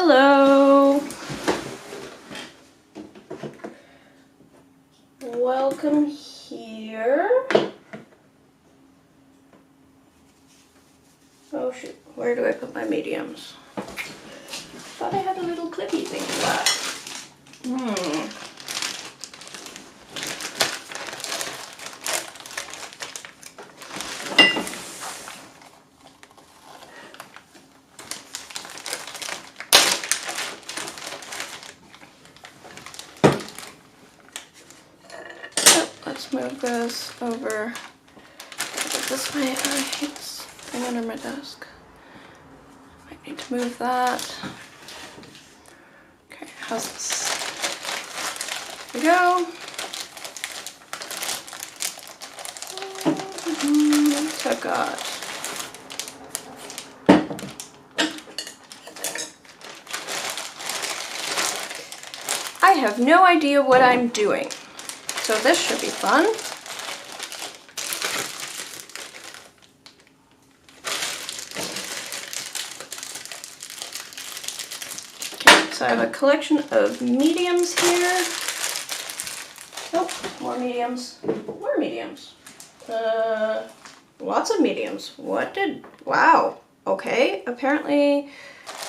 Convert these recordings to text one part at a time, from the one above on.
Hello! Welcome here. Oh shoot, where do I put my mediums? Thought I had a little clippy thing for that. Let's move this over. This way. It's thing under my desk. Might need to move that. Okay, how's this? Here we go. What I got? I have no idea what I'm doing, so this should be fun. Okay, so I have a collection of mediums here. Oh, more mediums. More mediums. Lots of mediums. Wow. Okay, apparently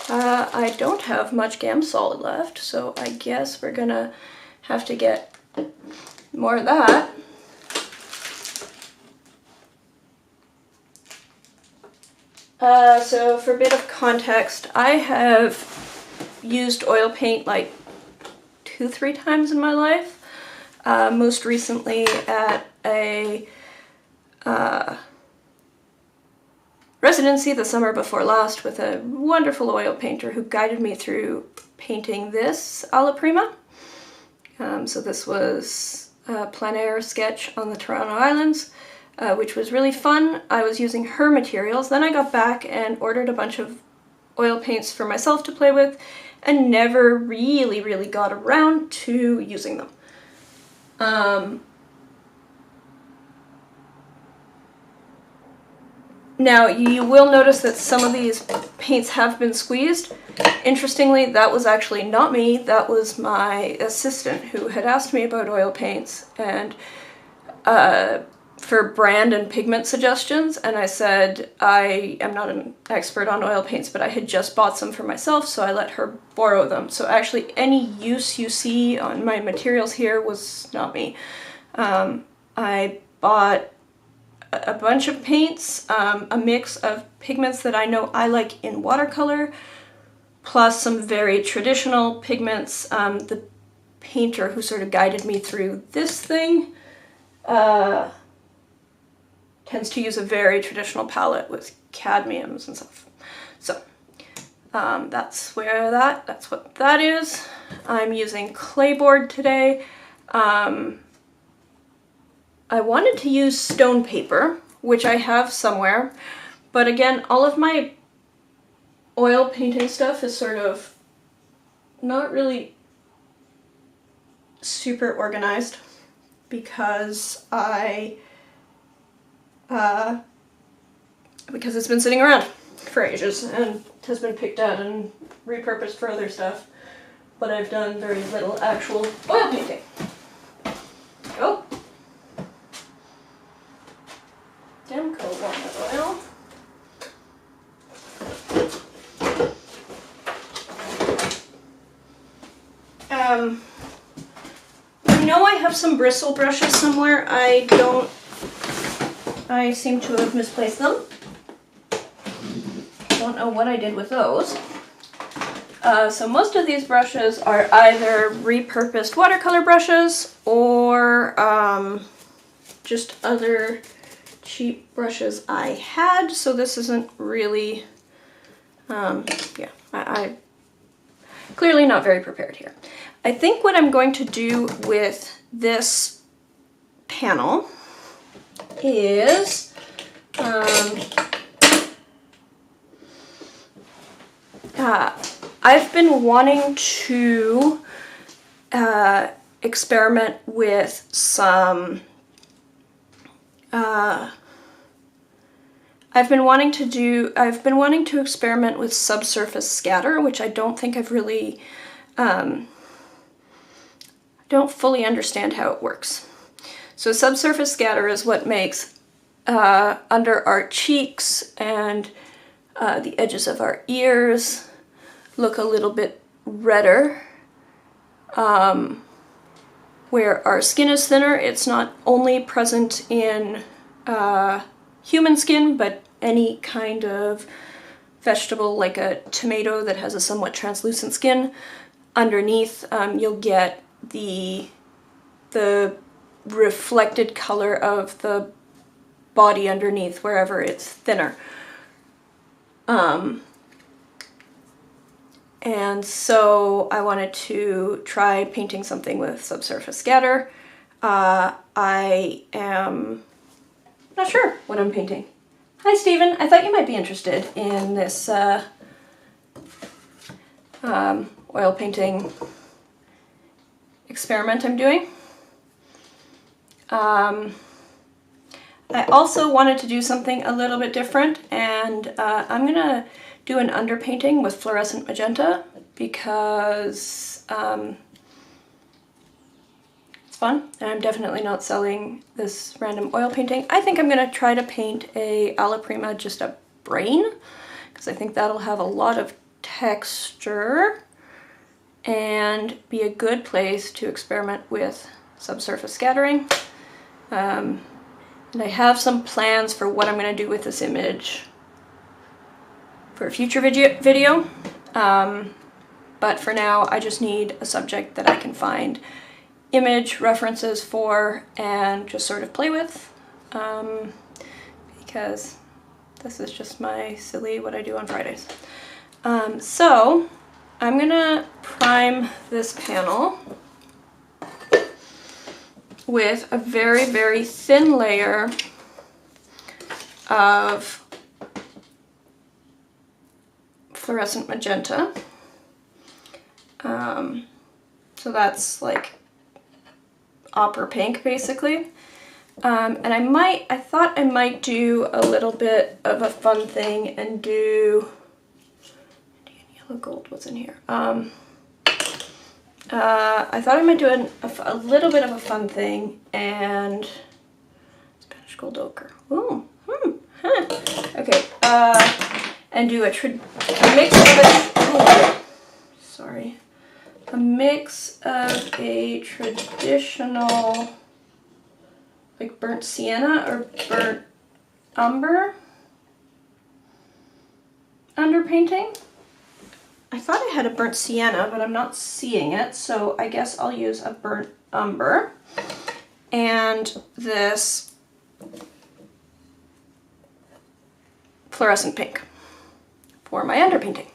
I don't have much Gam Solid left, so I guess we're gonna have to get more of that. So for a bit of context, I have used oil paint like 2-3 times in my life. Most recently at a residency the summer before last with a wonderful oil painter who guided me through painting this Alla Prima. So this was a plein air sketch on the Toronto Islands, which was really fun. I was using her materials. Then I got back and ordered a bunch of oil paints for myself to play with and never really got around to using them. Now, you will notice that some of these paints have been squeezed. Interestingly, that was actually not me, that was my assistant who had asked me about oil paints and for brand and pigment suggestions, and I said I am not an expert on oil paints, but I had just bought some for myself, so I let her borrow them. So actually any use you see on my materials here was not me. I bought a bunch of paints, a mix of pigments that I know I like in watercolor, plus some very traditional pigments. The painter who sort of guided me through this thing tends to use a very traditional palette with cadmiums and stuff. So that's what that is. I'm using clayboard today. I wanted to use stone paper, which I have somewhere, but again, all of my oil painting stuff is sort of not really super organized because because it's been sitting around for ages and has been picked out and repurposed for other stuff, but I've done very little actual oil painting. Oh! Demco walnut oil. I know I have some bristle brushes somewhere. I seem to have misplaced them. Don't know what I did with those. So most of these brushes are either repurposed watercolor brushes or just other cheap brushes I had, so this isn't really, yeah, I clearly not very prepared here. I think what I'm going to do with this panel is I've been wanting to experiment with some I've been wanting to experiment with subsurface scatter, which I don't think I've really, don't fully understand how it works. So subsurface scatter is what makes under our cheeks and the edges of our ears look a little bit redder. Where our skin is thinner, it's not only present in human skin, but any kind of vegetable like a tomato that has a somewhat translucent skin. Underneath, you'll get the reflected color of the body underneath wherever it's thinner. And so I wanted to try painting something with subsurface scatter. I am not sure what I'm painting. Hi Stephen, I thought you might be interested in this oil painting experiment I'm doing. I also wanted to do something a little bit different, and I'm gonna do an underpainting with fluorescent magenta because it's fun, and I'm definitely not selling this random oil painting. I think I'm gonna try to paint a Alla Prima, just a brain, because I think that'll have a lot of texture and be a good place to experiment with subsurface scattering. And I have some plans for what I'm going to do with this image for a future video. But for now, I just need a subject that I can find image references for and just sort of play with. Because this is just my silly what I do on Fridays. So I'm going to prime this panel with a very, very thin layer of fluorescent magenta. So that's like opera pink, basically. And I thought I might do a little bit of a fun thing and do Indian yellow gold. What's in here? I thought I might do a little bit of a fun thing and Spanish gold ochre. Ooh, okay. And do a mix of it. Oh, sorry. A mix of a traditional, like burnt sienna or burnt umber underpainting. I thought I had a burnt sienna, but I'm not seeing it, so I guess I'll use a burnt umber and this fluorescent pink for my underpainting.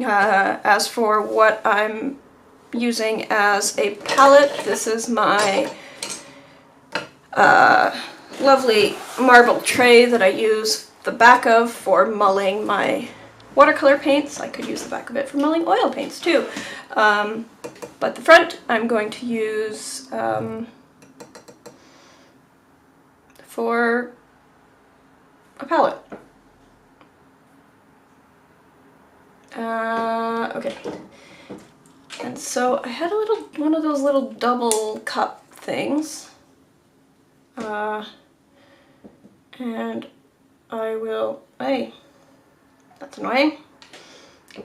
As for what I'm using as a palette, this is my lovely marble tray that I use the back of for mulling my watercolor paints. I could use the back of it for mulling oil paints too. But the front I'm going to use for a palette. Okay. And so I had one of those little double cup things. And I will, hey, that's annoying.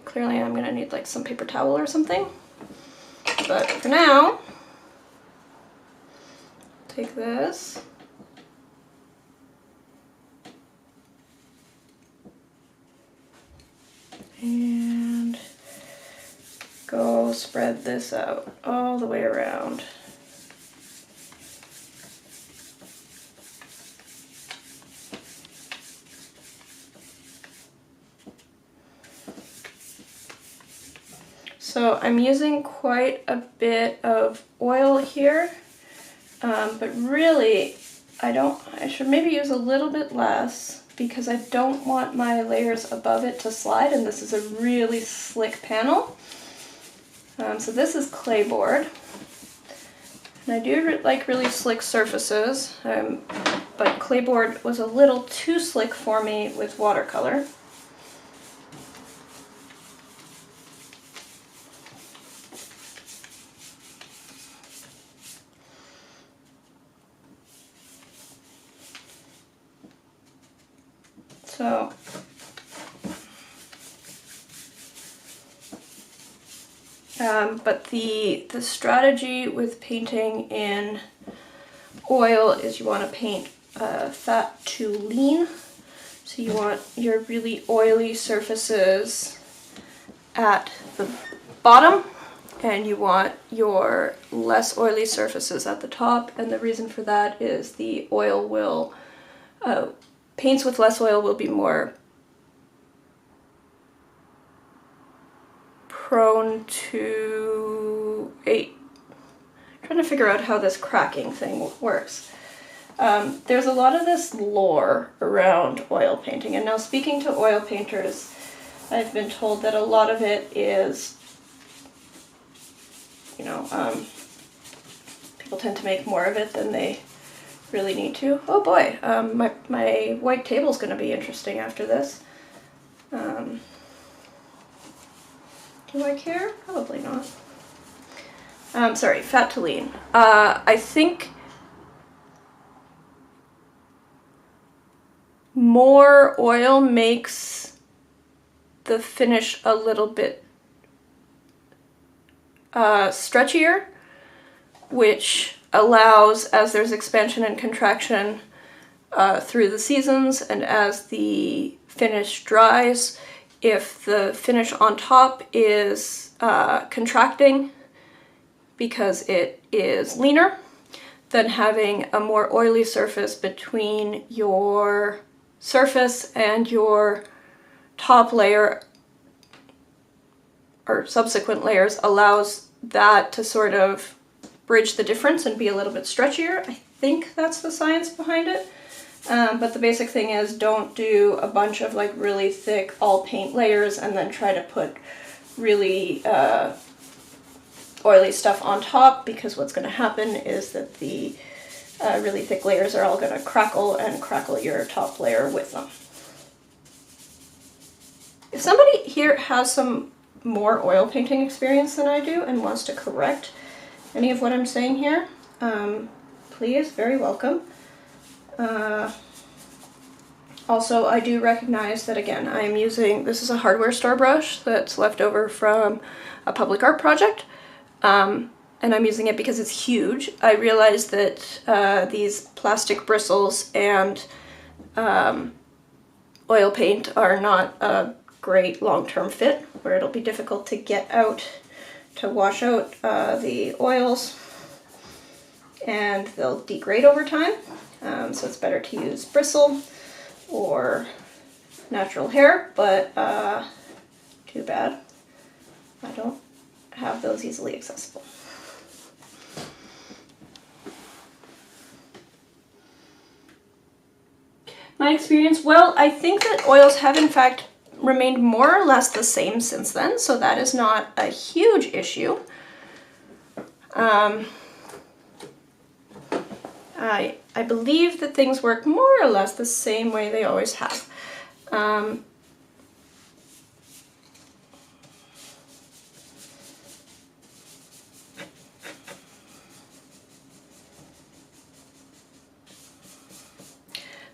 Clearly I'm gonna need like some paper towel or something. But for now, take this. And go spread this out all the way around. So I'm using quite a bit of oil here, but really I should maybe use a little bit less because I don't want my layers above it to slide, and this is a really slick panel. So this is clay board, and I do like really slick surfaces. I'm but Clayboard was a little too slick for me with watercolor. So but the strategy with painting in oil is you want to paint fat to lean. So you want your really oily surfaces at the bottom, and you want your less oily surfaces at the top. And the reason for that is the oil will, paints with less oil will be more prone to trying to figure out how this cracking thing works. There's a lot of this lore around oil painting, and now speaking to oil painters, I've been told that a lot of it is, you know, people tend to make more of it than they really need to. Oh boy, my white table's going to be interesting after this. Do I care? Probably not. Sorry, fat to lean. I think more oil makes the finish a little bit stretchier, which allows, as there's expansion and contraction through the seasons, and as the finish dries, if the finish on top is contracting because it is leaner, then having a more oily surface between your surface and your top layer or subsequent layers allows that to sort of bridge the difference and be a little bit stretchier. I think that's the science behind it. But the basic thing is, don't do a bunch of like really thick all paint layers and then try to put really oily stuff on top, because what's going to happen is that the really thick layers are all going to crackle and crackle your top layer with them. If somebody here has some more oil painting experience than I do and wants to correct any of what I'm saying here, please, very welcome. Also, I do recognize that, again, I'm using, this is a hardware store brush that's left over from a public art project, and I'm using it because it's huge. I realize that these plastic bristles and oil paint are not a great long-term fit, where it'll be difficult to get out to wash out the oils, and they'll degrade over time. So it's better to use bristle or natural hair, but too bad I don't have those easily accessible. My experience, well, I think that oils have in fact remained more or less the same since then, so that is not a huge issue. I believe that things work more or less the same way they always have.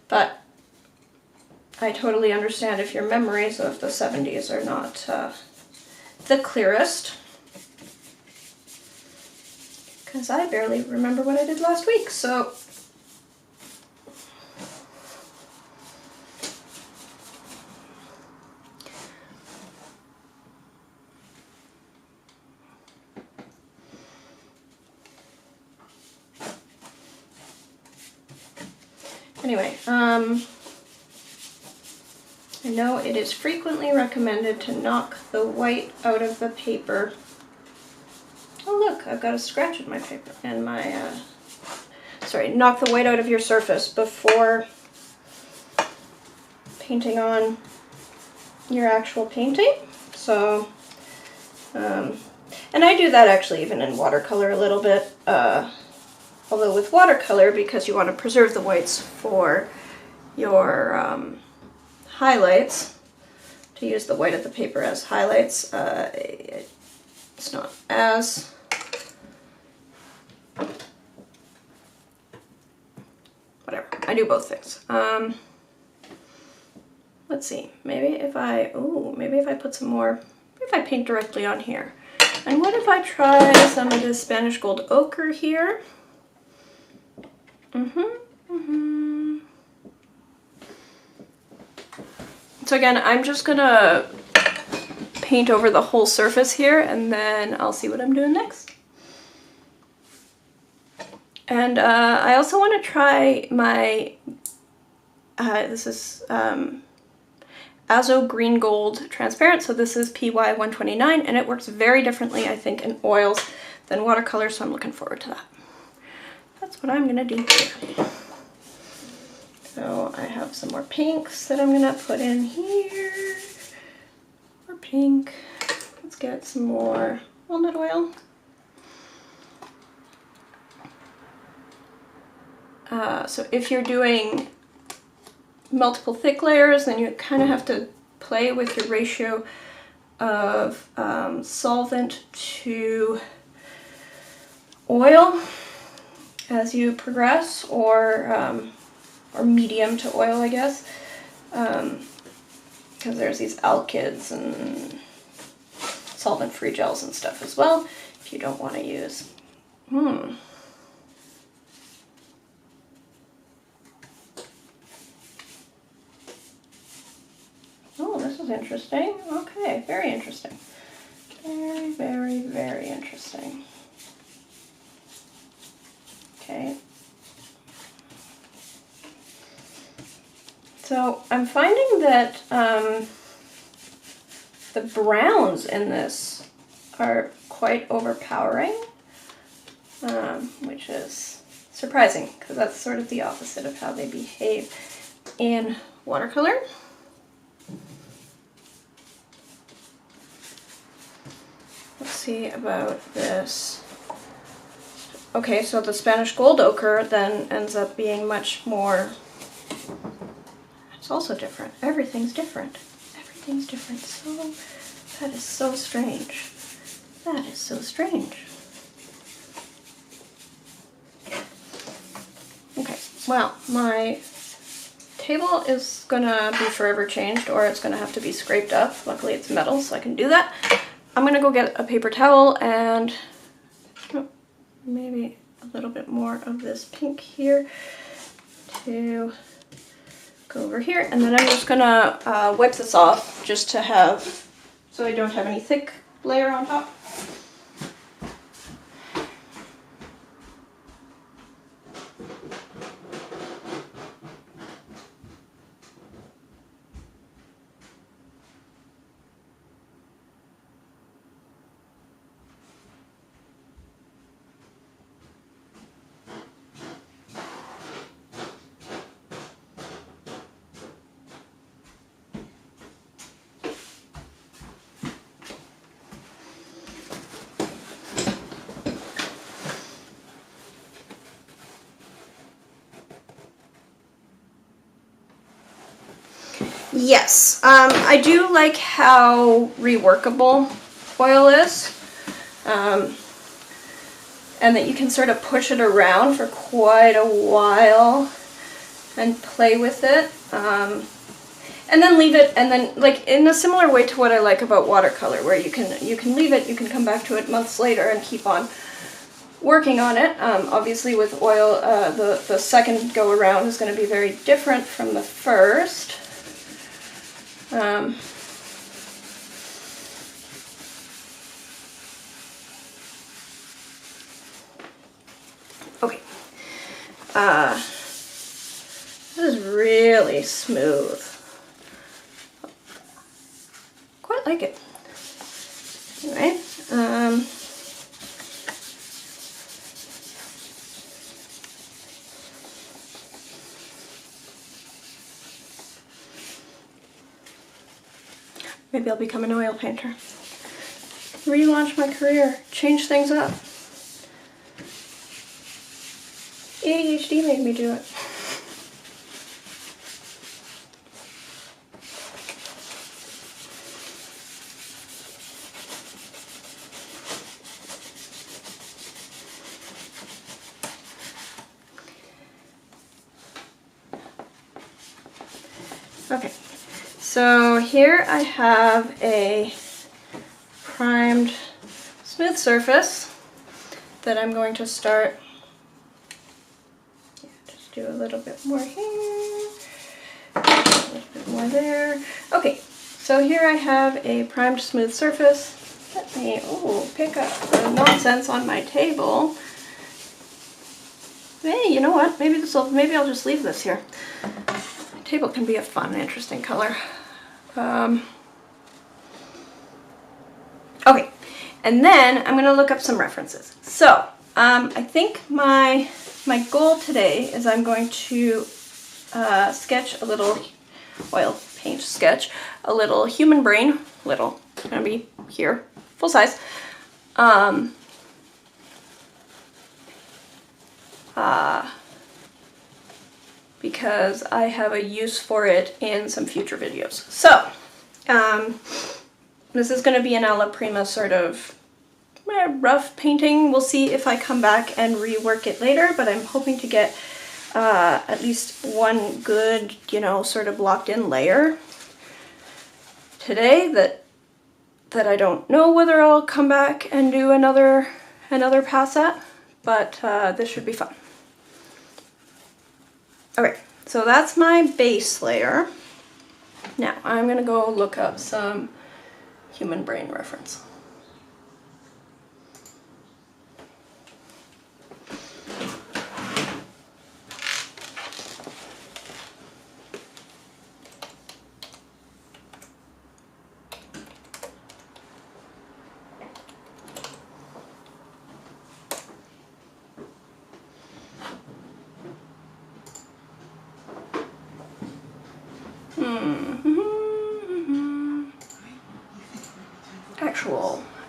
But I totally understand if your memories of the 70s are not the clearest, because I barely remember what I did last week, so anyway, I know it is frequently recommended to knock the white out of the paper. Oh look, I've got a scratch in my paper, and my, sorry, knock the white out of your surface before painting on your actual painting. So, and I do that actually even in watercolor a little bit. Although with watercolor, because you want to preserve the whites for your highlights, to use the white of the paper as highlights, it's not as whatever. I do both things. Let's see. Maybe if I put some more. Maybe if I paint directly on here. And what if I try some of this Spanish gold ochre here? So again, I'm just gonna paint over the whole surface here, and then I'll see what I'm doing next. And I also want to try my, this is Azo Green Gold Transparent, so this is PY129, and it works very differently, I think, in oils than watercolor, so I'm looking forward to that. That's what I'm gonna do here. So I have some more pinks that I'm gonna put in here. More pink. Let's get some more walnut oil. So if you're doing multiple thick layers, then you kind of have to play with your ratio of solvent to oil as you progress, or medium to oil, I guess, because there's these alkyds and solvent-free gels and stuff as well, if you don't want to use. Oh, this is interesting. Okay, very interesting. Very, very, very interesting. Okay. So I'm finding that the browns in this are quite overpowering, which is surprising because that's sort of the opposite of how they behave in watercolor. Let's see about this. Okay, so the Spanish gold ochre then ends up being much more. It's also different. Everything's different. Everything's different. So, that is so strange. That is so strange. Okay, well, my table is gonna be forever changed, or it's gonna have to be scraped up. Luckily it's metal, so I can do that. I'm gonna go get a paper towel and maybe a little bit more of this pink here to go over here, and then I'm just gonna wipe this off just to have, so I don't have any thick layer on top. Yes, I do like how reworkable oil is, and that you can sort of push it around for quite a while and play with it, and then leave it, and then, like, in a similar way to what I like about watercolor, where you can leave it, you can come back to it months later and keep on working on it. Obviously with oil, the second go around is going to be very different from the first. Okay. This is really smooth. Quite like it. Anyway, maybe I'll become an oil painter. Relaunch my career. Change things up. ADHD made me do it. Okay, so here I have a primed smooth surface that I'm going to start. Yeah, just do a little bit more here, a little bit more there. Okay, so here I have a primed smooth surface. Let me pick up the nonsense on my table. Hey, you know what? Maybe I'll just leave this here. Table can be a fun, interesting color. Okay, and then I'm going to look up some references. So, I think my goal today is I'm going to sketch a little oil paint sketch, a little human brain, little, it's going to be here, full size. Because I have a use for it in some future videos. So, this is going to be an alla prima sort of rough painting. We'll see if I come back and rework it later, but I'm hoping to get at least one good, you know, sort of locked in layer today that I don't know whether I'll come back and do another pass at, but this should be fun. Okay, so that's my base layer. Now I'm gonna go look up some human brain reference.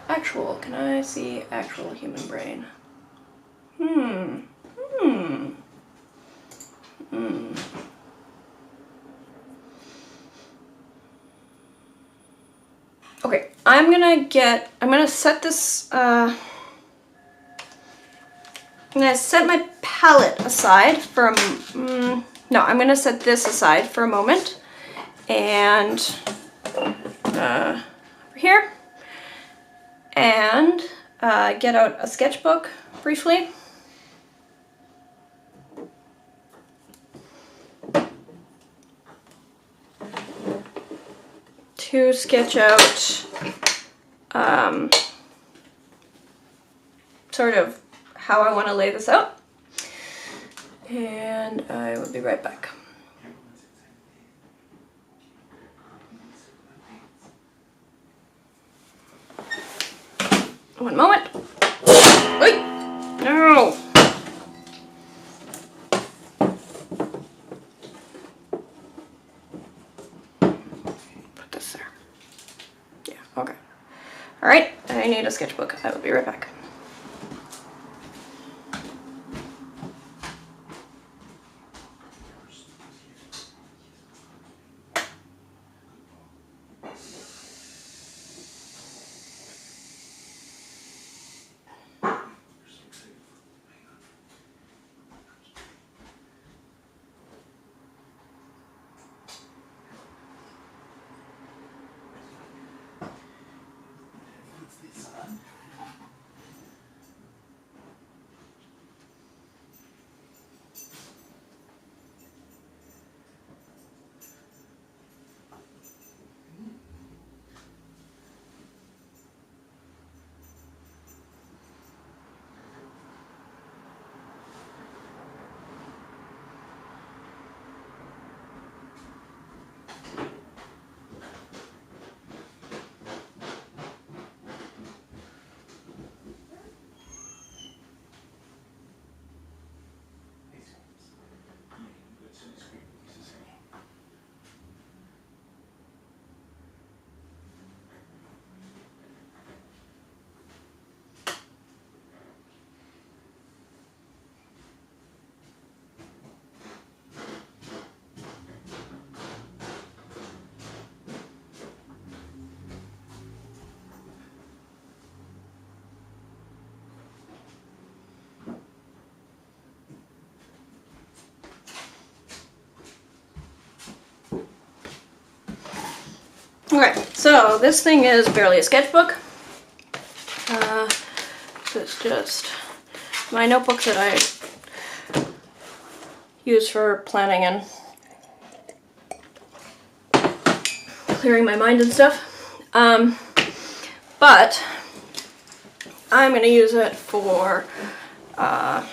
Actual, can I see actual human brain? Okay, I'm gonna set this, I'm gonna set my palette aside for no, I'm gonna set this aside for a moment, and over here, and get out a sketchbook briefly. To sketch out sort of how I want to lay this out. And I will be right back. One moment. Wait! No! Put this there. Yeah, okay. Alright, I need a sketchbook. I will be right back. Okay, so this thing is barely a sketchbook. It's just my notebook that I use for planning and clearing my mind and stuff. But I'm going to use it for my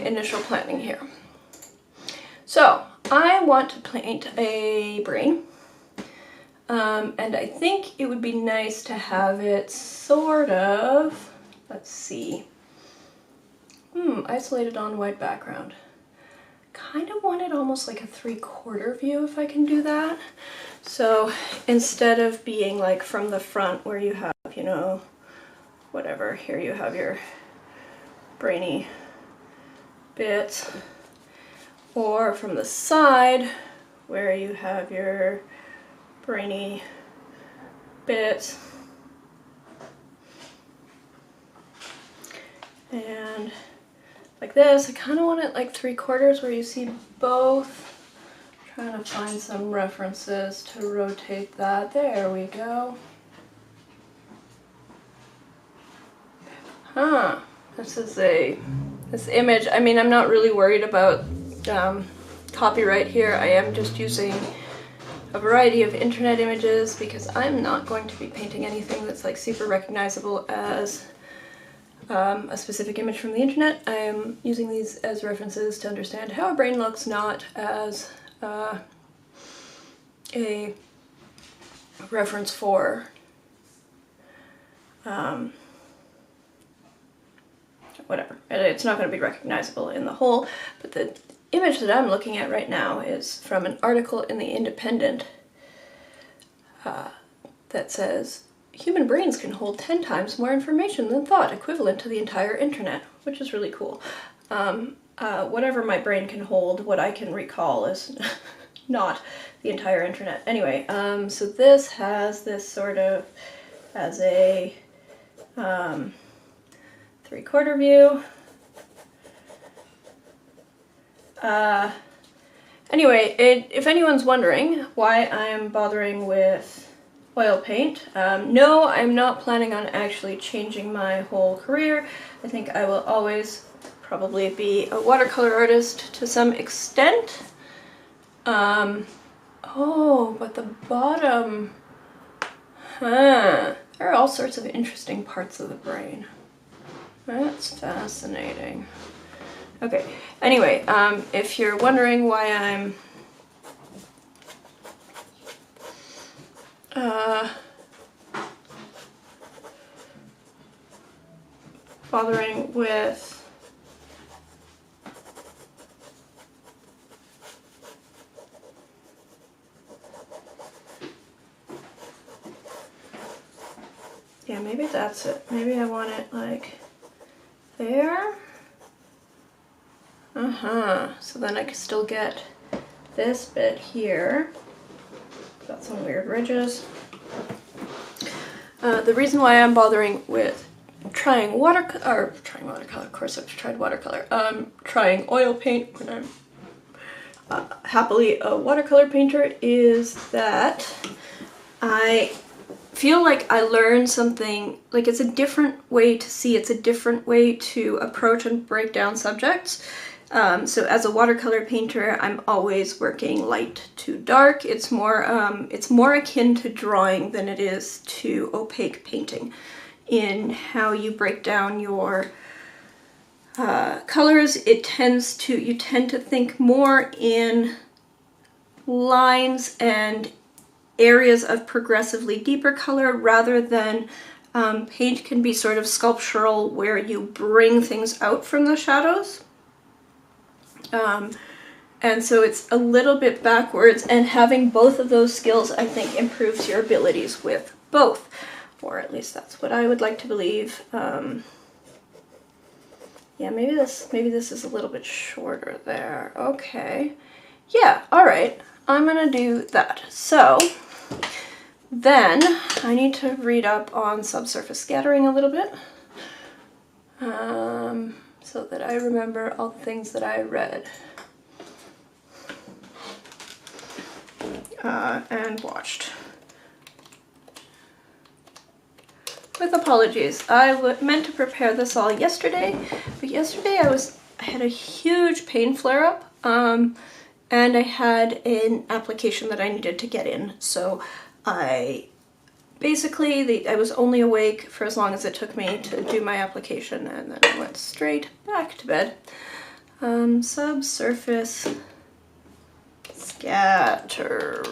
initial planning here. So I want to paint a brain, and I think it would be nice to have it sort of, let's see, isolated on white background. Kind of want it almost like a 3/4 view if I can do that. So instead of being like from the front where you have, you know, whatever, here you have your brainy bits, or from the side where you have your brainy bits, and like this, I kind of want it like 3/4 where you see both. Trying to find some references to rotate that. There we go. This image, I mean, I'm not really worried about copyright here. I am just using a variety of internet images because I'm not going to be painting anything that's like super recognizable as a specific image from the internet. I am using these as references to understand how a brain looks, not as a reference for whatever. It's not going to be recognizable in the whole, but the image that I'm looking at right now is from an article in The Independent that says, human brains can hold 10 times more information than thought, equivalent to the entire internet, which is really cool. Whatever my brain can hold, what I can recall is not the entire internet. Anyway, so this has this sort of as a 3/4 view. Anyway, if anyone's wondering why I'm bothering with oil paint, no, I'm not planning on actually changing my whole career. I think I will always probably be a watercolor artist to some extent. Oh, but the bottom, there are all sorts of interesting parts of the brain. That's fascinating. Okay, anyway, if you're wondering why I'm bothering with yeah, maybe that's it. Maybe I want it like there. So then I can still get this bit here. Got some weird ridges. The reason why I'm bothering with trying watercolor, of course I've tried watercolor, trying oil paint when I'm happily a watercolor painter, is that I feel like I learned something, like it's a different way to see, it's a different way to approach and break down subjects. So as a watercolor painter, I'm always working light to dark. It's more akin to drawing than it is to opaque painting in how you break down your colors. You tend to think more in lines and areas of progressively deeper color rather than paint can be sort of sculptural where you bring things out from the shadows. And so it's a little bit backwards, and having both of those skills I think improves your abilities with both, or at least that's what I would like to believe. Yeah, maybe this is a little bit shorter there. Okay, yeah, all right, I'm gonna do that. So then I need to read up on subsurface scattering a little bit, so that I remember all the things that I read. and watched. With apologies, I meant to prepare this all yesterday, but yesterday I had a huge pain flare-up, and I had an application that I needed to get in, so I was only awake for as long as it took me to do my application, and then I went straight back to bed. Subsurface scattering.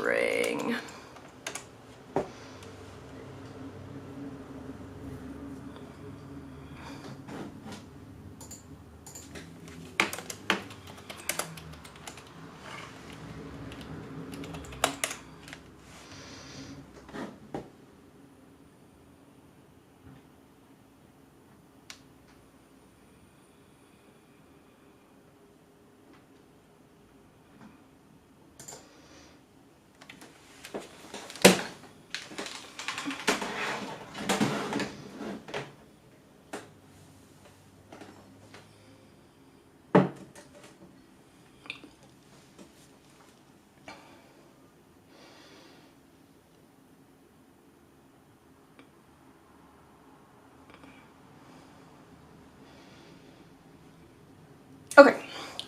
Okay,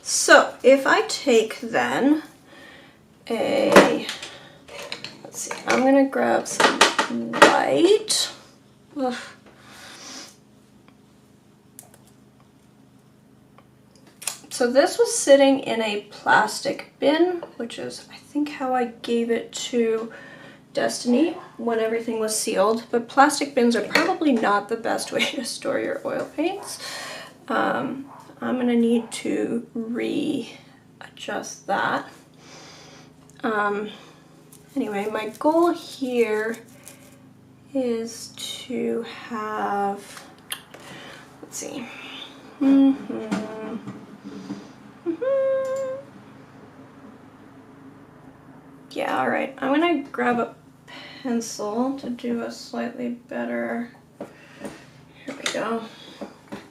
so if I take then let's see, I'm gonna grab some white. Ugh. So this was sitting in a plastic bin, which is, I think, how I gave it to Destiny when everything was sealed. But plastic bins are probably not the best way to store your oil paints. I'm gonna need to readjust that. Anyway, my goal here is to have, let's see. Yeah, all right. I'm gonna grab a pencil to do a slightly better, here we go.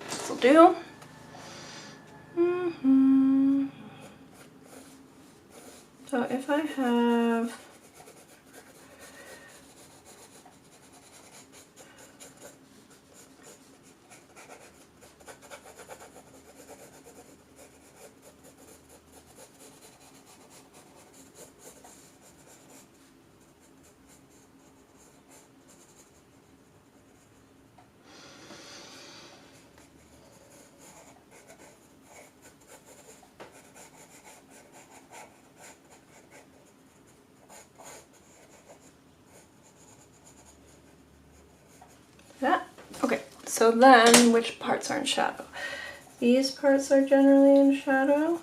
This will do. So if I have that. Okay, so then which parts are in shadow? These parts are generally in shadow.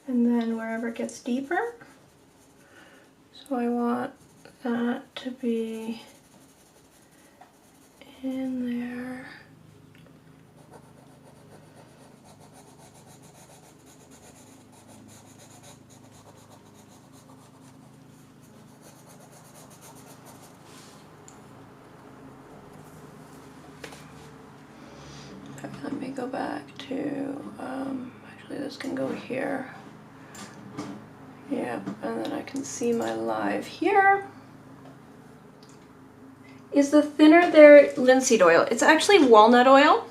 And then wherever it gets deeper. So I want that to be in there. Let me go back to, actually this can go here. Yeah, and then I can see my live here. Is the thinner there linseed oil? It's actually walnut oil.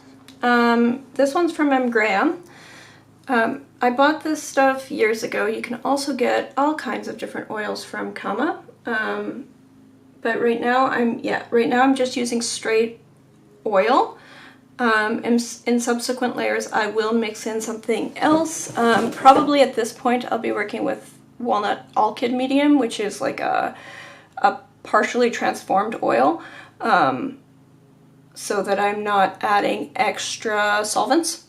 This one's from M. Graham. I bought this stuff years ago. You can also get all kinds of different oils from Kama. But right now I'm just using straight oil. In subsequent layers I will mix in something else. Probably at this point I'll be working with walnut alkyd medium, which is like a partially transformed oil, so that I'm not adding extra solvents.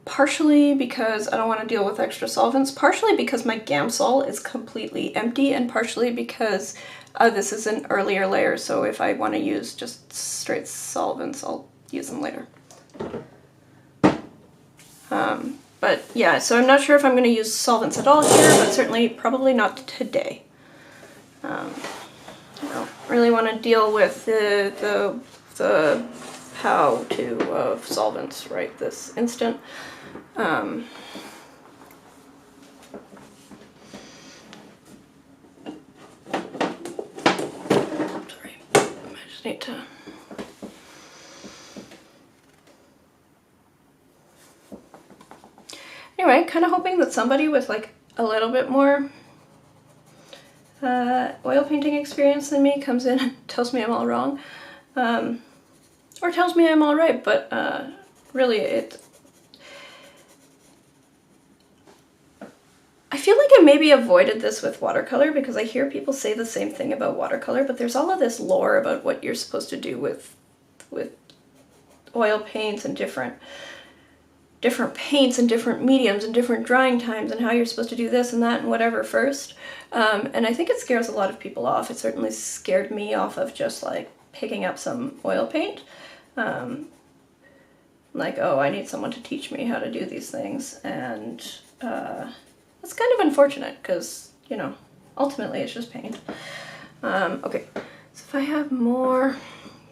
Partially because I don't want to deal with extra solvents, partially because my Gamsol is completely empty, and partially because this is an earlier layer, so if I want to use just straight solvents, I'll use them later. But yeah, so I'm not sure if I'm going to use solvents at all here, but certainly probably not today. I don't really want to deal with the how-to of solvents right this instant. Sorry, I just need to... Anyway, kind of hoping that somebody with like a little bit more oil painting experience than me comes in and tells me I'm all wrong. Or tells me I'm all right, but really I feel like I maybe avoided this with watercolor because I hear people say the same thing about watercolor, but there's all of this lore about what you're supposed to do with oil paints and different paints and different mediums and different drying times and how you're supposed to do this and that and whatever first. And I think it scares a lot of people off. It certainly scared me off of just like picking up some oil paint. Like, oh, I need someone to teach me how to do these things. And that's kind of unfortunate because, you know, ultimately it's just paint. Okay, so if I have more,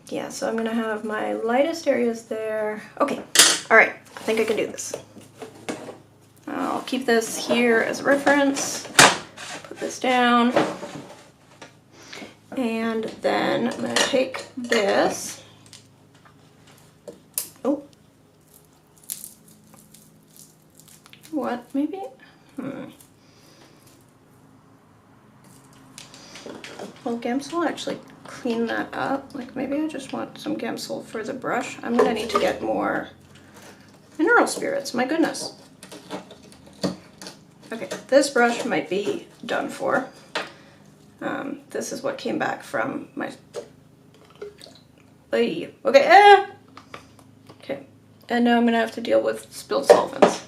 yeah, so I'm gonna have my lightest areas there. Okay, all right, I think I can do this. I'll keep this here as a reference, put this down, and then I'm gonna take this. Oh, what, maybe? Will Gamsol actually clean that up? Like maybe I just want some Gamsol for the brush. I'm gonna need to get more mineral spirits, my goodness. Okay, this brush might be done for. This is what came back from my... Okay, okay, and now I'm gonna have to deal with spilled solvents.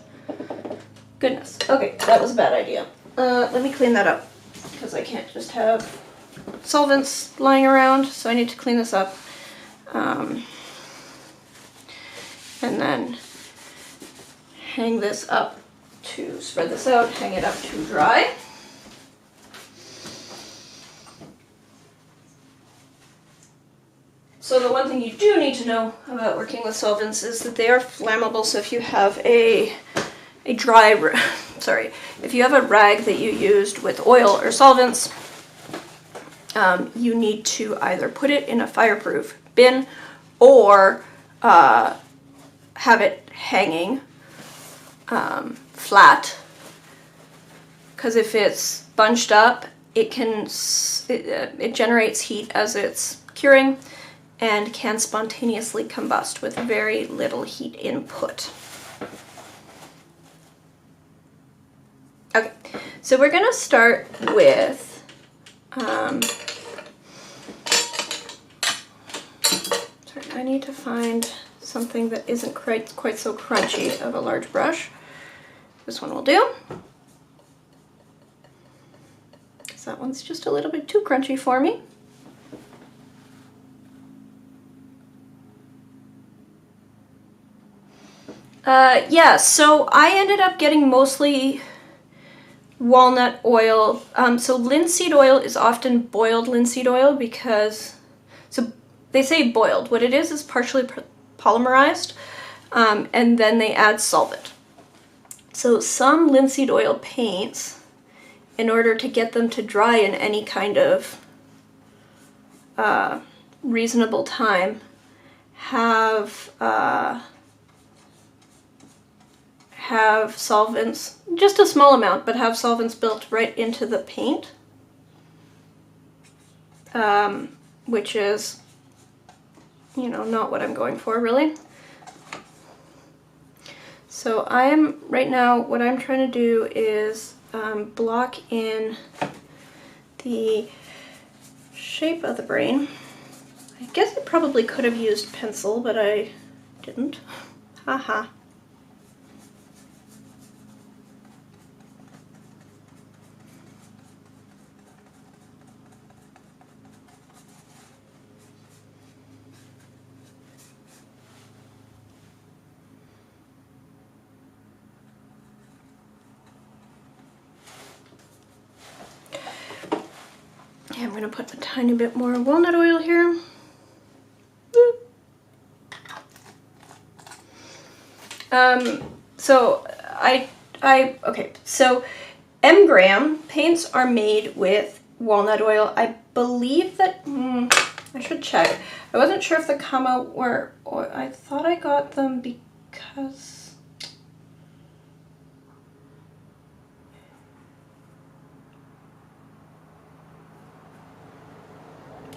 Goodness, okay, that was a bad idea. Let me clean that up, because I can't just have solvents lying around, so I need to clean this up. And then hang this up to spread this out, hang it up to dry. So the one thing you do need to know about working with solvents is that they are flammable, so if you have if you have a rag that you used with oil or solvents, you need to either put it in a fireproof bin or have it hanging flat, because if it's bunched up, it generates heat as it's curing and can spontaneously combust with very little heat input. Okay, so we're gonna start with sorry, I need to find something that isn't quite so crunchy of a large brush. This one will do, because that one's just a little bit too crunchy for me. Yeah, so I ended up getting mostly walnut oil. So linseed oil is often boiled linseed oil because, so they say boiled. What it is partially polymerized, and then they add solvent. So some linseed oil paints, in order to get them to dry in any kind of reasonable time, have solvents, just a small amount, but have solvents built right into the paint, which is, you know, not what I'm going for really. So right now, what I'm trying to do is block in the shape of the brain. I guess I probably could have used pencil, but I didn't. Haha. I'm going to put a tiny bit more walnut oil here. So okay, so M. Graham paints are made with walnut oil. I believe that, I should check. I wasn't sure if the Kama were, or I thought I got them because,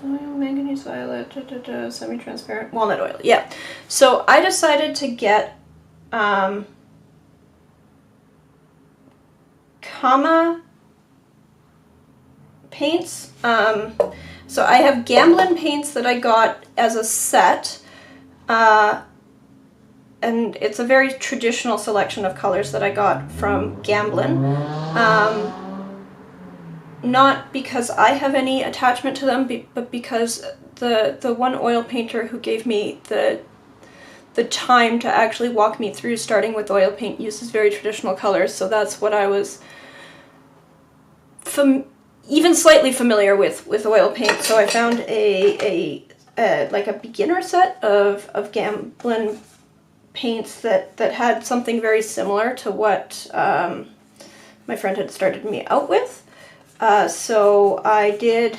oil, manganese violet, semi-transparent, walnut oil, yeah. So I decided to get Kama paints. So I have Gamblin paints that I got as a set, and it's a very traditional selection of colors that I got from Gamblin. Not because I have any attachment to them, but because the one oil painter who gave me the time to actually walk me through starting with oil paint uses very traditional colors, so that's what I was even slightly familiar with oil paint. So I found like a beginner set of Gamblin paints that had something very similar to what my friend had started me out with. So I did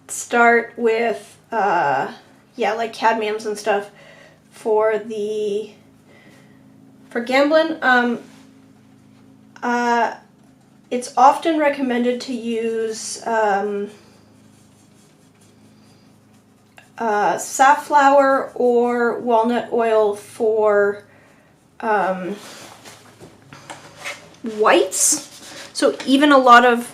start with like cadmiums and stuff for Gamblin. It's often recommended to use safflower or walnut oil for whites. So even a lot of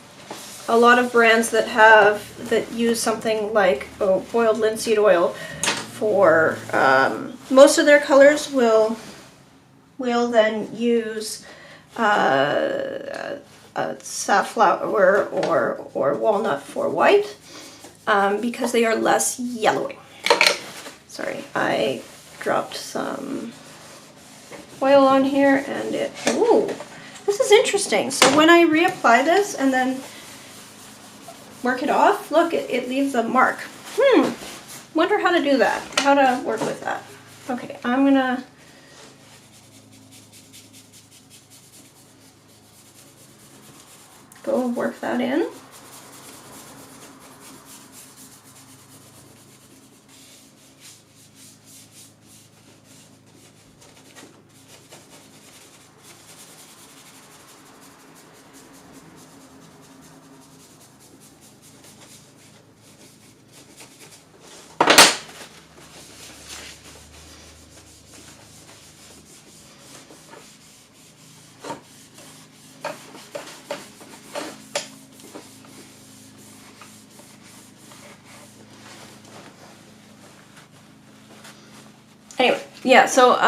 brands that use something like boiled linseed oil for most of their colors will then use safflower or walnut for white, because they are less yellowing. Sorry, I dropped some oil on here and ooh, this is interesting. So when I reapply this and then work it off, look, it leaves a mark. Wonder how to do that, how to work with that. Okay, I'm gonna go work that in. Anyway, yeah, so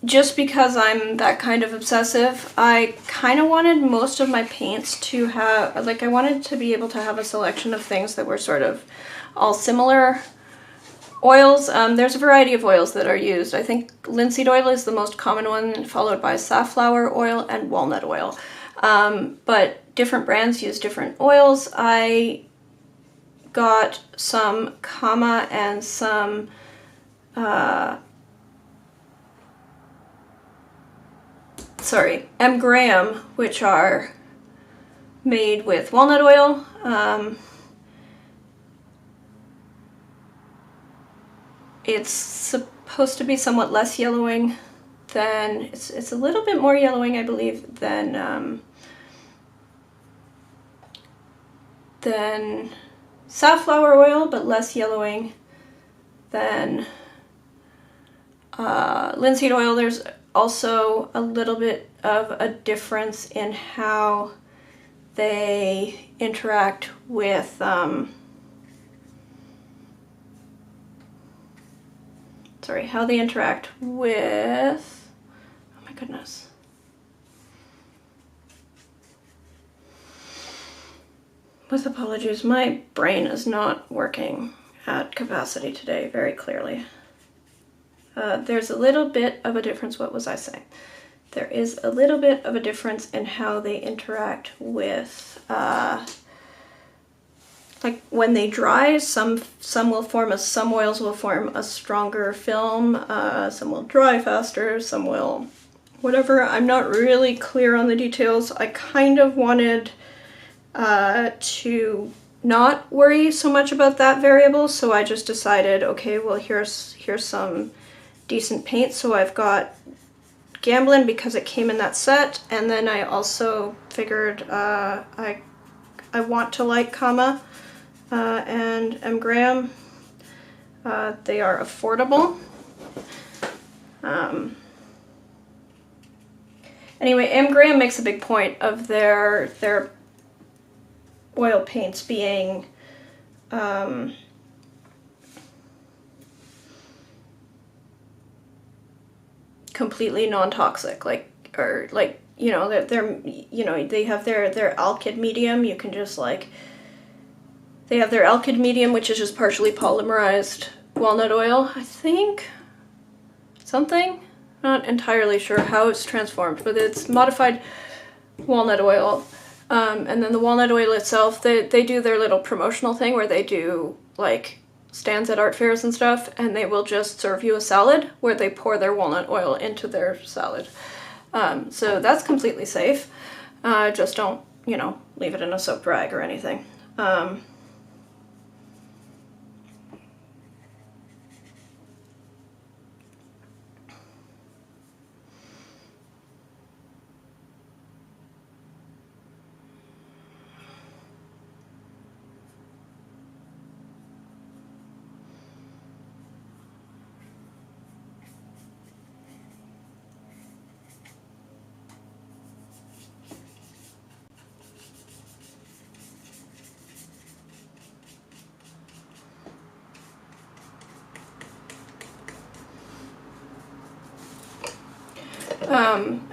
just because I'm that kind of obsessive, I kind of wanted most of my paints to have, like, I wanted to be able to have a selection of things that were sort of all similar oils. There's a variety of oils that are used. I think linseed oil is the most common one, followed by safflower oil and walnut oil. But different brands use different oils. I got some Kama and some M. Graham, which are made with walnut oil. It's supposed to be somewhat less yellowing than, it's a little bit more yellowing, I believe, than safflower oil, but less yellowing than linseed oil. There's also a little bit of a difference in how they interact with how they interact with, oh my goodness. With apologies, my brain is not working at capacity today very clearly. There's a little bit of a difference, what was I saying? There is a little bit of a difference in how they interact with like when they dry, some oils will form a stronger film, some will dry faster, some will whatever. I'm not really clear on the details. I kind of wanted to not worry so much about that variable, so I just decided, okay, well here's some decent paint. So I've got Gamblin because it came in that set, and then I also figured I want to like Kama and M. Graham. They are affordable. Anyway, M. Graham makes a big point of their oil paints being completely non-toxic, you know, they're you know, they have their alkyd medium. You can just like, they have their alkyd medium, which is just partially polymerized walnut oil, I think. Something? Not entirely sure how it's transformed, but it's modified walnut oil. And then the walnut oil itself, they do their little promotional thing where they do like stands at art fairs and stuff, and they will just serve you a salad where they pour their walnut oil into their salad. So that's completely safe. Just don't, you know, leave it in a soaked rag or anything.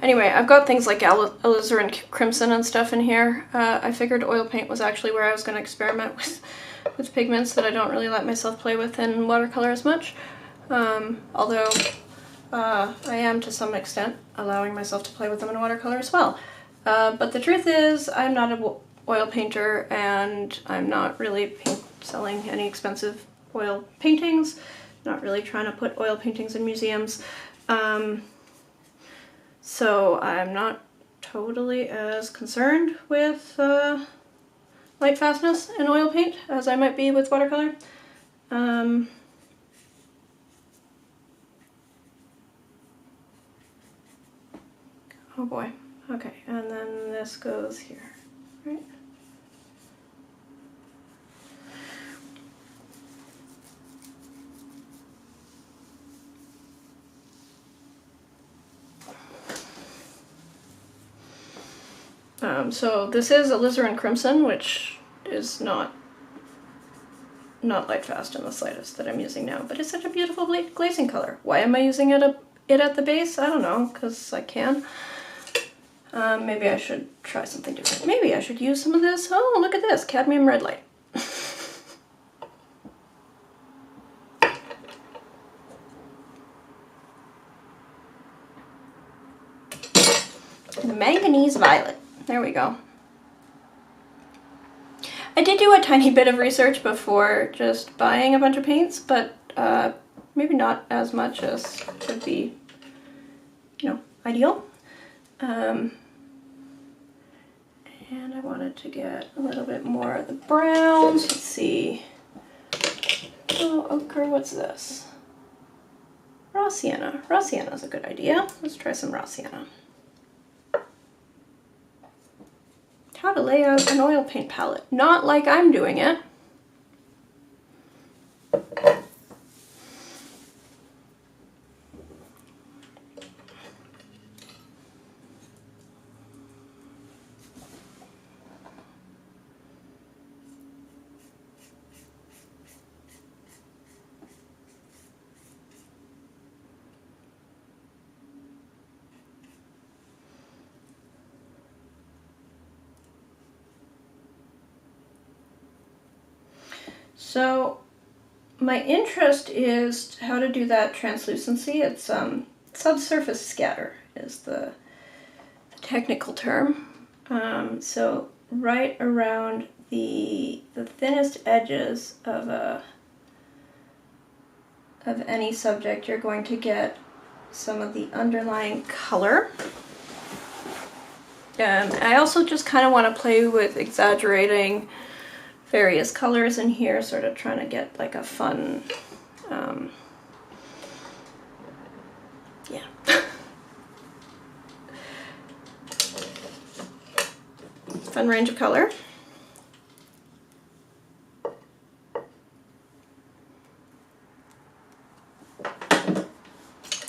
Anyway, I've got things like alizarin crimson and stuff in here. I figured oil paint was actually where I was going to experiment with pigments that I don't really let myself play with in watercolor as much. Although I am to some extent allowing myself to play with them in watercolor as well. But the truth is, I'm not an oil painter, and I'm not really selling any expensive oil paintings. Not really trying to put oil paintings in museums. So I'm not totally as concerned with light fastness in oil paint as I might be with watercolor. Oh boy. Okay, and then this goes here, right? So this is alizarin crimson, which is not light fast in the slightest that I'm using now, but it's such a beautiful glazing color. Why am I using it at the base? I don't know, because I can. Maybe I should try something different. Maybe I should use some of this. Oh, look at this, cadmium red light. The manganese violet. There we go. I did do a tiny bit of research before just buying a bunch of paints, but maybe not as much as would be, you know, ideal. And I wanted to get a little bit more of the browns. Let's see. Oh, ochre, what's this? Raw sienna. Raw sienna is a good idea. Let's try some raw sienna. How to lay out an oil paint palette. Not like I'm doing it. So my interest is how to do that translucency. It's subsurface scatter is the technical term. So right around the thinnest edges of any subject, you're going to get some of the underlying color. I also just kind of want to play with exaggerating various colors in here, sort of trying to get like a fun, yeah. Fun range of color.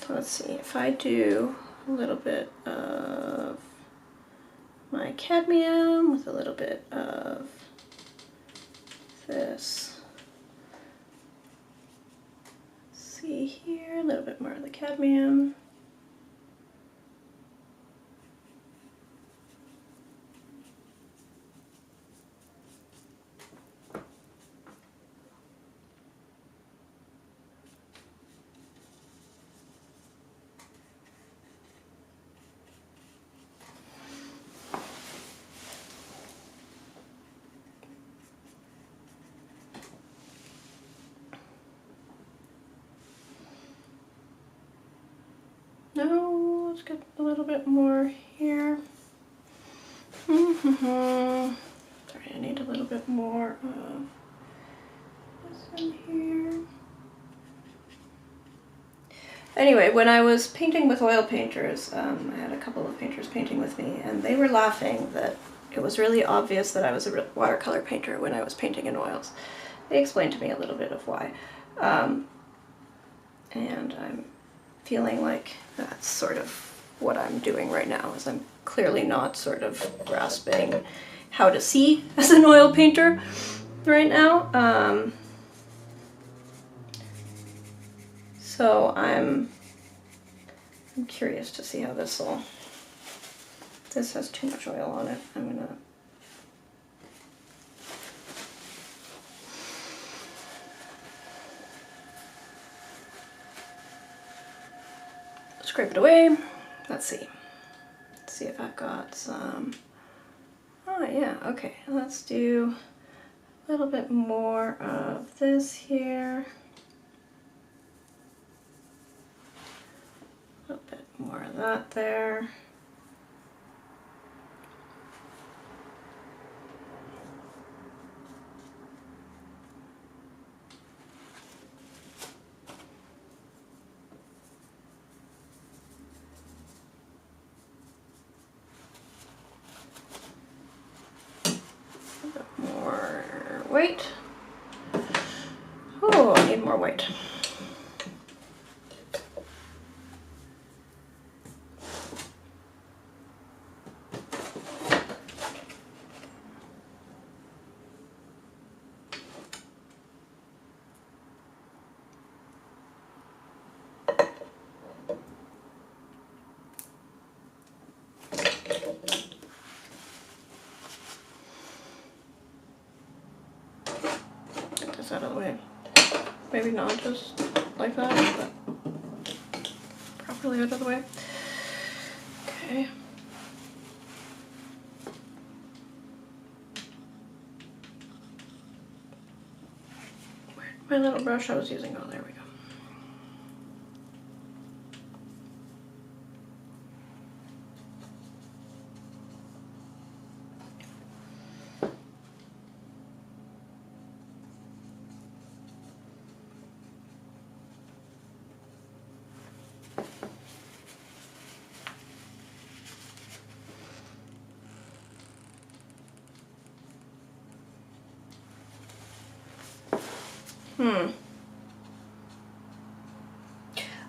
Let's see, if I do a little bit of my cadmium with a little bit of this. See here, a little bit more of the cadmium. No, let's get a little bit more here. Sorry, I need a little bit more of this in here. Anyway, when I was painting with oil painters, I had a couple of painters painting with me, and they were laughing that it was really obvious that I was a watercolor painter when I was painting in oils. They explained to me a little bit of why. And I'm feeling like that's sort of what I'm doing right now, is I'm clearly not sort of grasping how to see as an oil painter right now. So I'm curious to see how this will, this has too much oil on it. I'm gonna scrape it away. Let's see. Let's see if I've got some. Oh yeah, okay. Let's do a little bit more of this here. A little bit more of that there. White. Oh, I need more white. Out of the way. Maybe not just like that, but properly out of the way. Okay. Where'd my little brush I was using? Oh, there we go.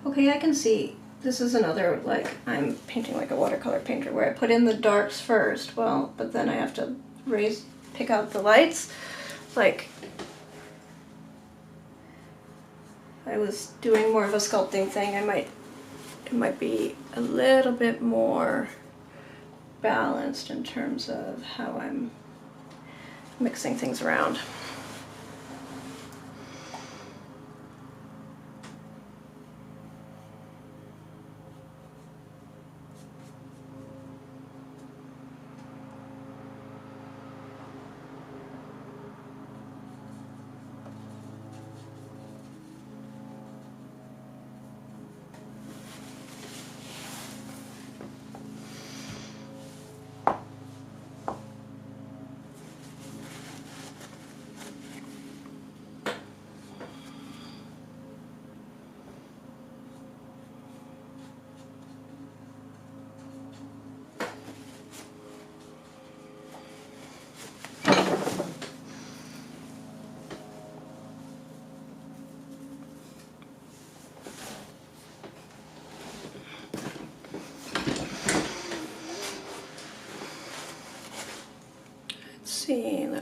Okay, I can see. This is another, like, I'm painting like a watercolor painter where I put in the darks first, well, but then I have to pick out the lights. Like, if I was doing more of a sculpting thing, it might be a little bit more balanced in terms of how I'm mixing things around.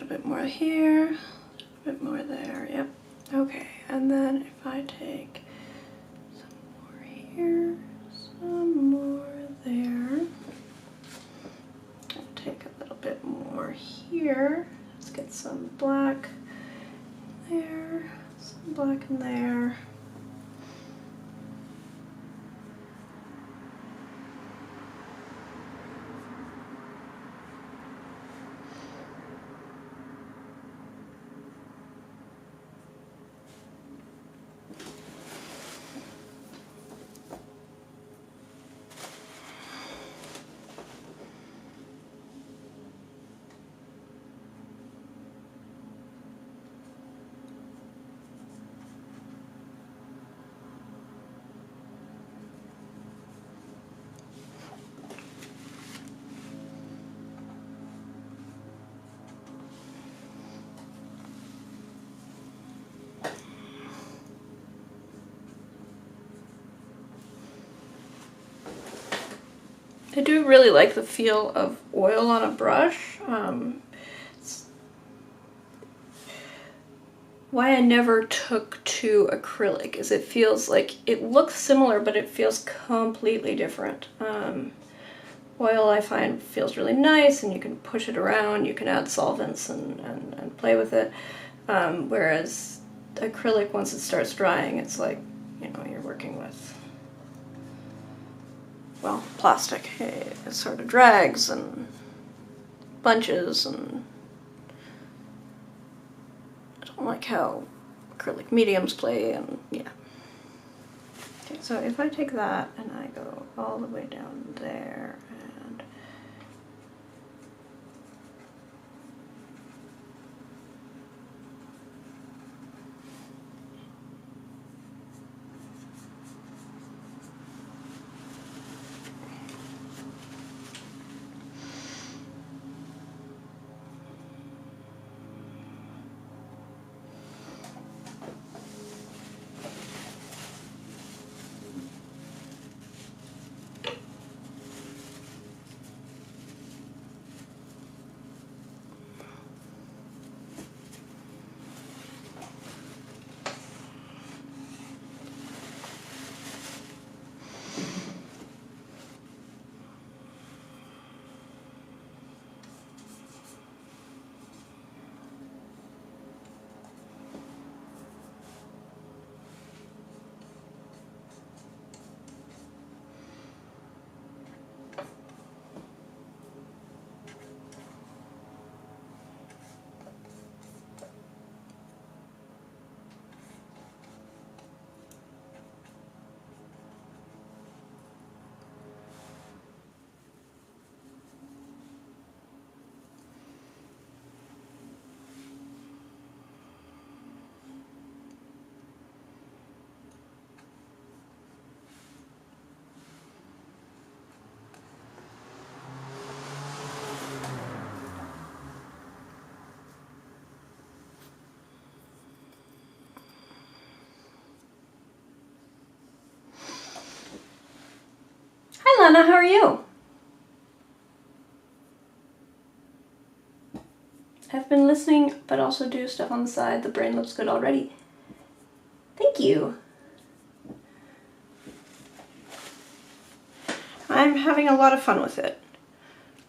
little bit more here, a little bit more there, yep. Okay, and then if I take some more here, some more there, and take a little bit more here, let's get some black there, some black in there. I do really like the feel of oil on a brush. Why I never took to acrylic is it feels like, it looks similar, but it feels completely different. Oil I find feels really nice, and you can push it around, you can add solvents and play with it. Whereas acrylic, once it starts drying, it's like, you know, you're working with, well, plastic. It sort of drags and bunches, and I don't like how acrylic mediums play, and yeah. Okay, so if I take that and I go all the way down there, and hi Lena, how are you? I've been listening, but also do stuff on the side. The brain looks good already. Thank you. I'm having a lot of fun with it.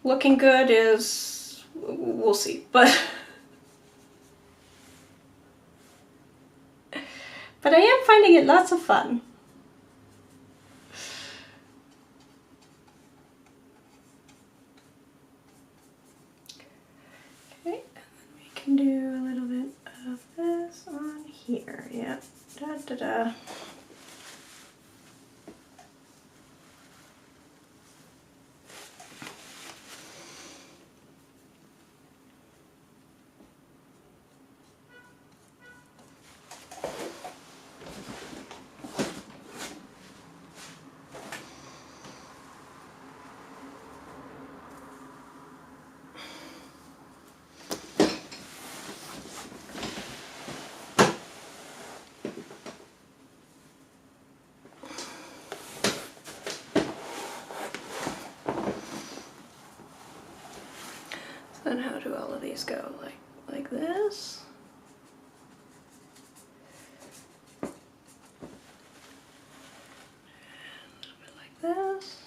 Looking good is, we'll see, but I am finding it lots of fun. Okay, and then we can do a little bit of this on here. Yeah, da da da. Then how do all of these go? Like like this. A little bit like this.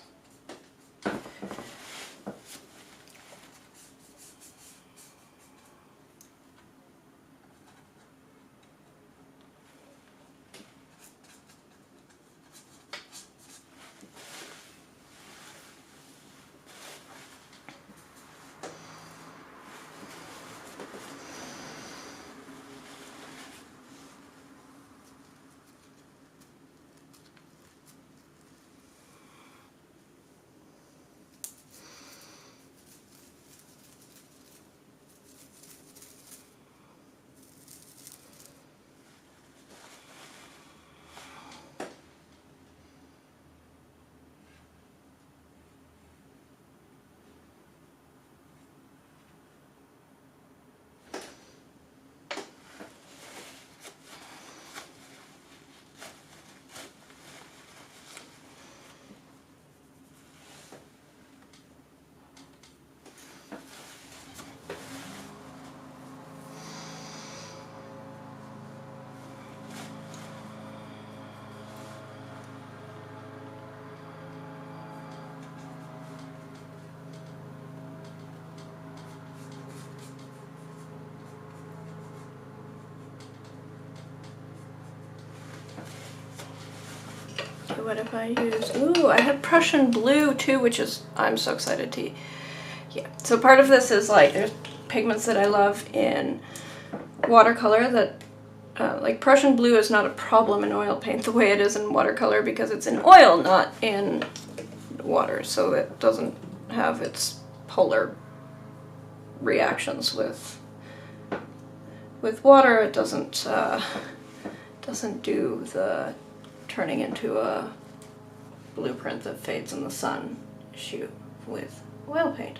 What have I used? Ooh, I have Prussian blue too, which is, I'm so excited to, yeah. So part of this is like, there's pigments that I love in watercolor that, like Prussian blue is not a problem in oil paint the way it is in watercolor because it's in oil, not in water. So it doesn't have its polar reactions with water. It doesn't do the turning into a blueprint that fades in the sun issue with oil paint.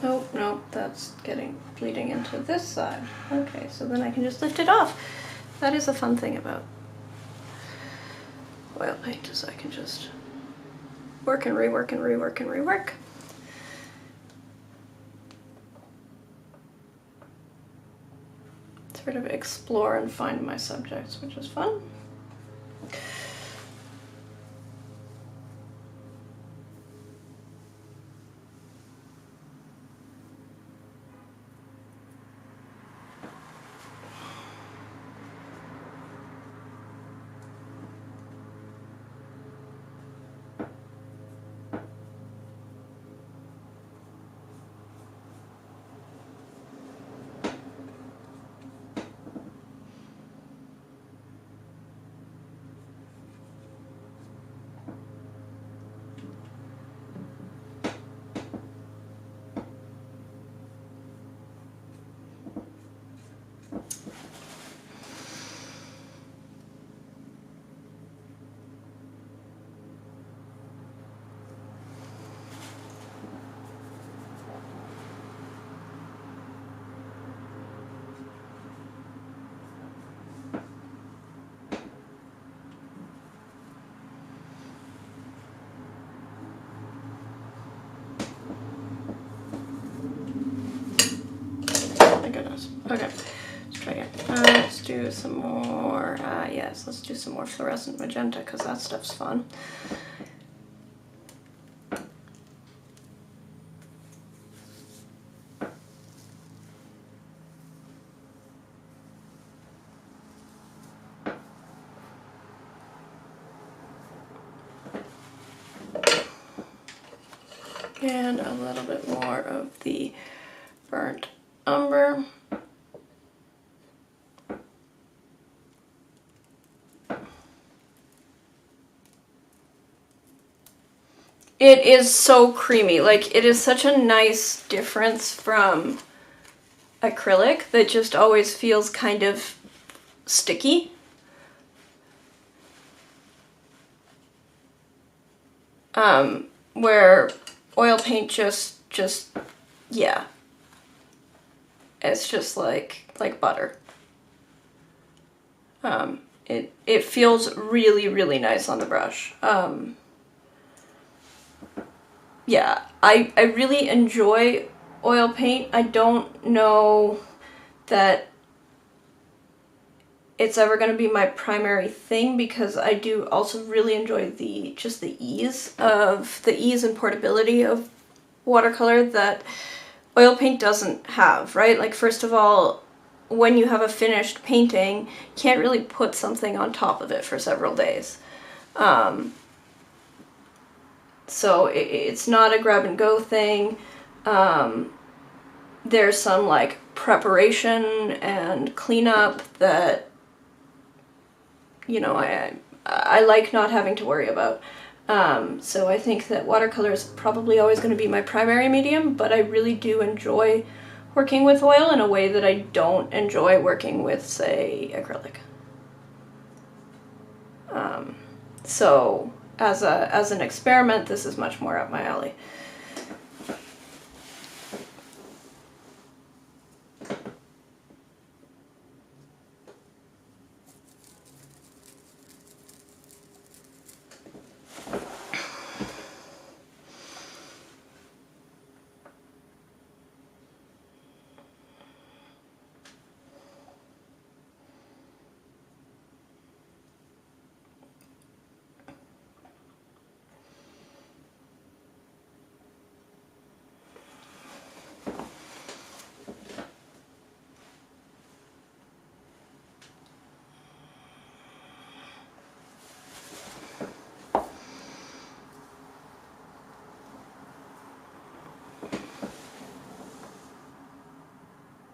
Nope, nope, that's bleeding into this side. Okay, so then I can just lift it off. That is a fun thing about oil paint, is I can just work and rework and rework and rework. Sort of explore and find my subjects, which is fun. Okay, let's try again. Let's do some more, yes, let's do some more fluorescent magenta because that stuff's fun. And a little bit more of the burnt umber. It is so creamy. Like, it is such a nice difference from acrylic that just always feels kind of sticky. Where oil paint just, yeah. It's just like butter. It feels really, really nice on the brush. Yeah, I really enjoy oil paint. I don't know that it's ever going to be my primary thing, because I do also really enjoy the ease and portability of watercolor that oil paint doesn't have, right? Like, first of all, when you have a finished painting, you can't really put something on top of it for several days. So it's not a grab and go thing. There's some like preparation and cleanup that, you know, I like not having to worry about. So I think that watercolor is probably always going to be my primary medium, but I really do enjoy working with oil in a way that I don't enjoy working with, say, acrylic. So as an experiment, this is much more up my alley.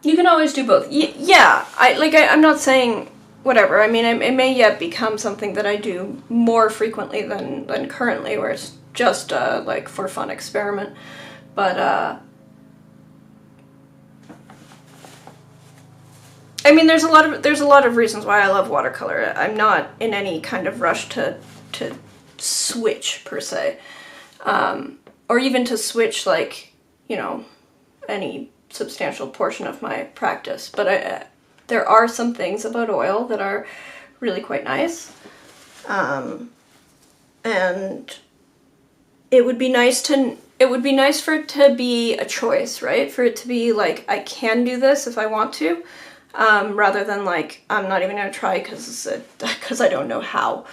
You can always do both. Yeah, I'm not saying whatever. I mean, it may yet become something that I do more frequently than currently, where it's just like for fun experiment. But I mean, there's a lot of reasons why I love watercolor. I'm not in any kind of rush to switch per se, or even to switch, like, you know, any substantial portion of my practice. But there are some things about oil that are really quite nice, and it would be nice for it to be a choice, right? For it to be like, I can do this if I want to, rather than like, I'm not even gonna try because I don't know how.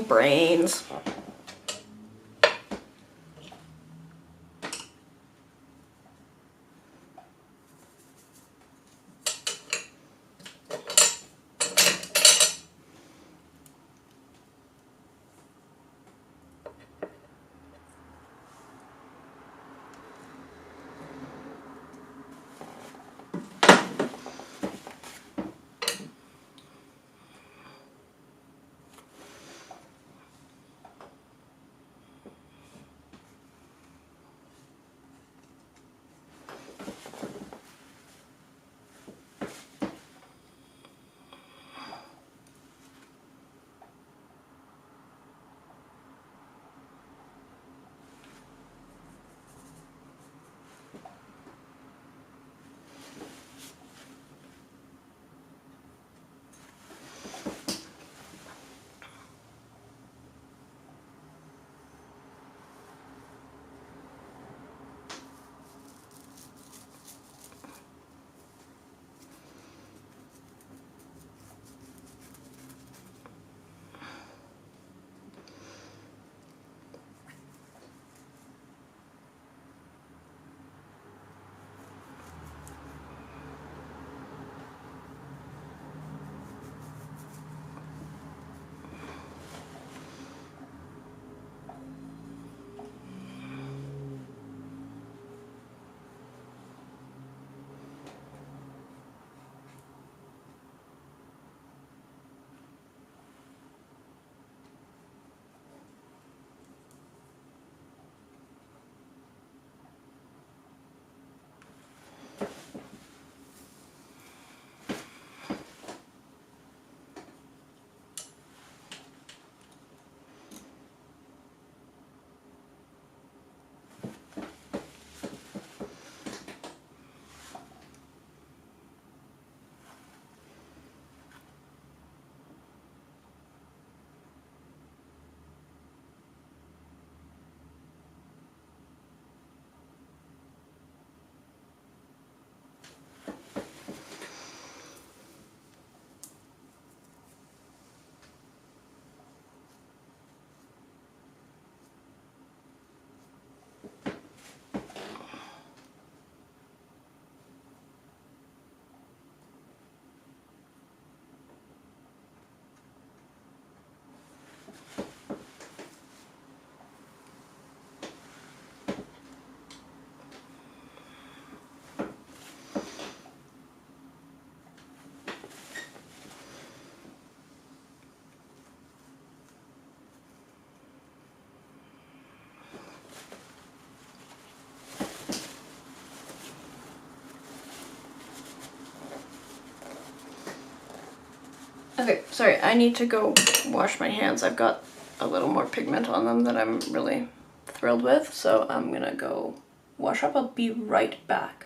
brains. Okay, sorry, I need to go wash my hands. I've got a little more pigment on them that I'm really thrilled with, so I'm gonna go wash up. I'll be right back.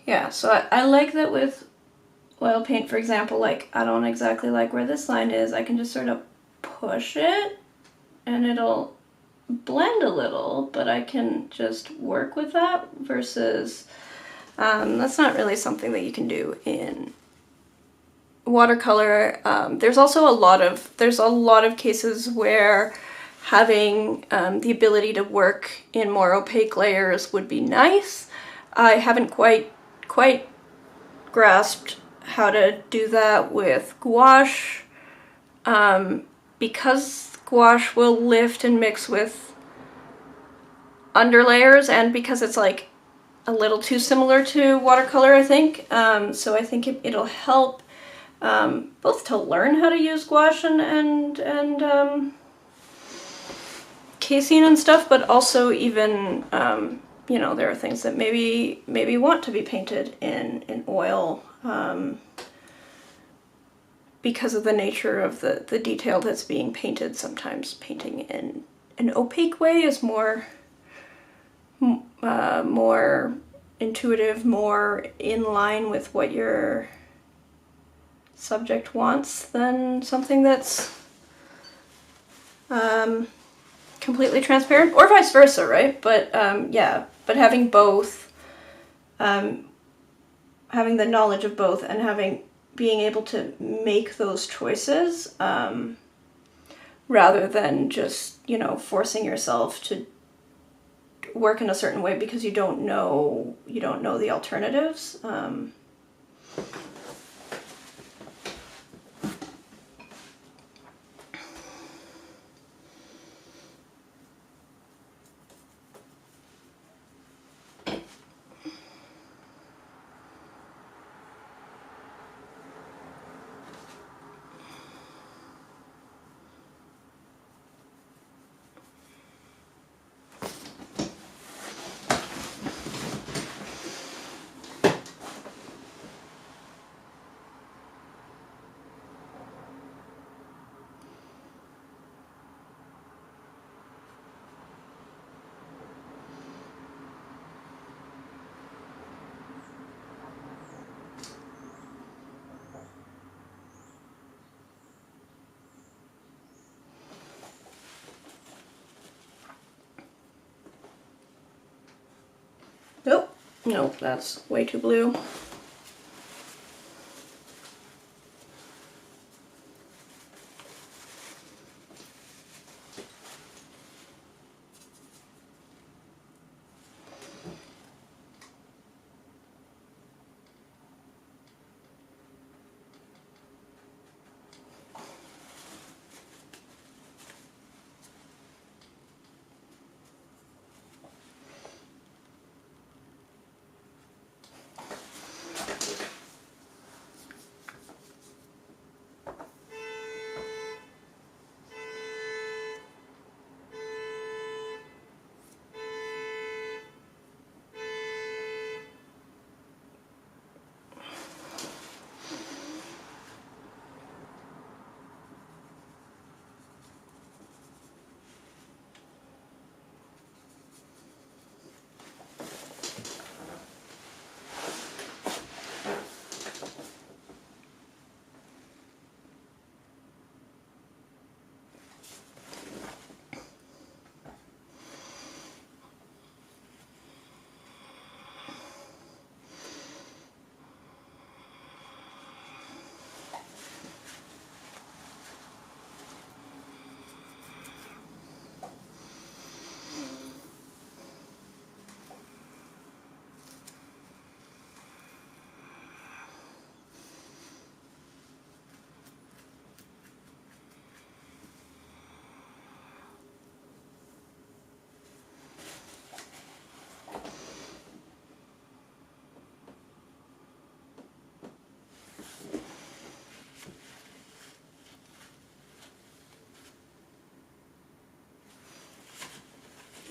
Yeah, so I like that with oil paint, for example, like I don't exactly like where this line is. I can just sort of push it and it'll blend a little, but I can just work with that versus that's not really something that you can do in watercolor. There's also a lot of cases where having the ability to work in more opaque layers would be nice. I haven't quite grasped how to do that with gouache, because gouache will lift and mix with underlayers, and because it's like a little too similar to watercolor, I think. So I think it'll help both to learn how to use gouache and casein and stuff, but also even you know, there are things that maybe want to be painted in oil because of the nature of the detail that's being painted. Sometimes painting in an opaque way is more intuitive, more in line with what your subject wants than something that's completely transparent, or vice versa, right? But yeah, but having both, having the knowledge of both and being able to make those choices rather than just, you know, forcing yourself to work in a certain way because you don't know the alternatives. Nope, nope, that's way too blue.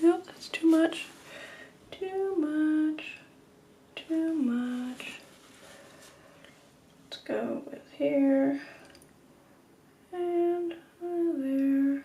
Nope, that's too much. Too much. Too much. Let's go with here and there.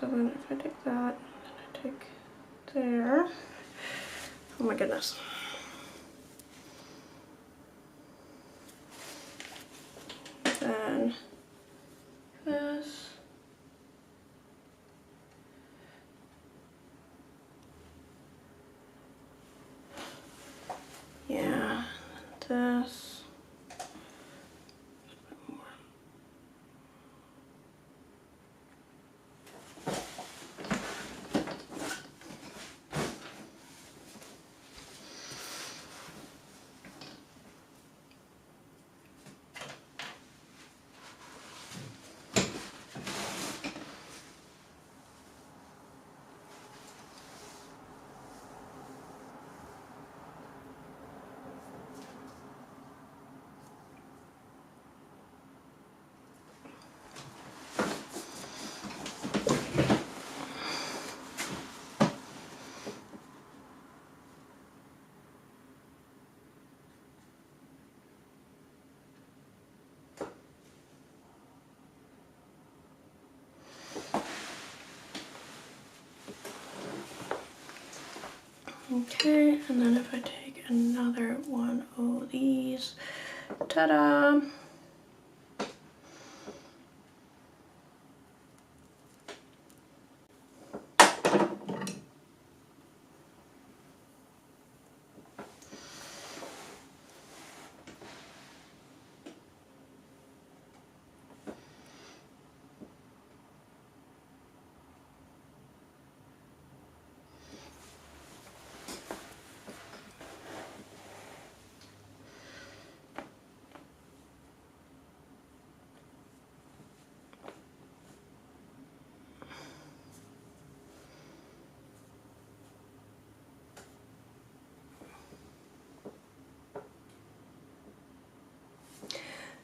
So then if I take that, I take there. Oh my goodness. Then this. Yeah, this. Okay, and then if I take another one of these, ta-da!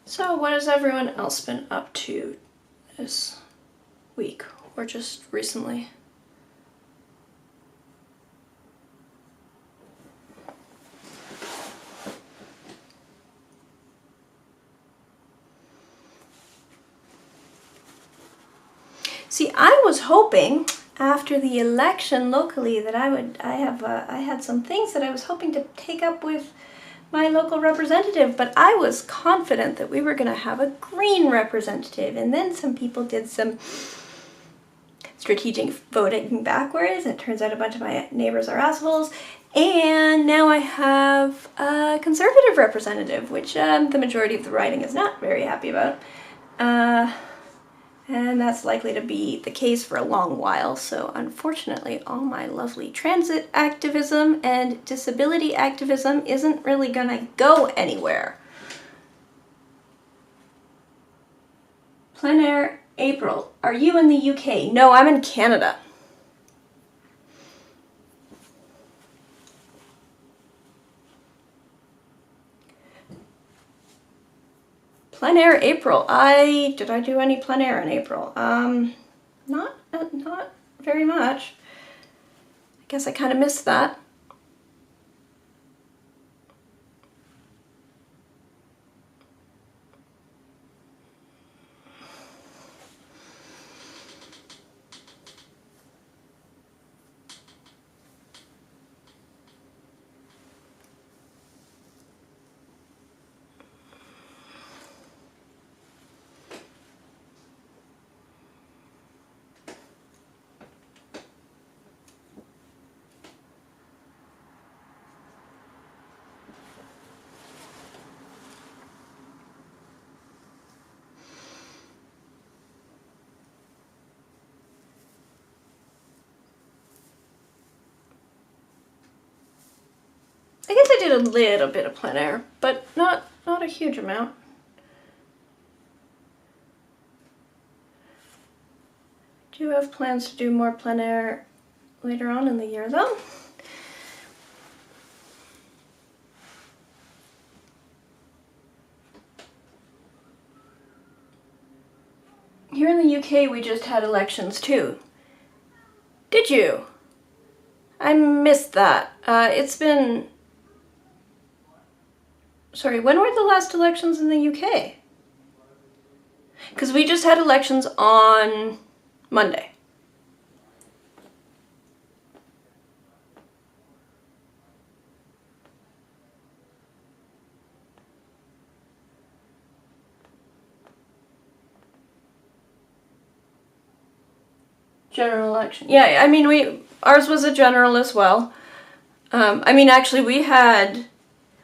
So what has everyone else been up to this week or just recently? See, I was hoping after the election locally that I had some things that I was hoping to take up with my local representative, but I was confident that we were going to have a green representative, and then some people did some strategic voting backwards, and it turns out a bunch of my neighbors are assholes, and now I have a conservative representative, which the majority of the riding is not very happy about. And that's likely to be the case for a long while, so unfortunately all my lovely transit activism and disability activism isn't really gonna go anywhere. Plein air, April. Are you in the UK? No, I'm in Canada. Plein air April. Did I do any plein air in April? Not very much. I guess I kind of missed that. I guess I did a little bit of plein air, but not a huge amount. I do have plans to do more plein air later on in the year though. Here in the UK we just had elections too. Did you? I missed that. It's been... Sorry, when were the last elections in the UK? Because we just had elections on Monday. General election. Yeah, I mean, ours was a general as well. I mean, actually, we had...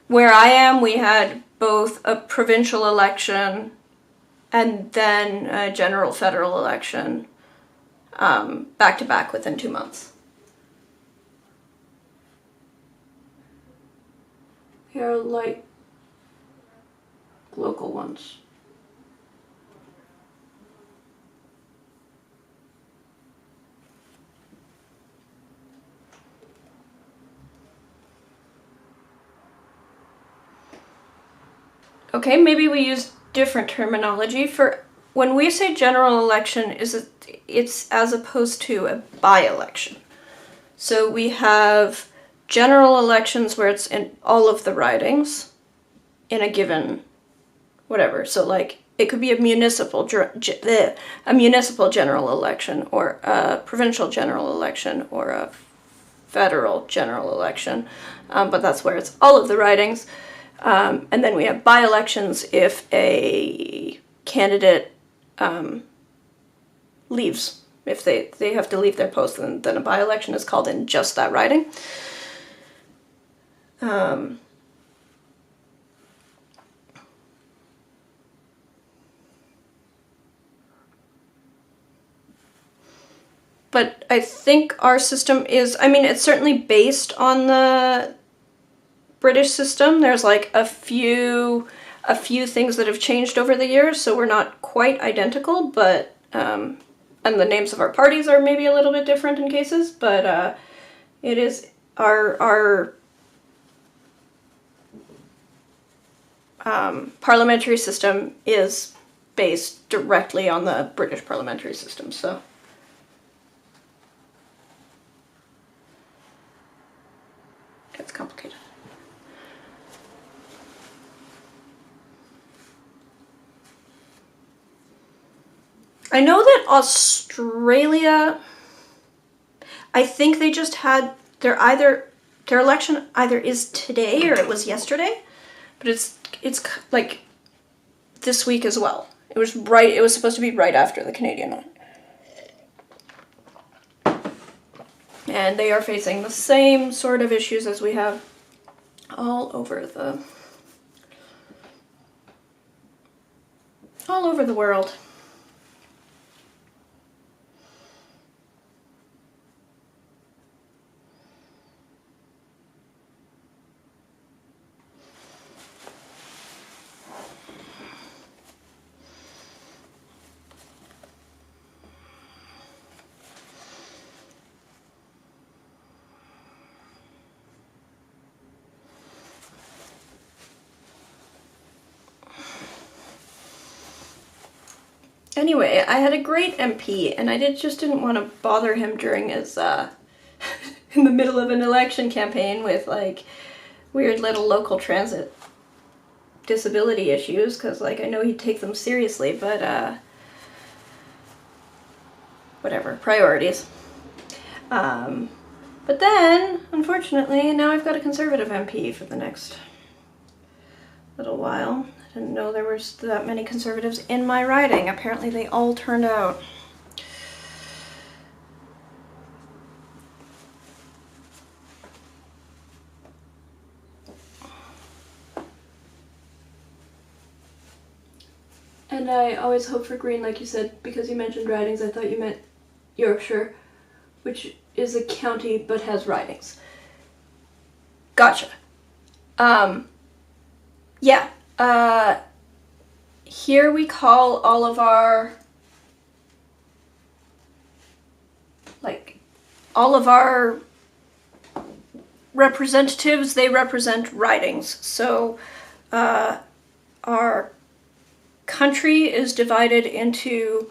Where I am, we had both a provincial election and then a general federal election back to back within 2 months. Here are like local ones. Okay, maybe we use different terminology. For when we say general election, it's as opposed to a by-election. So we have general elections where it's in all of the ridings in a given whatever. So like it could be a municipal general election, or a provincial general election, or a federal general election, but that's where it's all of the ridings. And then we have by-elections if a candidate leaves. If they have to leave their post, then a by-election is called in just that riding. But I think our system is, I mean, it's certainly based on the British system. There's like a few things that have changed over the years, so we're not quite identical, but and the names of our parties are maybe a little bit different in cases, but it is our parliamentary system is based directly on the British parliamentary system, so. It's complicated. I know that Australia, I think they just had their election either is today or it was yesterday, but it's like this week as well. It was supposed to be right after the Canadian one. And they are facing the same sort of issues as we have all over the world. Anyway, I had a great MP, and I just didn't want to bother him during his, in the middle of an election campaign with, like, weird little local transit disability issues, because, like, I know he'd take them seriously, but, whatever, priorities. But then, unfortunately, now I've got a Conservative MP for the next little while. I didn't know there was that many Conservatives in my riding. Apparently they all turned out. And I always hope for green, like you said, because you mentioned ridings. I thought you meant Yorkshire, which is a county but has ridings. Gotcha. Yeah. Here we call all of our, representatives, they represent ridings. So, our country is divided into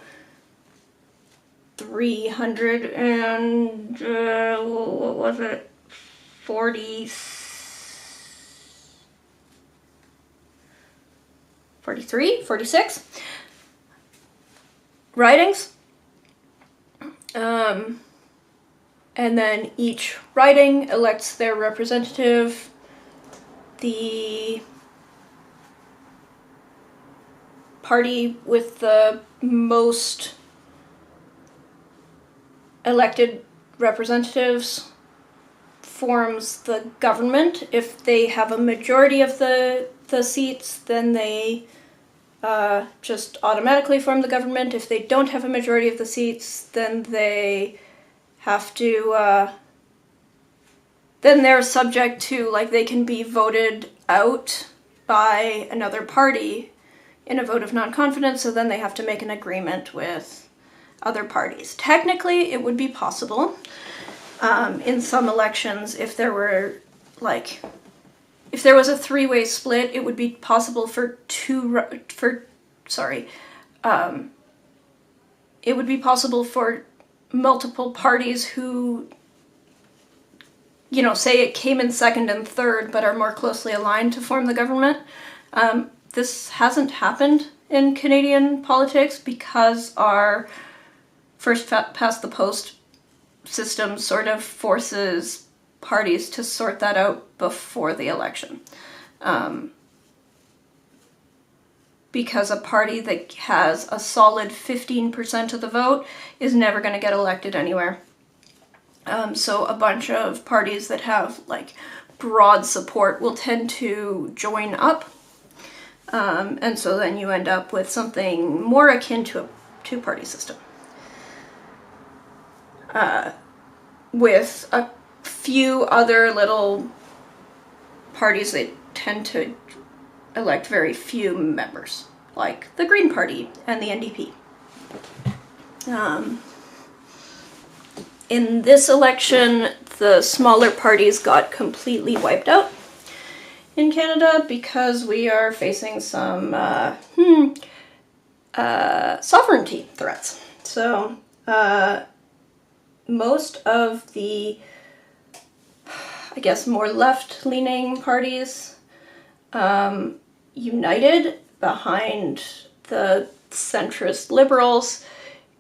300 and, what was it, 43, 46 ridings. And then each riding elects their representative. The party with the most elected representatives forms the government. If they have a majority of the seats, then they just automatically form the government. If they don't have a majority of the seats, then they have to, then they're subject to, like, they can be voted out by another party in a vote of non-confidence, so then they have to make an agreement with other parties. Technically, it would be possible in some elections if there were, like, if there was a three-way split, it would be possible for it would be possible for multiple parties who, you know, say it came in second and third but are more closely aligned to form the government. This hasn't happened in Canadian politics because our first past the post system sort of forces parties to sort that out before the election. Because a party that has a solid 15% of the vote is never going to get elected anywhere. So a bunch of parties that have, like, broad support will tend to join up. And so then you end up with something more akin to a two-party system. With a few other little parties that tend to elect very few members, like the Green Party and the NDP. In this election, the smaller parties got completely wiped out in Canada because we are facing some sovereignty threats. So most of the, I guess, more left-leaning parties united behind the centrist Liberals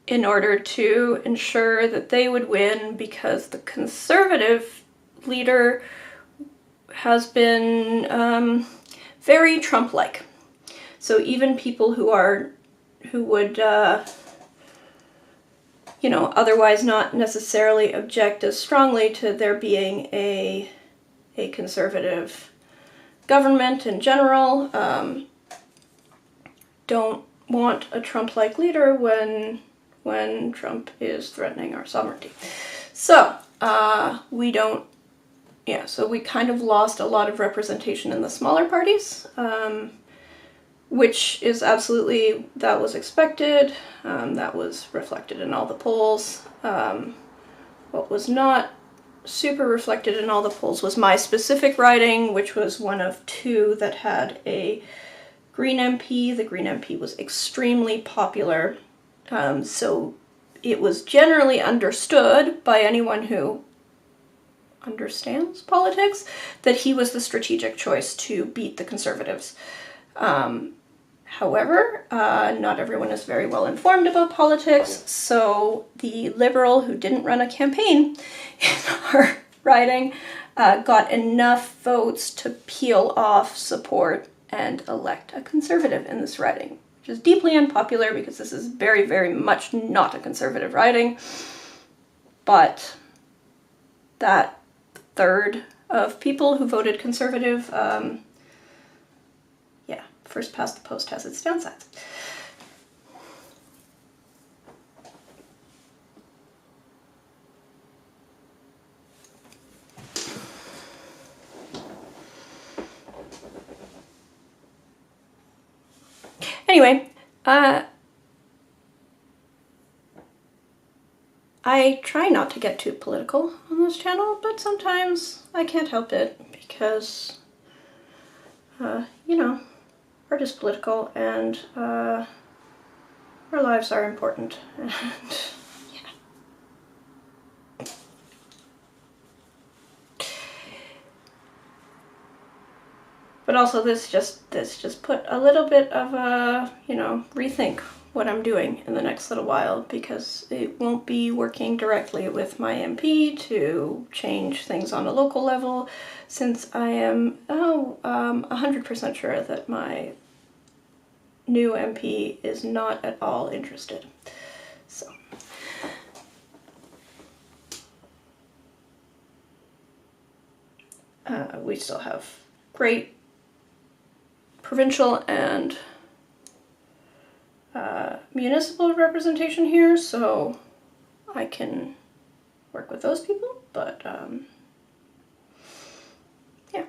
in order to ensure that they would win, because the Conservative leader has been very Trump-like. So even people who would you know, otherwise not necessarily object as strongly to there being a conservative government in general, don't want a Trump-like leader when Trump is threatening our sovereignty. So, so we kind of lost a lot of representation in the smaller parties, which is absolutely, that was expected, that was reflected in all the polls. What was not super reflected in all the polls was my specific riding, which was one of two that had a Green MP. The Green MP was extremely popular So it was generally understood by anyone who understands politics that he was the strategic choice to beat the Conservatives. However, not everyone is very well informed about politics, so the Liberal who didn't run a campaign in our riding got enough votes to peel off support and elect a Conservative in this riding, which is deeply unpopular because this is very, very much not a Conservative riding. But that third of people who voted Conservative, yeah, first past the post has its downsides. Anyway, I try not to get too political on this channel, but sometimes I can't help it because, you know, art is political and our lives are important. And yeah. But also this just put a little bit of a, you know, rethink what I'm doing in the next little while, because it won't be working directly with my MP to change things on a local level, since I am 100% sure that my new MP is not at all interested. So we still have great provincial and municipal representation here, so I can work with those people, but yeah.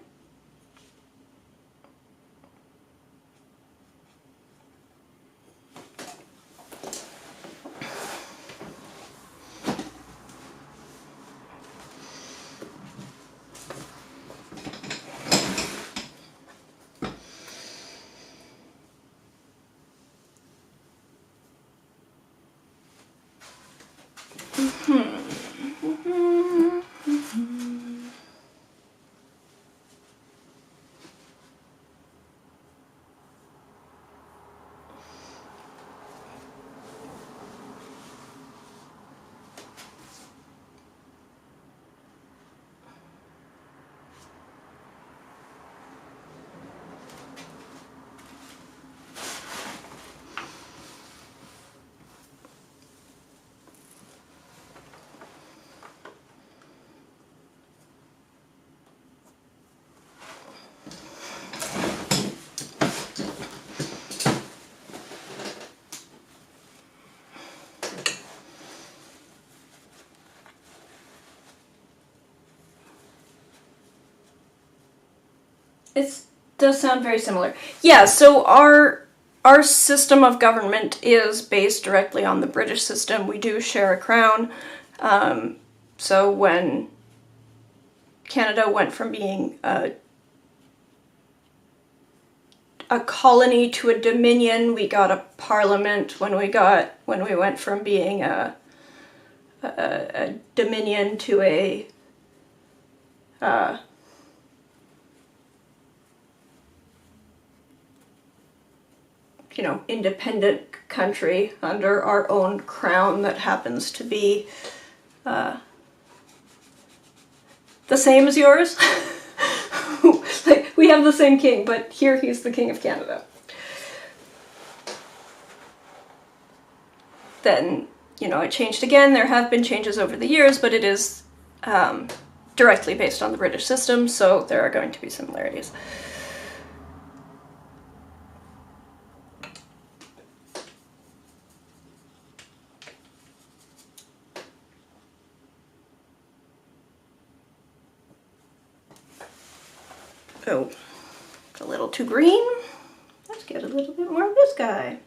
It does sound very similar. Yeah, so our system of government is based directly on the British system. We do share a crown. So when Canada went from being a colony to a dominion, we got a parliament. When we went from being a dominion to a you know, independent country under our own crown that happens to be the same as yours. Like, we have the same king, but here he's the King of Canada. Then, you know, it changed again. There have been changes over the years, but it is directly based on the British system, so there are going to be similarities. Oh, it's a little too green. Let's get a little bit more of this guy.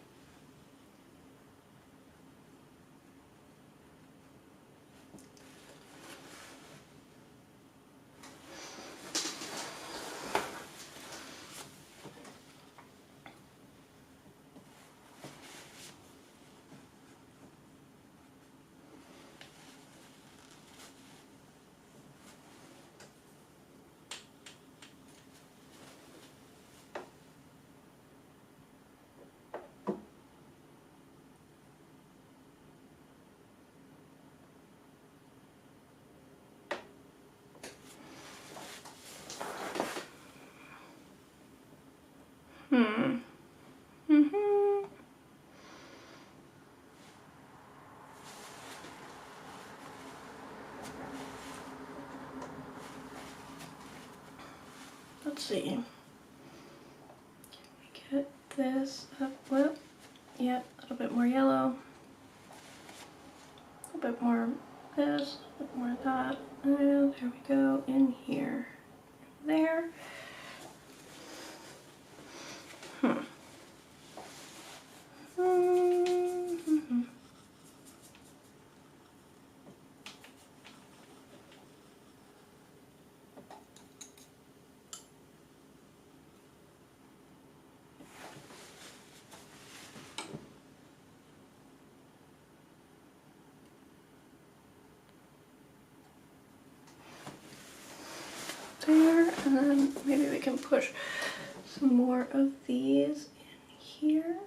see. Can we get this up? Well, yeah, a little bit more yellow. A little bit more this, a bit more of that. And there we go, in here. There. There, and then maybe we can push some more of these in here.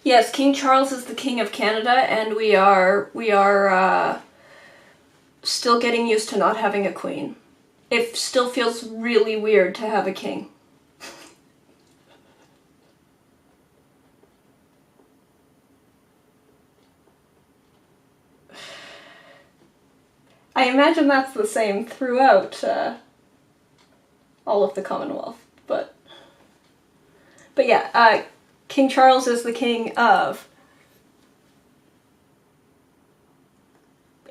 Yes, King Charles is the King of Canada, and we are still getting used to not having a queen. It still feels really weird to have a king. I imagine that's the same throughout all of the Commonwealth, but yeah, King Charles is the king of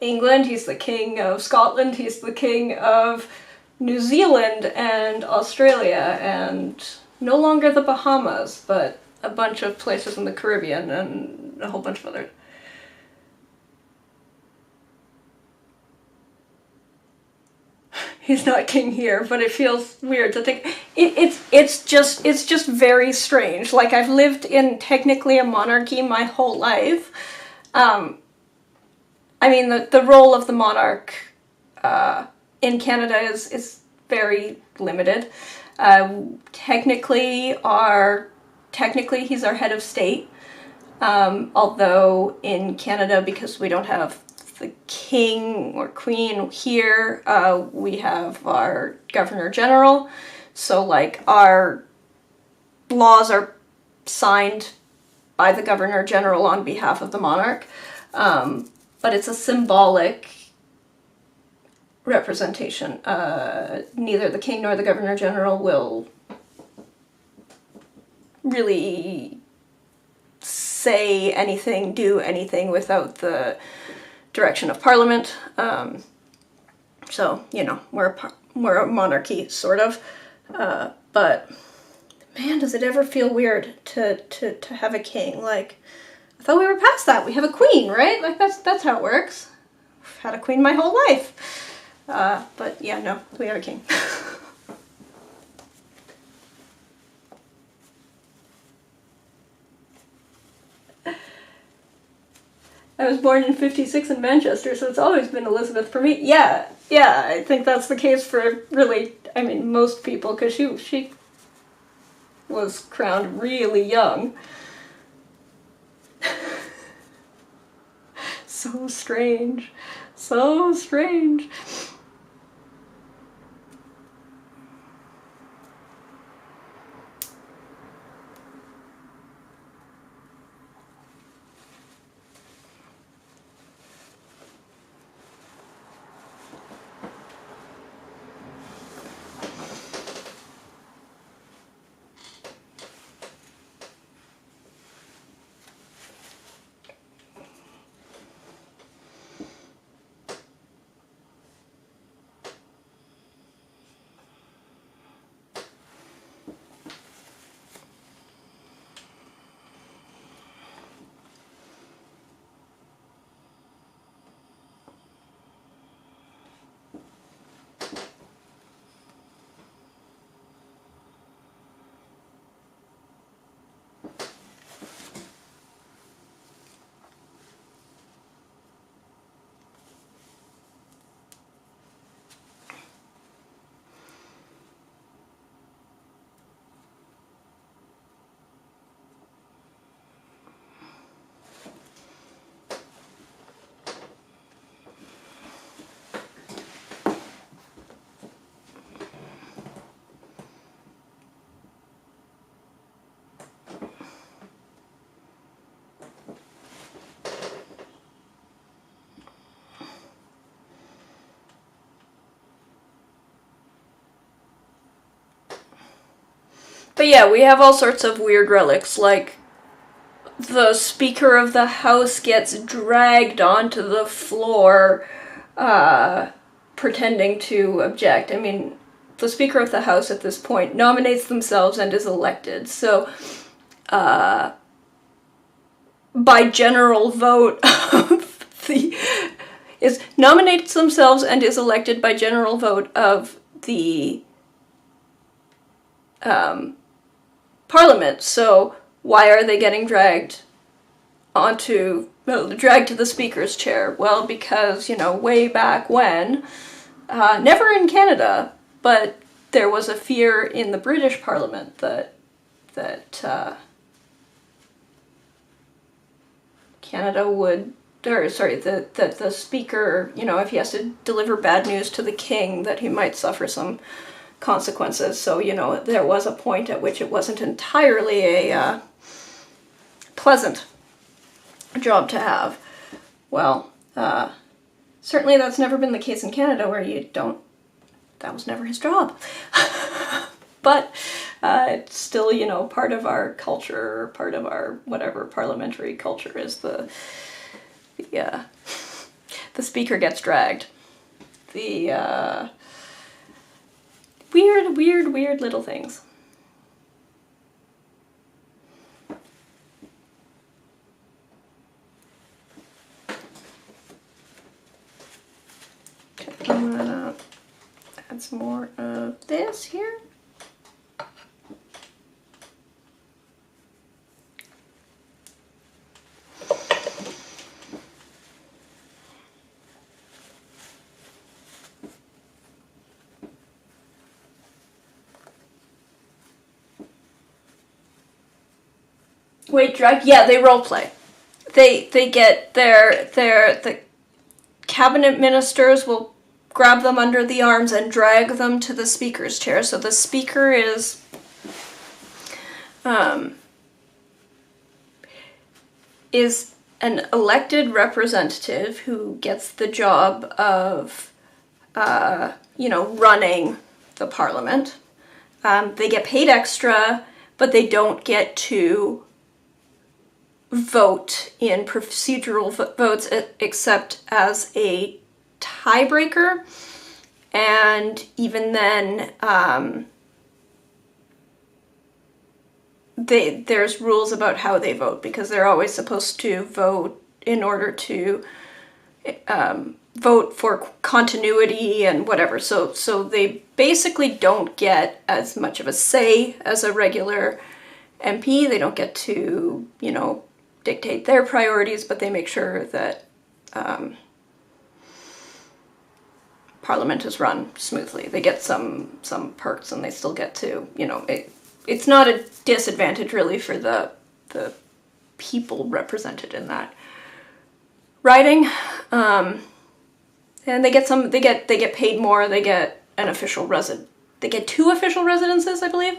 England, he's the king of Scotland, he's the king of New Zealand and Australia, and no longer the Bahamas, but a bunch of places in the Caribbean and a whole bunch of other. He's not king here, but it feels weird to think. It's just very strange. Like, I've lived in technically a monarchy my whole life. I mean, the role of the monarch in Canada is very limited. Technically he's our head of state. Although in Canada, because we don't have the king or queen here, we have our governor general. So, like, our laws are signed by the governor general on behalf of the monarch. But it's a symbolic representation. Neither the king nor the governor general will really say anything, do anything without the direction of Parliament. So, you know, we're a monarchy, sort of. But man, does it ever feel weird to have a king? Like, I thought we were past that. We have a queen, right? Like, that's how it works. I've had a queen my whole life. But yeah, no, we have a king. I was born in 56 in Manchester, so it's always been Elizabeth for me. Yeah, I think that's the case for really, I mean, most people, because she was crowned really young. So strange. So strange. But yeah, we have all sorts of weird relics, like the Speaker of the House gets dragged onto the floor, pretending to object. I mean, the Speaker of the House at this point nominates themselves and is elected, so, by general vote of nominates themselves and is elected by general vote of the, Parliament, so why are they getting dragged to the Speaker's chair? Well, because, you know, way back when, never in Canada, but there was a fear in the British Parliament that Canada would, that the Speaker, you know, if he has to deliver bad news to the King, that he might suffer some consequences. So, you know, there was a point at which it wasn't entirely a pleasant job to have. Well, certainly that's never been the case in Canada, where that was never his job. But it's still, you know, part of our culture, part of our whatever parliamentary culture is the Speaker gets dragged. The weird little things. Okay, I'm gonna add some more of this here. Wait, drag? Yeah, they roleplay. They get the cabinet ministers will grab them under the arms and drag them to the Speaker's chair. So the Speaker is an elected representative who gets the job of running the parliament. They get paid extra, but they don't get to vote in procedural votes except as a tiebreaker. And even then, there's rules about how they vote, because they're always supposed to vote in order to vote for continuity and whatever. So they basically don't get as much of a say as a regular MP. They don't get to, dictate their priorities, but they make sure that Parliament is run smoothly. They get some perks, and they still get to, it's not a disadvantage really for the people represented in that riding. And they get paid more. They get an official they get 2 official residences, I believe,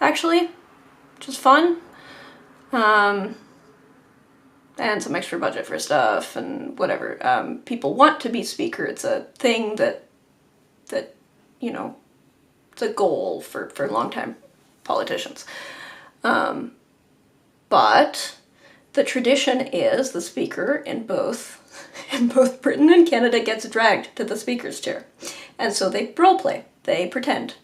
actually, which is fun. And some extra budget for stuff and whatever. People want to be speaker. It's a thing that it's a goal for long-time politicians. But the tradition is the speaker in both Britain and Canada gets dragged to the speaker's chair. And so they roleplay. They pretend.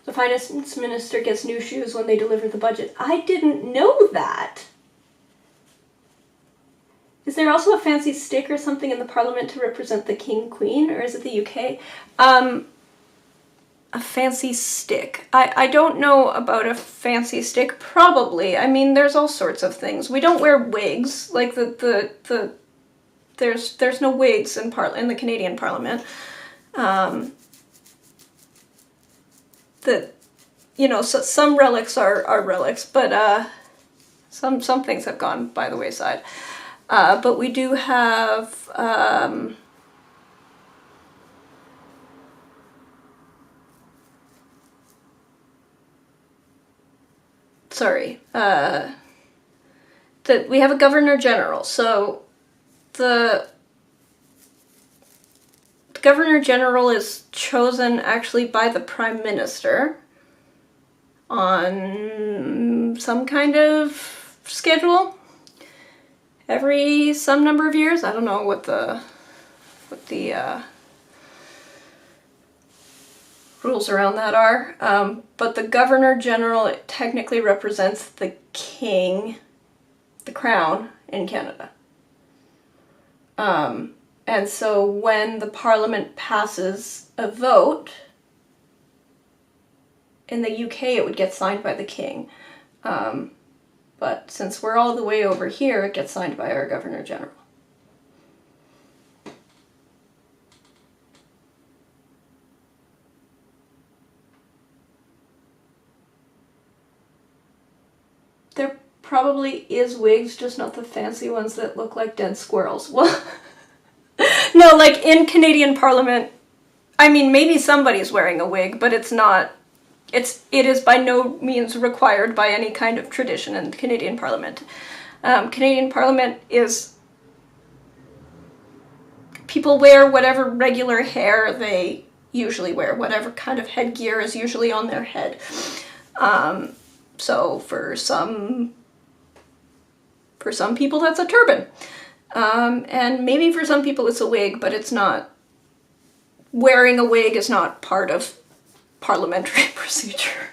The finance minister gets new shoes when they deliver the budget. I didn't know that. Is there also a fancy stick or something in the parliament to represent the king, queen, or is it the UK? A fancy stick. I don't know about a fancy stick. Probably. I mean, there's all sorts of things. We don't wear wigs. Like there's no wigs in the Canadian Parliament. So some relics are relics, but some things have gone by the wayside. But we do have that we have a governor general. So the governor general is chosen actually by the prime minister on some kind of schedule every some number of years. I don't know what the rules around that are, but the governor general technically represents the king, the crown in Canada. And so when the parliament passes a vote, in the UK it would get signed by the king. But since we're all the way over here, it gets signed by our governor general. There probably is wigs, just not the fancy ones that look like dead squirrels. Well, no, like in Canadian Parliament, I mean, maybe somebody's wearing a wig, but it is by no means required by any kind of tradition in the Canadian Parliament. Canadian Parliament is, people wear whatever regular hair they usually wear, whatever kind of headgear is usually on their head. So for some people that's a turban. And maybe for some people it's a wig, but it's not, wearing a wig is not part of parliamentary procedure.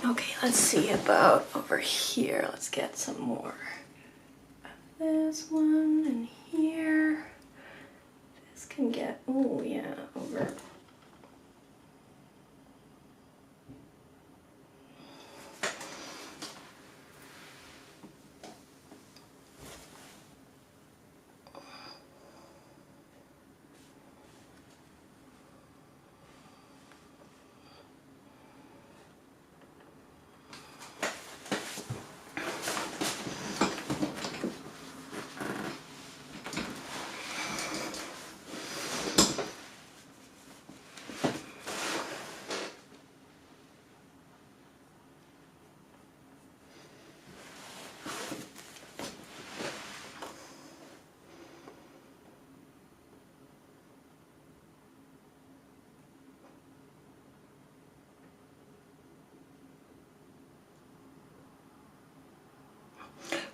Okay, let's see about over here. Let's get some more. This one in here. This can get, oh yeah, over.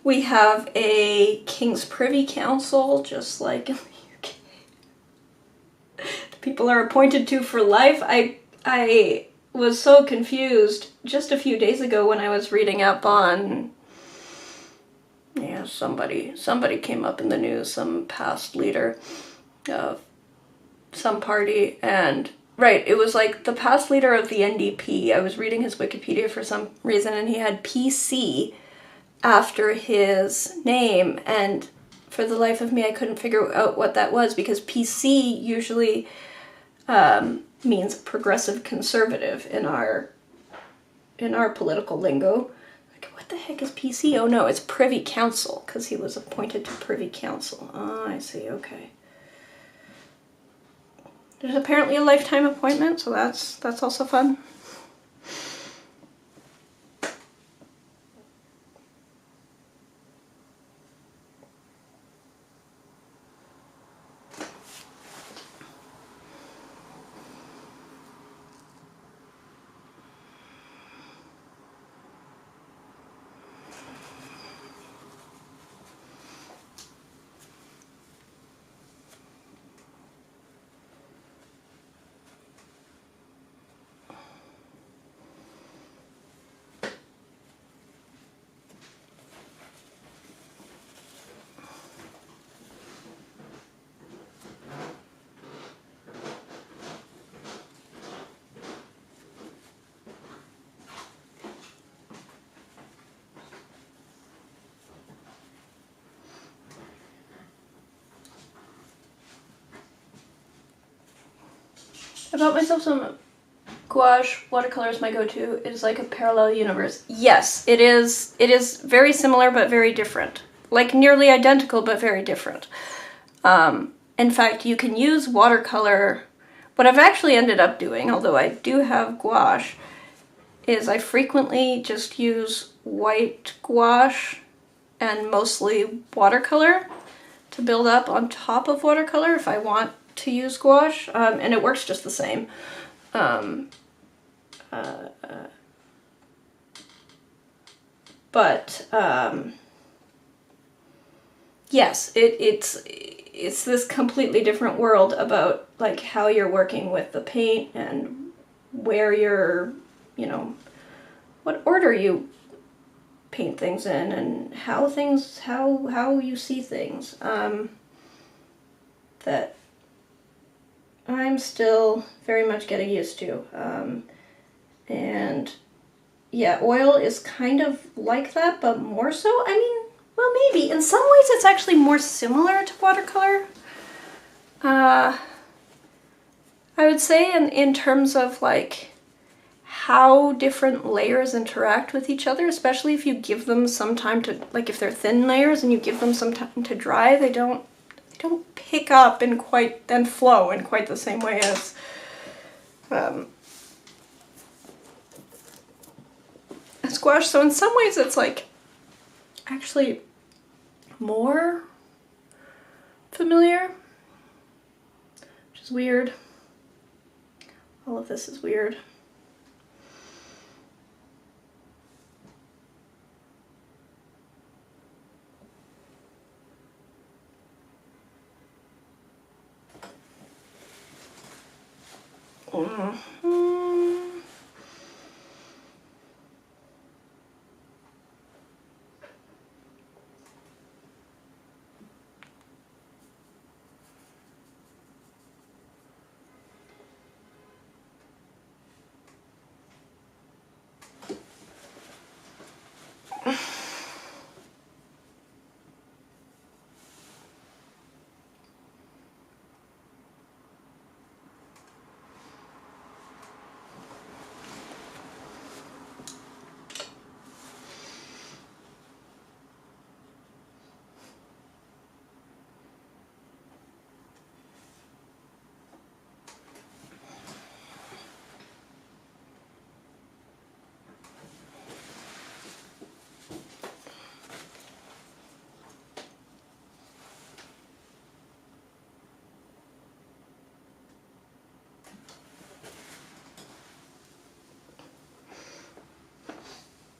We have a King's Privy Council, just like in the UK. The people are appointed to for life. I was so confused just a few days ago when I was reading up on, yeah, somebody came up in the news, some past leader of some party, and right, it was like the past leader of the NDP. I was reading his Wikipedia for some reason, and he had PC after his name, and for the life of me I couldn't figure out what that was, because PC usually means progressive conservative in our political lingo. Like, what the heck is PC? Oh no, it's Privy Council, because he was appointed to Privy Council. Oh, I see, okay. There's apparently a lifetime appointment, so that's also fun. I bought myself some gouache. Watercolor is my go-to. It is like a parallel universe. Yes, it is. It is very similar but very different. Like nearly identical but very different. In fact, you can use watercolor. What I've actually ended up doing, although I do have gouache, is I frequently just use white gouache and mostly watercolor to build up on top of watercolor if I want to use gouache, and it works just the same. Yes, it's this completely different world about like how you're working with the paint and where you're, what order you paint things in and how you see things. That I'm still very much getting used to. And yeah, oil is kind of like that, but more so. I mean, well, maybe. In some ways it's actually more similar to watercolor. I would say in terms of like how different layers interact with each other, especially if you give them some time to, like if they're thin layers and you give them some time to dry, they don't pick up and flow in quite the same way as gouache. So in some ways it's like actually more familiar, which is weird. All of this is weird.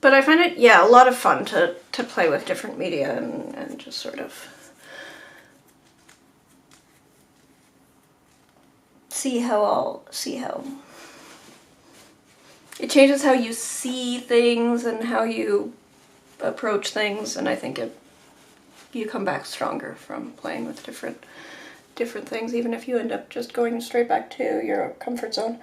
But I find it, yeah, a lot of fun to to play with different media and just sort of see how it changes how you see things and how you approach things, and I think you come back stronger from playing with different things, even if you end up just going straight back to your comfort zone.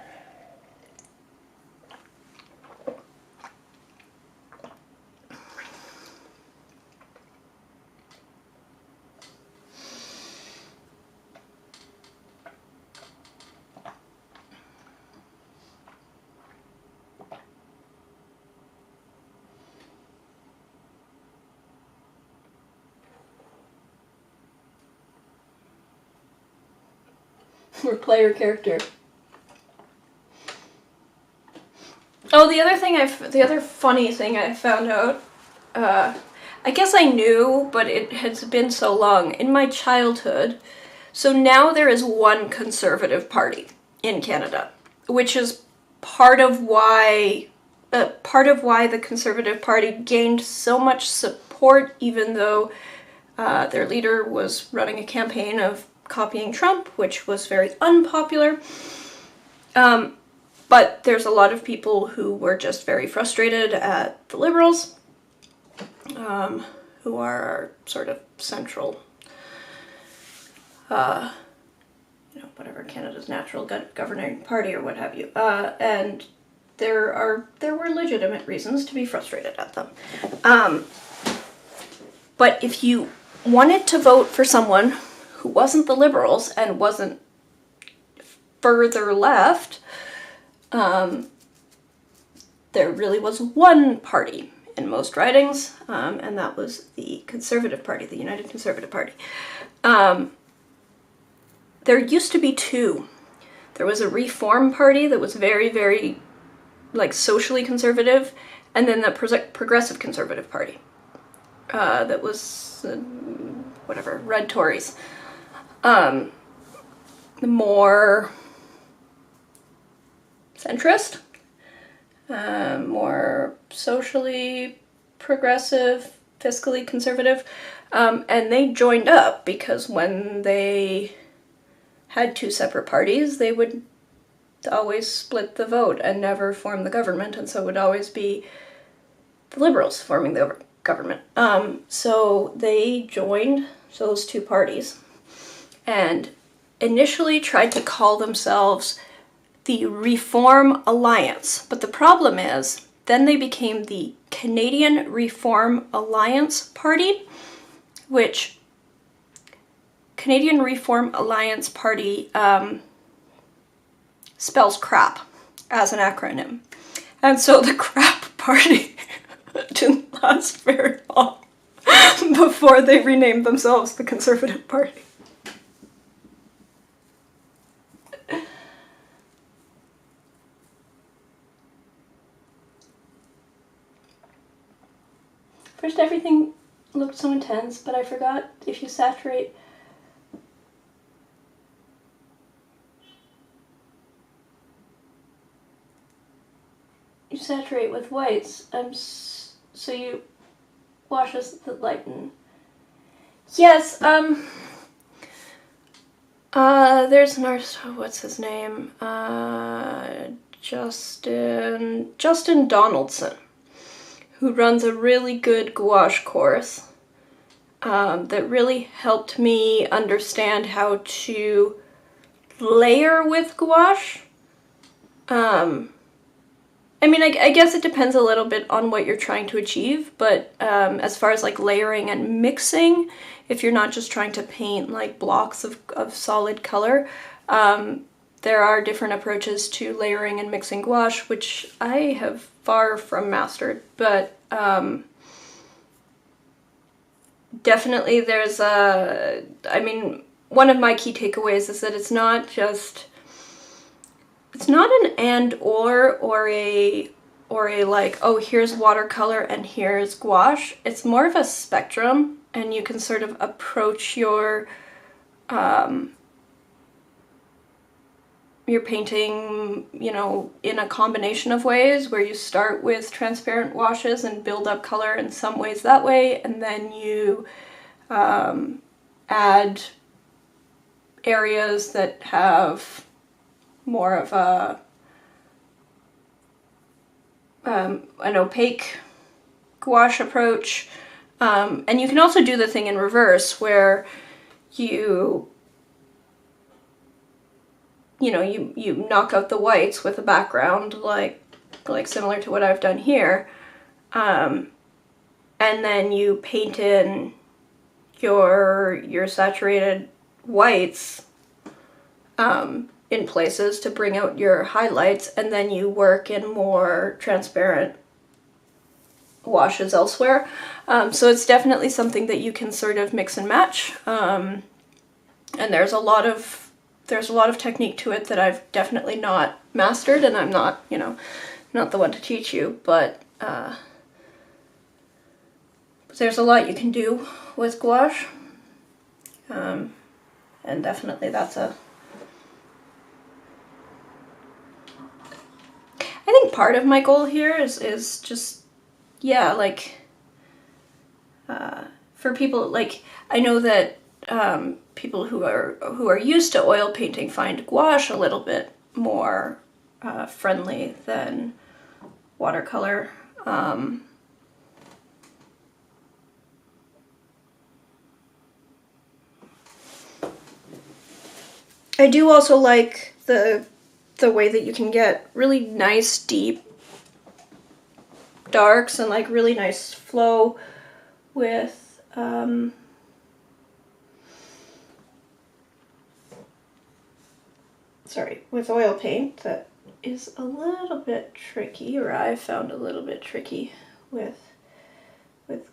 Or player character. Oh, the other funny thing I found out, I guess I knew, but it has been so long, in my childhood, so now there is one Conservative Party in Canada, which is part of why the Conservative Party gained so much support, even though their leader was running a campaign of copying Trump, which was very unpopular. But there's a lot of people who were just very frustrated at the Liberals, who are our sort of central, whatever, Canada's natural governing party or what have you. And there were legitimate reasons to be frustrated at them. But if you wanted to vote for someone who wasn't the Liberals and wasn't further left, there really was one party in most ridings, and that was the Conservative Party, the United Conservative Party. There used to be two. There was a Reform Party that was very, very, socially conservative, and then the Progressive Conservative Party, that was, Red Tories. More centrist, more socially progressive, fiscally conservative, and they joined up because when they had two separate parties, they would always split the vote and never form the government, and so it would always be the Liberals forming the government. So they joined those two parties and initially tried to call themselves the Reform Alliance. But the problem is, then they became the Canadian Reform Alliance Party, which Canadian Reform Alliance Party spells crap as an acronym. And so the crap party didn't last very long before they renamed themselves the Conservative Party. First, everything looked so intense, but I forgot if you saturate with whites, so you wash the light and yes, there's an artist, what's his name, Justin Donaldson, who runs a really good gouache course, that really helped me understand how to layer with gouache. I guess it depends a little bit on what you're trying to achieve, but as far as layering and mixing, if you're not just trying to paint blocks of solid color, there are different approaches to layering and mixing gouache, which I have far from mastered, but definitely there's one of my key takeaways is that it's not an and or a oh, here's watercolor and here's gouache. It's more of a spectrum, and you can sort of approach your you're painting, you know, in a combination of ways where you start with transparent washes and build up color in some ways that way, and then you add areas that have more of a an opaque gouache approach. And you can also do the thing in reverse where you knock out the whites with a background like similar to what I've done here. And then you paint in your saturated whites in places to bring out your highlights, and then you work in more transparent washes elsewhere. So it's definitely something that you can sort of mix and match. And there's a lot of technique to it that I've definitely not mastered, and I'm not, you know, not the one to teach you, but there's a lot you can do with gouache. And definitely that's I think part of my goal here is just, yeah, like, for people, like, I know that people who are used to oil painting find gouache a little bit more friendly than watercolor. I do also like the way that you can get really nice deep darks and like really nice flow with with oil paint. That is a little bit tricky, or I found a little bit tricky with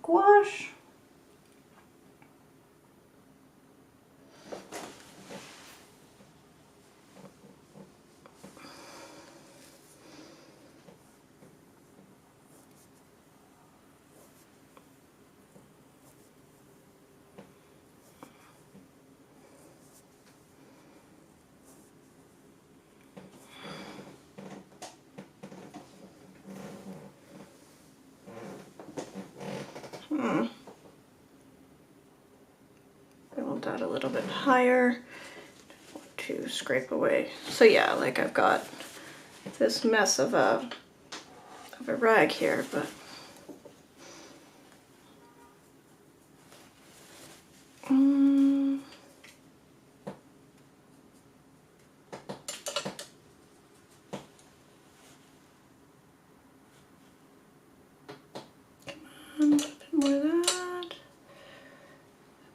gouache. I want that a little bit higher to scrape away. So yeah, like I've got this mess of a rag here, but a bit more of that,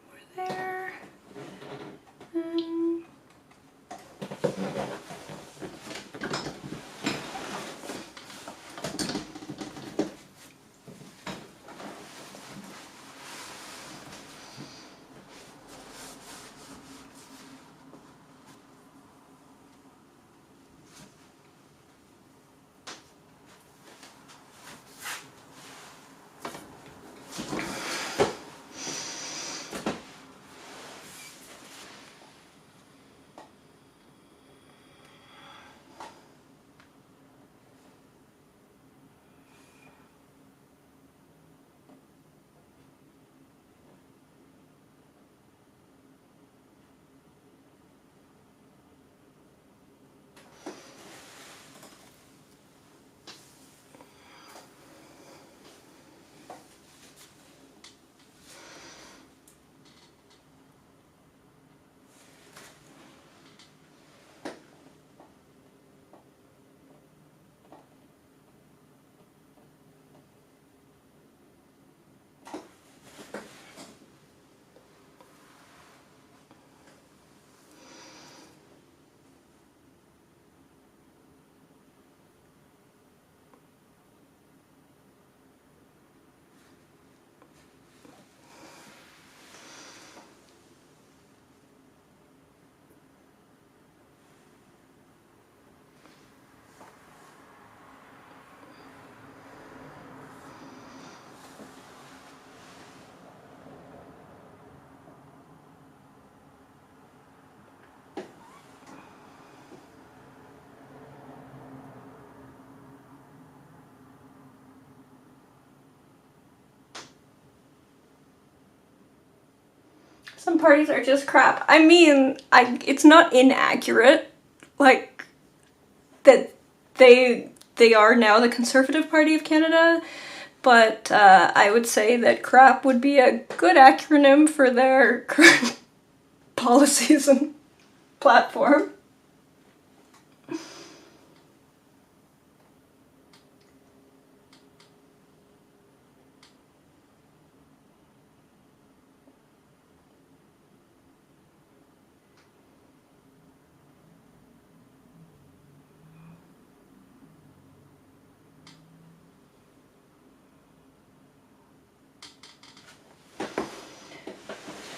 more there, and Some parties are just crap. I mean, it's not inaccurate, like, that they are now the Conservative Party of Canada, but I would say that crap would be a good acronym for their current policies and platform.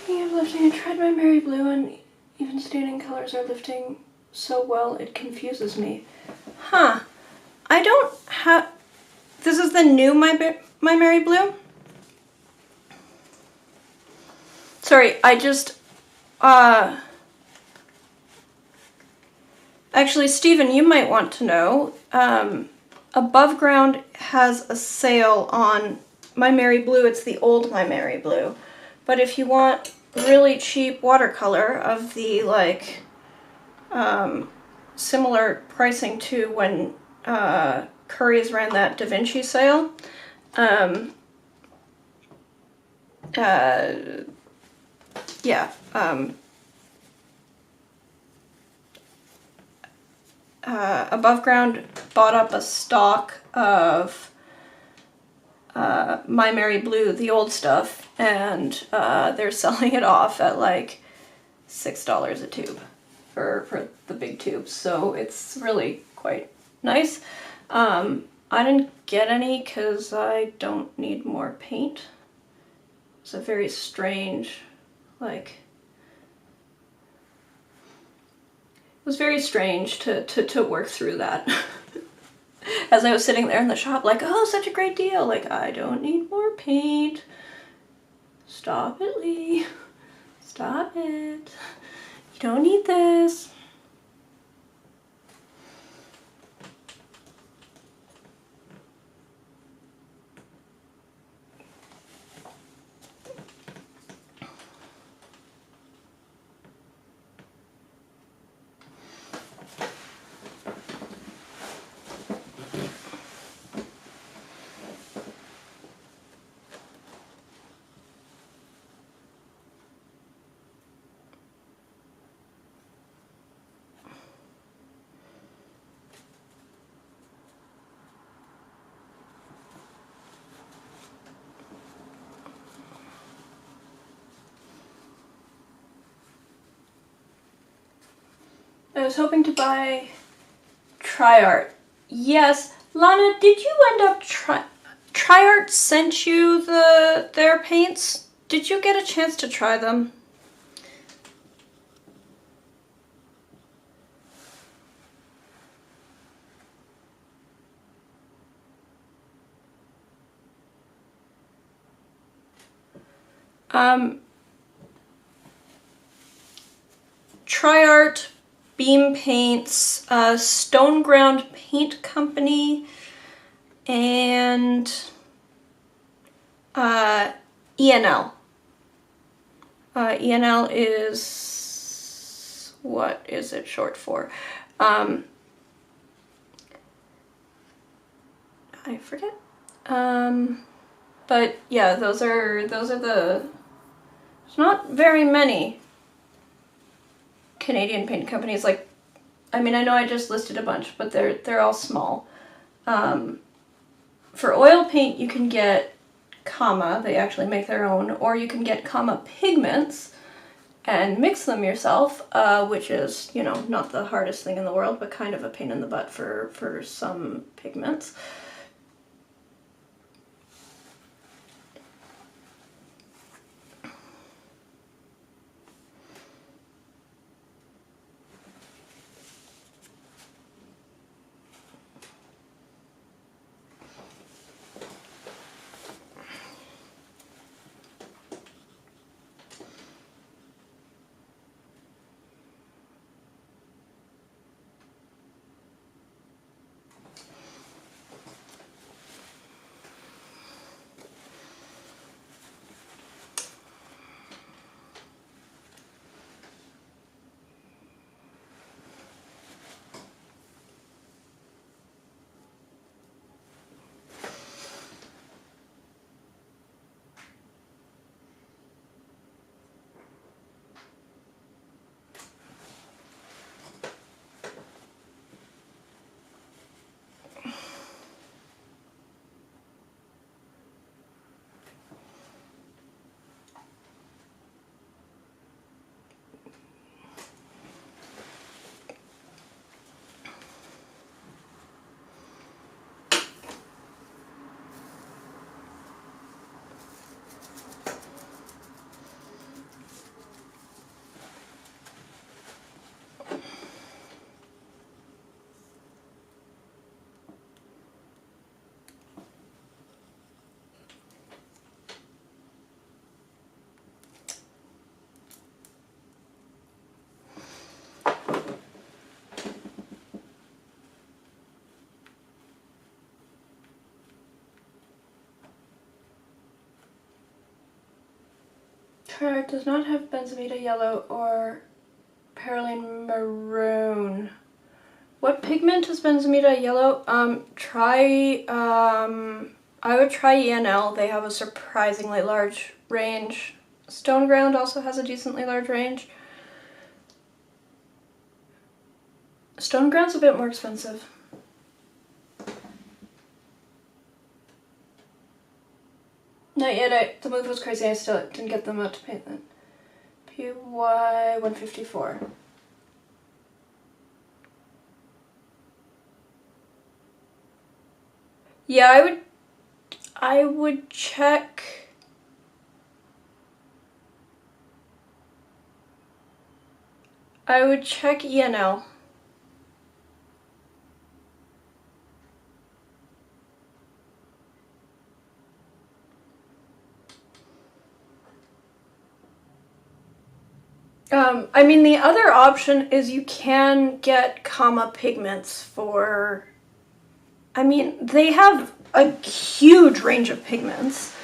Speaking of lifting, I tried my Mary Blue and even staining colors are lifting so well it confuses me. Huh. I don't have... This is the new My Mary Blue? Sorry, I just... Actually, Stephen, you might want to know. Above Ground has a sale on My Mary Blue. It's the old My Mary Blue. But if you want really cheap watercolor of the, like, similar pricing to when Curry's ran that Da Vinci sale, yeah, Above Ground bought up a stock of My Mary Blue, the old stuff, and they're selling it off at like $6 a tube for the big tubes, so it's really quite nice. I didn't get any because I don't need more paint. It's a very strange, like, it was very strange to work through that. As I was sitting there in the shop like, oh, such a great deal. Like, I don't need more paint. Stop it, Lee. Stop it. You don't need this. I was hoping to buy TriArt. Yes, Lana, did you end up TriArt sent you their paints? Did you get a chance to try them? TriArt, Beam Paints, Stone Ground Paint Company, and ENL. ENL is... what is it short for? I forget. But yeah, those are the... There's not very many Canadian paint companies. Like, I mean, I know I just listed a bunch, but they're all small. For oil paint, you can get Kama, they actually make their own, or you can get Kama pigments and mix them yourself, which is, you know, not the hardest thing in the world, but kind of a pain in the butt for some pigments. Triart does not have benzimida yellow or perylene maroon. What pigment is benzimida yellow? I would try ENL. They have a surprisingly large range. Stone Ground also has a decently large range. Stone Ground's a bit more expensive. Not yet. The move was crazy. I still didn't get them out to paint then. PY 154. Yeah, I would check. I would check ENL. I mean, the other option is you can get Kama pigments for, I mean, they have a huge range of pigments.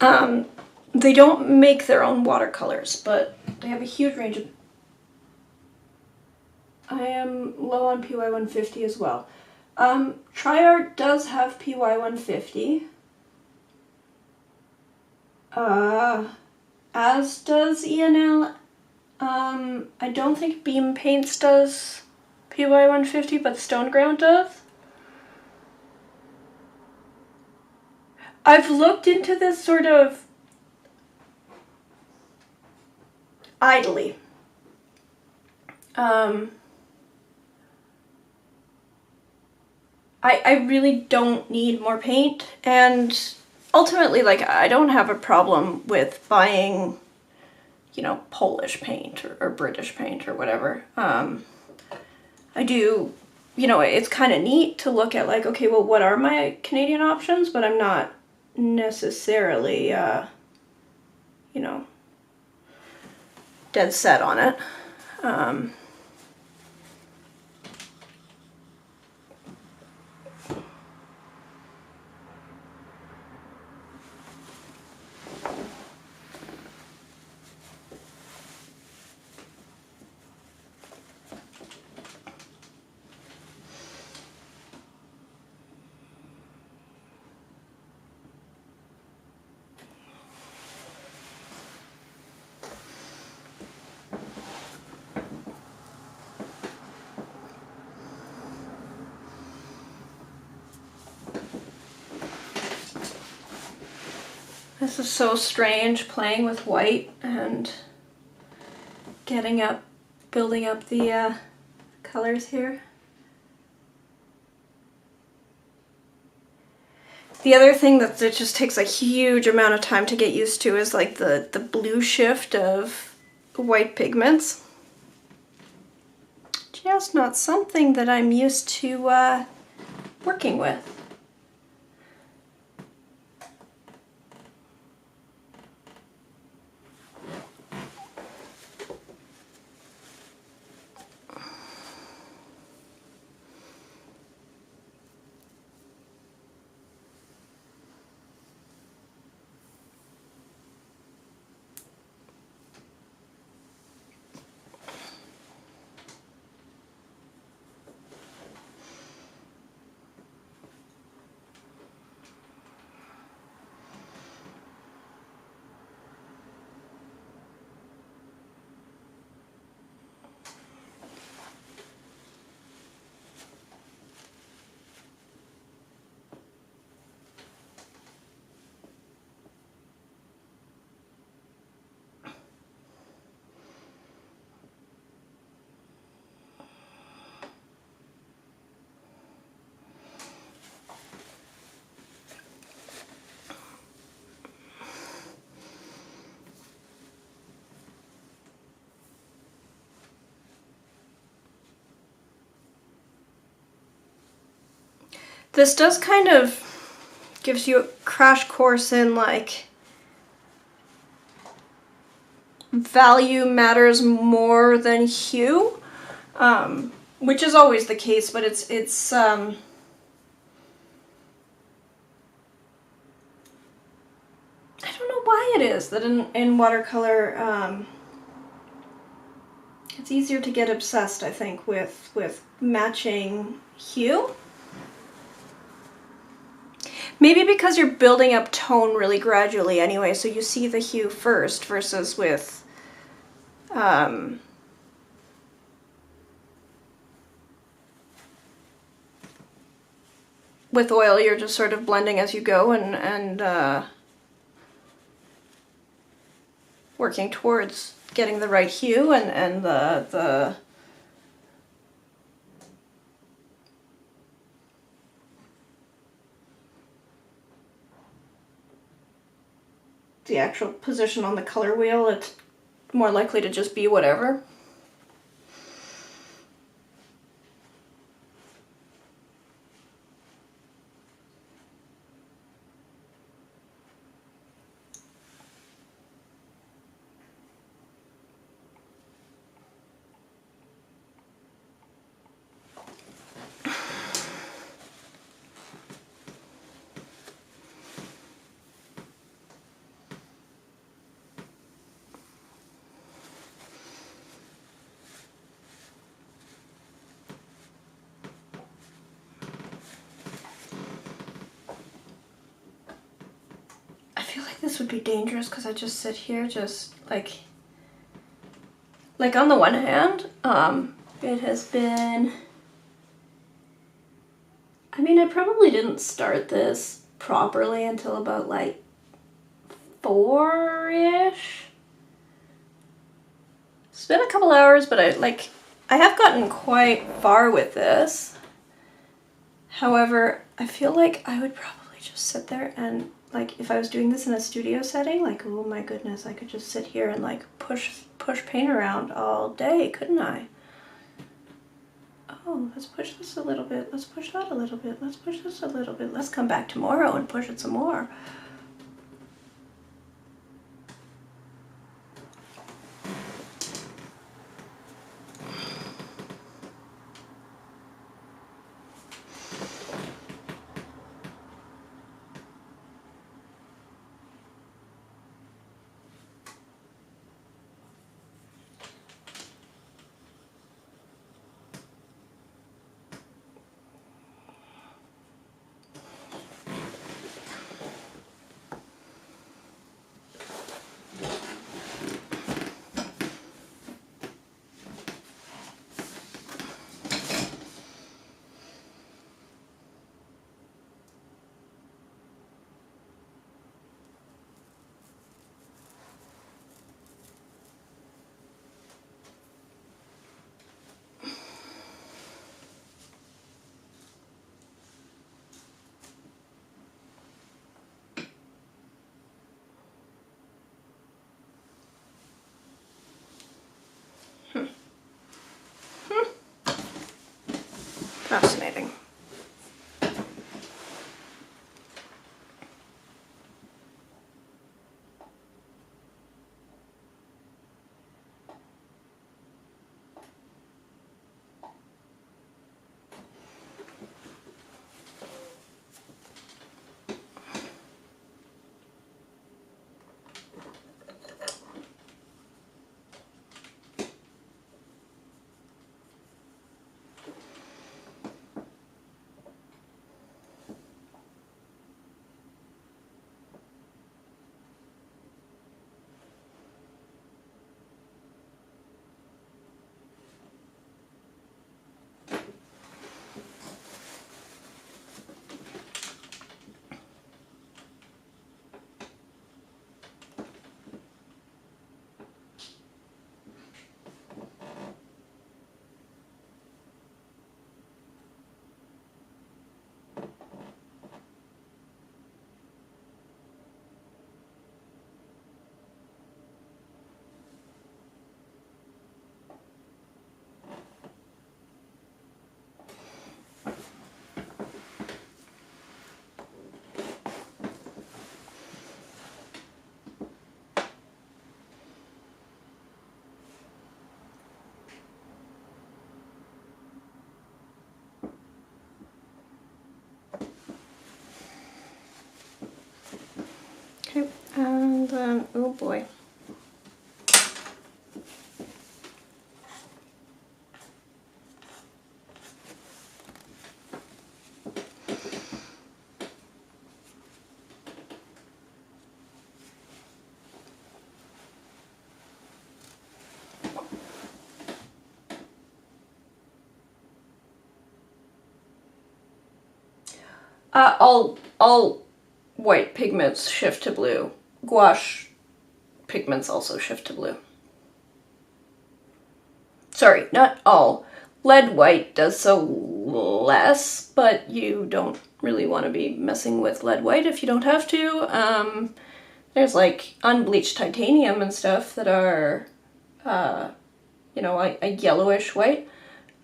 They don't make their own watercolors, but they have a huge range of, I am low on PY 150 as well. Triart does have PY 150. As does ENL. I don't think Beam Paints does PY 150, but Stone Ground does. I've looked into this sort of idly. I really don't need more paint, and ultimately, like, I don't have a problem with buying, you know, Polish paint or British paint or whatever. I do, you know, it's kind of neat to look at, like, okay, well, what are my Canadian options? But I'm not necessarily, you know, dead set on it. This is so strange, playing with white and building up the colors here. The other thing that it just takes a huge amount of time to get used to is like the blue shift of white pigments. Just not something that I'm used to working with. This does kind of gives you a crash course in, like, value matters more than hue, which is always the case, but it's I don't know, why it is that in watercolor, it's easier to get obsessed, I think, with matching hue. Maybe because you're building up tone really gradually anyway, so you see the hue first versus with oil, you're just sort of blending as you go and working towards getting the right hue and the actual position on the color wheel. It's more likely to just be whatever. This would be dangerous because I just sit here just like on the one hand, it has been, I mean, I probably didn't start this properly until about like 4-ish. It's been a couple hours, but I have gotten quite far with this. However, I feel like I would probably just sit there and, like, if I was doing this in a studio setting, like, oh my goodness, I could just sit here and like push paint around all day, couldn't I? Oh, let's push this a little bit, let's push that a little bit, let's push this a little bit, let's come back tomorrow and push it some more. Fascinating. Oh boy. All white pigments shift to blue. Gouache pigments also shift to blue. Sorry, not all. Lead white does so less, but you don't really want to be messing with lead white if you don't have to. There's like unbleached titanium and stuff that are, you know, a yellowish white.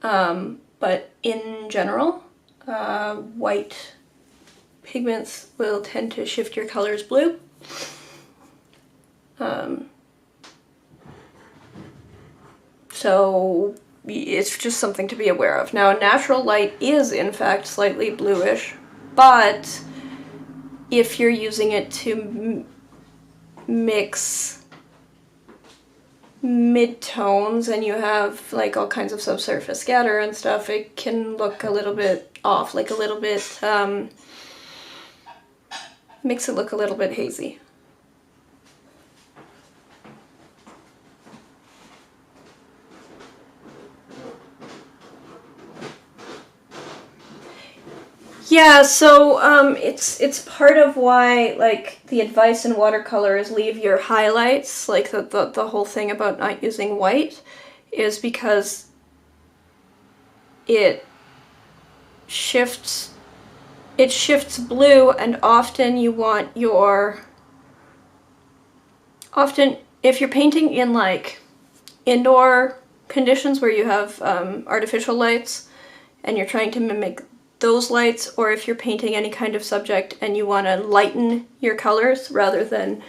But in general, white pigments will tend to shift your colors blue. So it's just something to be aware of. Now, natural light is in fact slightly bluish, but if you're using it to mix mid-tones and you have like all kinds of subsurface scatter and stuff, it can look a little bit off, like a little bit, makes it look a little bit hazy. Yeah, so it's part of why, like, the advice in watercolor is leave your highlights, like the whole thing about not using white is because it shifts blue, and often you want often if you're painting in like indoor conditions where you have artificial lights and you're trying to mimic those lights, or if you're painting any kind of subject and you want to lighten your colors rather than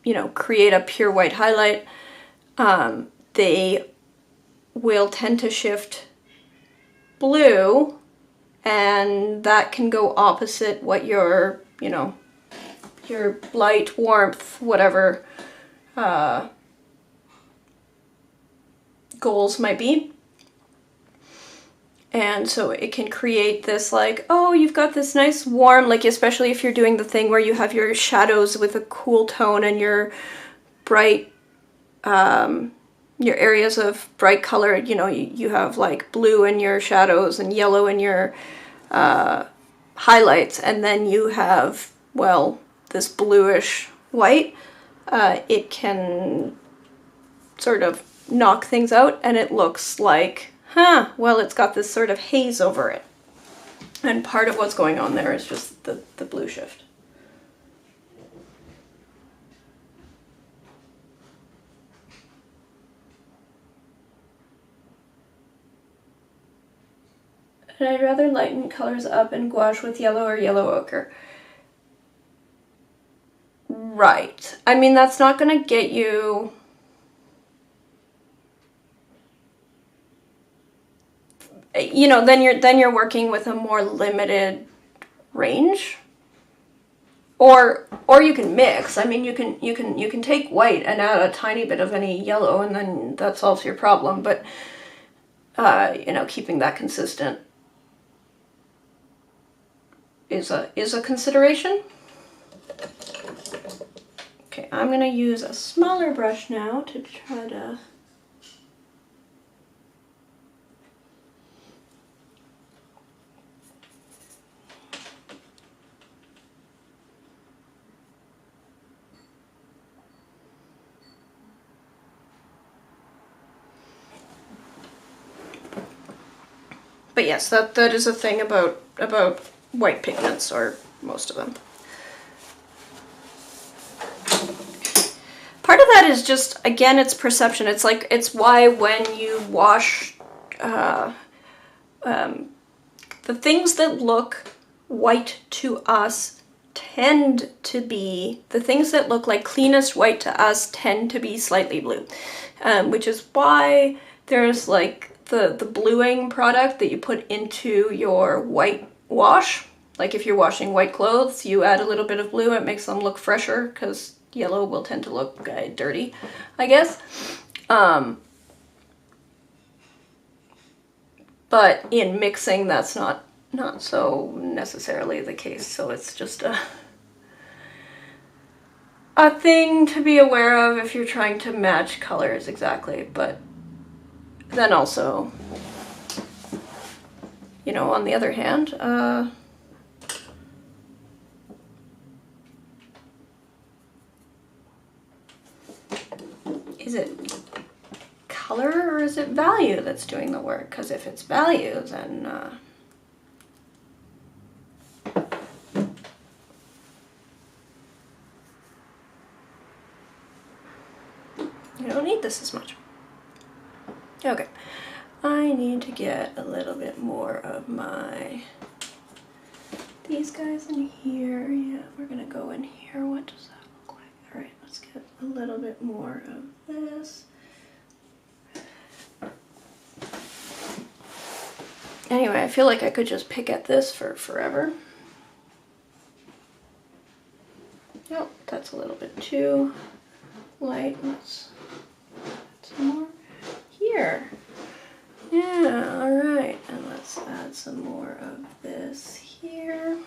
you know, create a pure white highlight, they will tend to shift blue, and that can go opposite what your, you know, your light, warmth, whatever goals might be. And so it can create this like, oh, you've got this nice warm, like especially if you're doing the thing where you have your shadows with a cool tone and your bright, your areas of bright color, you know, you have like blue in your shadows and yellow in your highlights, and then you have, well, this bluish white. It can sort of knock things out and it looks like, well, it's got this sort of haze over it. And part of what's going on there is just the blue shift. And I'd rather lighten colors up in gouache with yellow or yellow ochre. Right. I mean, that's not going to get you... You know, then you're working with a more limited range, or you can mix. I mean, you can take white and add a tiny bit of any yellow, and then that solves your problem. But you know, keeping that consistent is a consideration. Okay, I'm gonna use a smaller brush now to try to. But yes, that is a thing about white pigments, or most of them. Part of that is just, again, it's perception. It's like, it's why when you wash the things that look white to us tend to be, the things that look like cleanest white to us tend to be slightly blue, which is why there's like the bluing product that you put into your white wash Like if you're washing white clothes, you add a little bit of blue, it makes them look fresher, because yellow will tend to look dirty, I guess. But in mixing, that's not so necessarily the case, so it's just a thing to be aware of if you're trying to match colors exactly. But then also, you know, on the other hand, is it color or is it value that's doing the work? Because if it's value, then you don't need this as much. Okay, I need to get a little bit more of these guys in here. Yeah, we're gonna go in here. What does that look like? All right, let's get a little bit more of this. Anyway, I feel like I could just pick at this for forever. Oh, that's a little bit too light. Let's add some more here. Yeah, all right. And let's add some more of this here.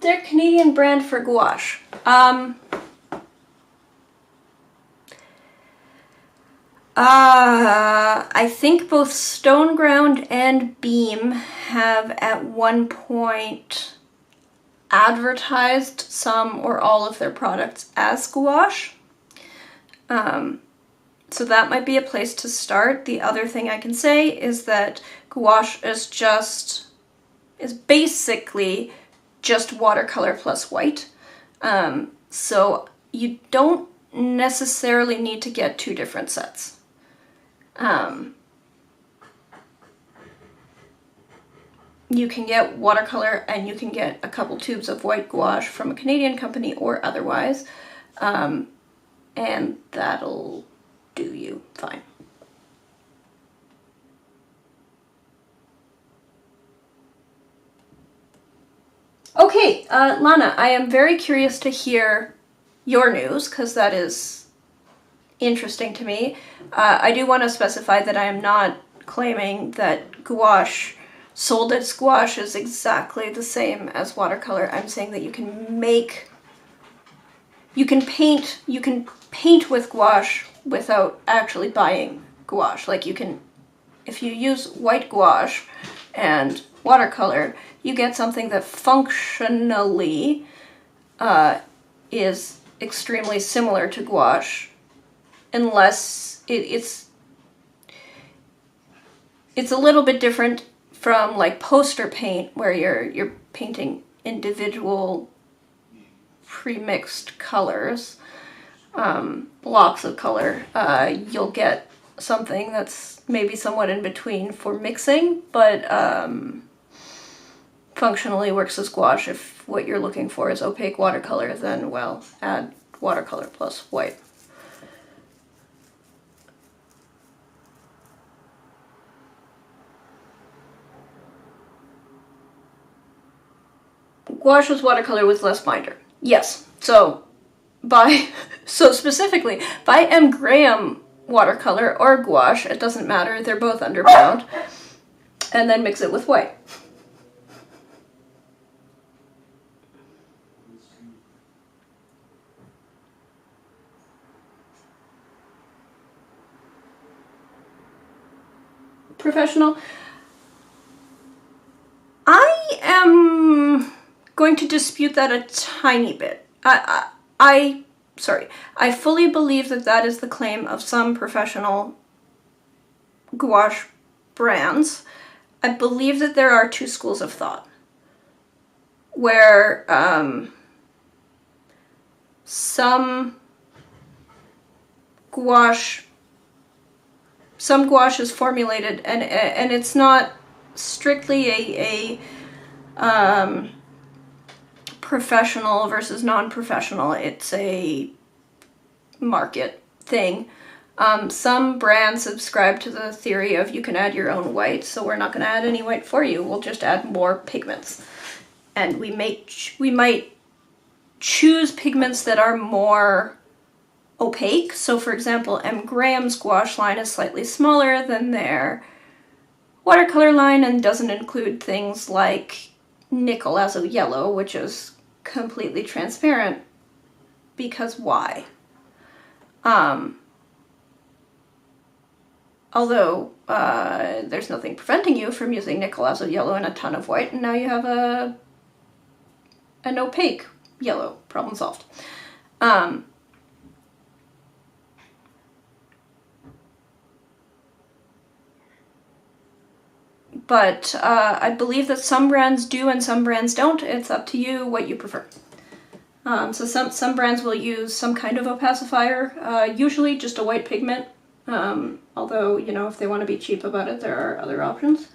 They're Canadian brand for gouache. I think both Stone Ground and Beam have at one point advertised some or all of their products as gouache. So that might be a place to start. The other thing I can say is that gouache is basically just watercolor plus white. So you don't necessarily need to get two different sets. You can get watercolor and you can get a couple tubes of white gouache from a Canadian company or otherwise, and that'll do you fine. Okay, Lana, I am very curious to hear your news, because that is interesting to me. I do want to specify that I am not claiming that gouache, sold as gouache, is exactly the same as watercolor. I'm saying that you can paint with gouache without actually buying gouache. Like if you use white gouache and watercolor, you get something that functionally is extremely similar to gouache, unless it's a little bit different from like poster paint, where you're painting individual pre-mixed colors, blocks of color. You'll get something that's maybe somewhat in between for mixing, but functionally works as gouache. If what you're looking for is opaque watercolor, then, well, add watercolor plus white. Gouache is watercolor with less binder. Yes, so buy, so specifically, buy M. Graham watercolor or gouache, it doesn't matter, they're both underbound, and then mix it with white. Professional. I am going to dispute that a tiny bit. I fully believe that that is the claim of some professional gouache brands. I believe that there are two schools of thought, where some gouache is formulated, and it's not strictly a professional versus non-professional. It's a market thing. Some brands subscribe to the theory of you can add your own white, so we're not going to add any white for you. We'll just add more pigments. And we might choose pigments that are more opaque. So for example, M. Graham's gouache line is slightly smaller than their watercolor line and doesn't include things like nickel azo yellow, which is completely transparent, because why? Although there's nothing preventing you from using nickel azo yellow and a ton of white, and now you have an opaque yellow. Problem solved. But I believe that some brands do and some brands don't. It's up to you what you prefer. So some brands will use some kind of opacifier, usually just a white pigment. Although, you know, if they want to be cheap about it, there are other options.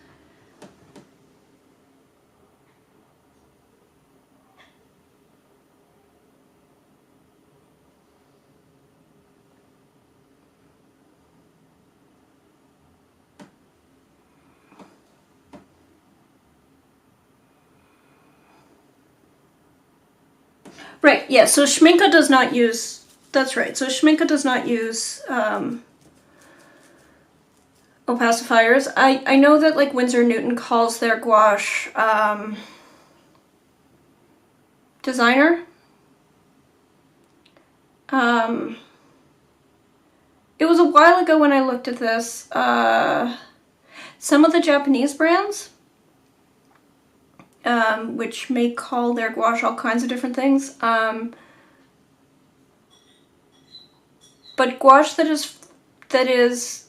Right, yeah, so Schmincke does not use, that's right, so Schmincke does not use opacifiers. I know that like Winsor Newton calls their gouache designer. It was a while ago when I looked at this. Some of the Japanese brands, which may call their gouache all kinds of different things, but gouache that is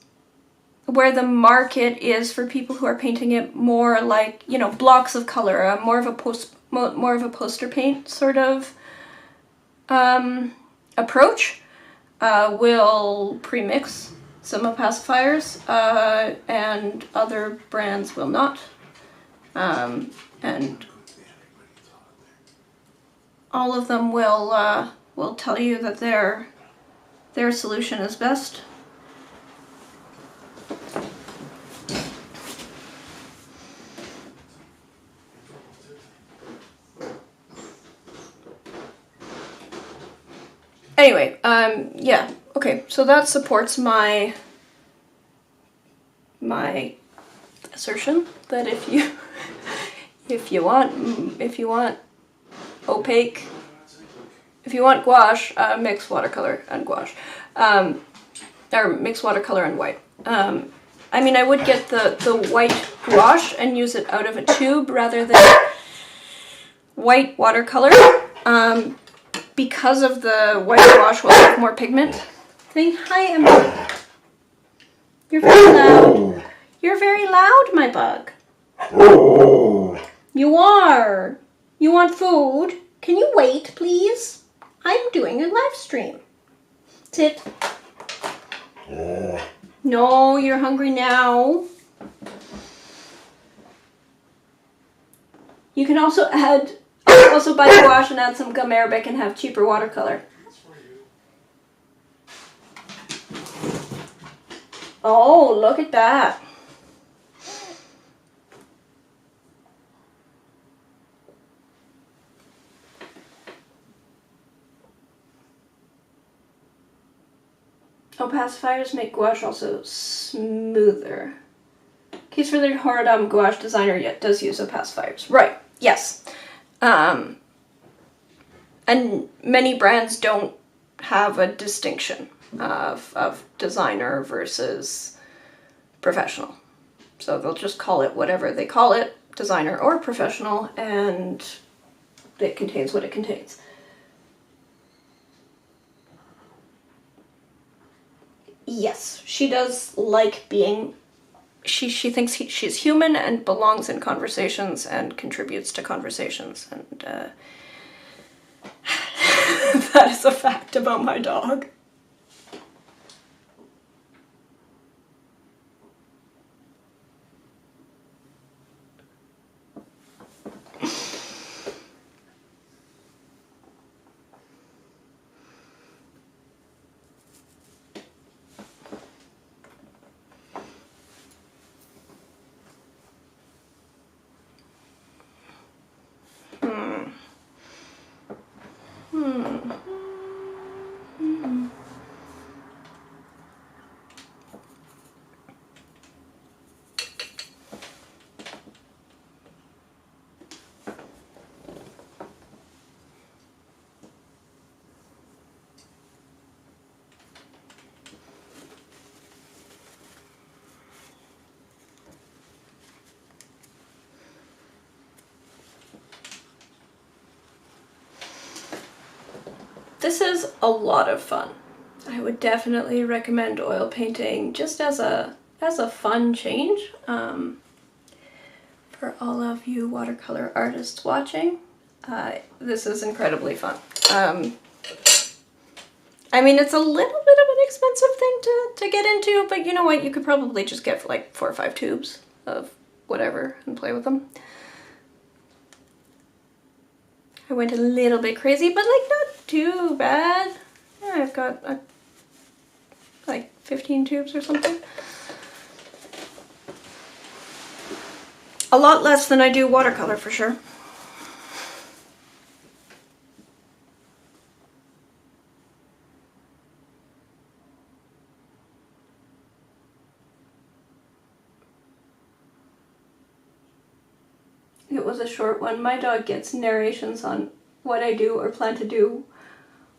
where the market is for people who are painting it more like, you know, blocks of color, more of a poster paint sort of approach, will premix some opacifiers, and other brands will not. And all of them will tell you that their solution is best. Anyway, yeah, okay, so that supports my assertion that if you want opaque, if you want gouache, mix watercolor and gouache, or mix watercolor and white. I mean, I would get the white gouache and use it out of a tube rather than white watercolor, because of the white gouache will have more pigment thing. Hi, Emma. You're very loud. You're very loud, my bug. You are. You want food? Can you wait, please? I'm doing a live stream. Sit. No, you're hungry now. You can also buy gouache and add some gum arabic and have cheaper watercolor. Oh, look at that. Opacifiers make gouache also smoother. Case for the hard gouache designer yet does use opacifiers. Right, yes. And many brands don't have a distinction of designer versus professional. So they'll just call it whatever they call it, designer or professional, and it contains what it contains. Yes, she does like being, she thinks she's human and belongs in conversations and contributes to conversations, and that is a fact about my dog. This is a lot of fun. I would definitely recommend oil painting just as a fun change. For all of you watercolor artists watching, this is incredibly fun. I mean, it's a little bit of an expensive thing to get into, but you know what? You could probably just get like 4 or 5 tubes of whatever and play with them. I went a little bit crazy, but like not too bad. Yeah, I've got like 15 tubes or something. A lot less than I do watercolor for sure. It was a short one. My dog gets narrations on what I do or plan to do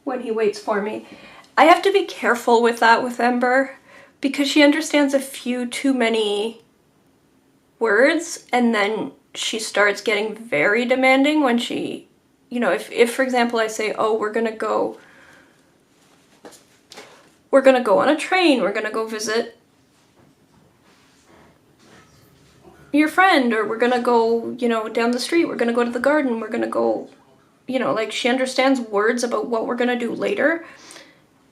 when he waits for me. I have to be careful with that with Ember because she understands a few too many words, and then she starts getting very demanding when she, you know, if for example I say, oh, we're gonna go on a train, we're gonna go visit your friend, or we're gonna go, you know, down the street, we're gonna go to the garden, we're gonna go, you know, like she understands words about what we're gonna do later.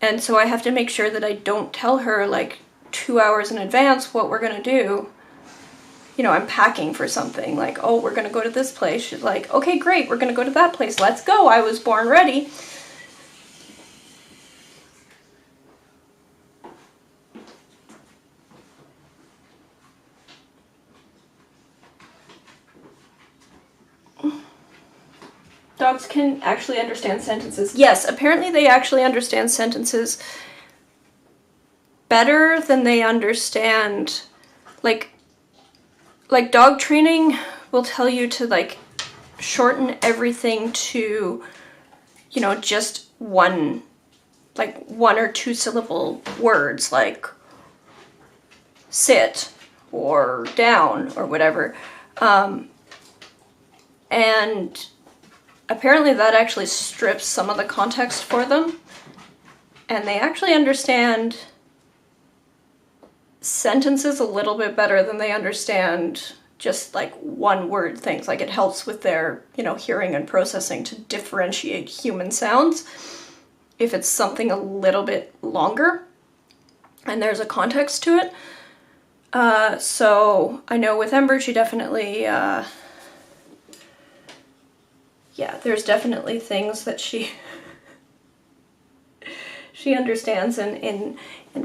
And so I have to make sure that I don't tell her like 2 hours in advance what we're gonna do. You know, I'm packing for something, like, oh, we're gonna go to this place. She's like, okay, great, we're gonna go to that place, let's go, I was born ready. Dogs can actually understand sentences. Yes, apparently they actually understand sentences better than they understand, like dog training will tell you to like shorten everything to, you know, just one or 2 syllable words like sit or down or whatever. And apparently that actually strips some of the context for them, and they actually understand sentences a little bit better than they understand just like one word things. Like it helps with their, you know, hearing and processing to differentiate human sounds if it's something a little bit longer and there's a context to it. So I know with Ember, she definitely, yeah, there's definitely things that she understands in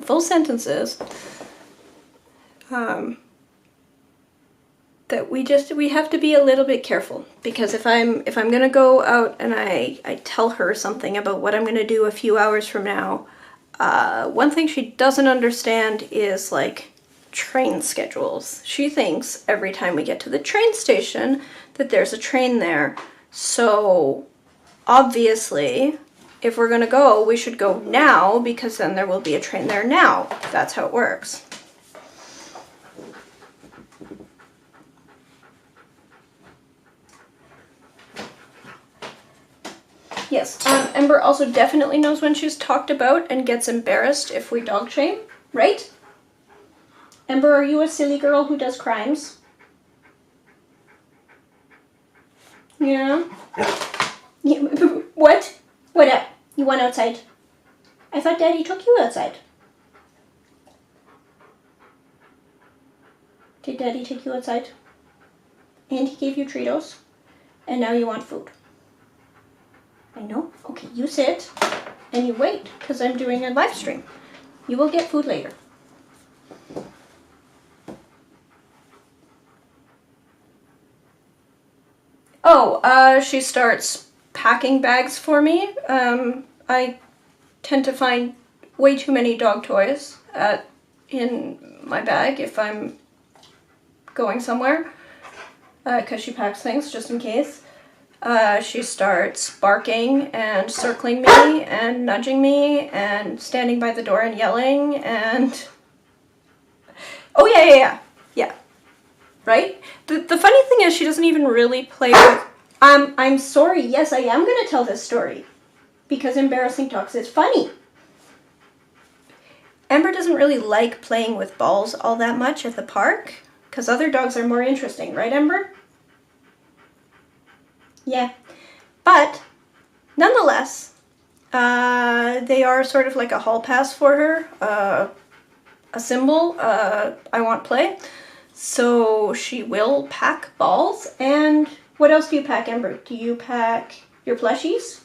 full sentences. That we have to be a little bit careful, because if I'm gonna go out and I tell her something about what I'm gonna do a few hours from now, One thing she doesn't understand is like train schedules. She thinks every time we get to the train station that there's a train there. So obviously, if we're gonna go, we should go now because then there will be a train there now. That's how it works. Yes, Ember also definitely knows when she's talked about and gets embarrassed if we dog shame, right? Ember, are you a silly girl who does crimes? Yeah? What? What up? You went outside? I thought Daddy took you outside. Did Daddy take you outside? And he gave you Treatos? And now you want food? I know. Okay, you sit and you wait because I'm doing a live stream. You will get food later. Oh, she starts packing bags for me. I tend to find way too many dog toys in my bag if I'm going somewhere because she packs things just in case. She starts barking and circling me and nudging me and standing by the door and yelling and... Oh, yeah. Right? The funny thing is she doesn't even really play with... I'm sorry, yes, I am going to tell this story because embarrassing talks is funny. Ember doesn't really like playing with balls all that much at the park because other dogs are more interesting, right, Ember? Yeah, but nonetheless, they are sort of like a hall pass for her, a symbol, I want play. So she will pack balls. And what else do you pack, Ember? Do you pack your plushies?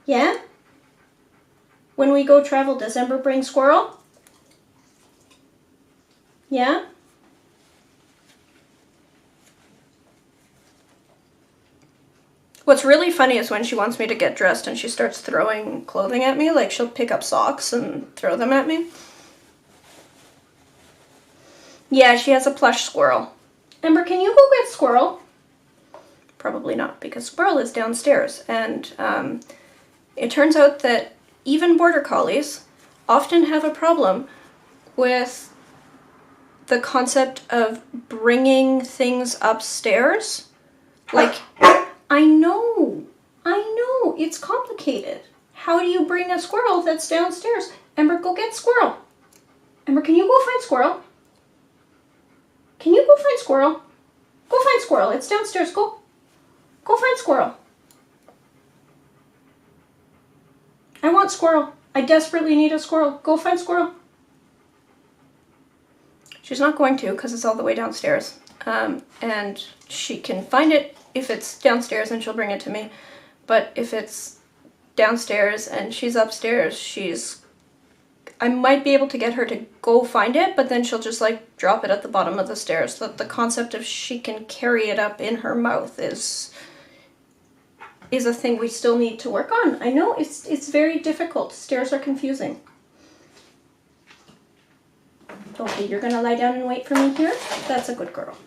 Yeah? When we go travel, does Ember bring squirrel? Yeah? What's really funny is when she wants me to get dressed and she starts throwing clothing at me, like she'll pick up socks and throw them at me. Yeah, she has a plush squirrel. Ember, can you go get squirrel? Probably not, because squirrel is downstairs. And it turns out that even border collies often have a problem with the concept of bringing things upstairs. Like... I know, it's complicated. How do you bring a squirrel that's downstairs? Ember, go get squirrel. Ember, can you go find squirrel? Can you go find squirrel? Go find squirrel, it's downstairs, go. Go find squirrel. I want squirrel. I desperately need a squirrel. Go find squirrel. She's not going to because it's all the way downstairs. And she can find it if it's downstairs and she'll bring it to me. But if it's downstairs and she's upstairs, I might be able to get her to go find it, but then she'll just like drop it at the bottom of the stairs. The concept of she can carry it up in her mouth is a thing we still need to work on. I know it's very difficult. Stairs are confusing. Okay, you're gonna lie down and wait for me here? That's a good girl.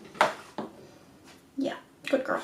Yeah, good girl.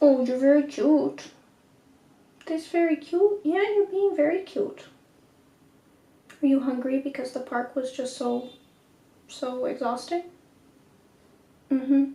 Oh, you're very cute. That's very cute. Yeah, you're being very cute. Are you hungry because the park was just so exhausting? Mm-hmm.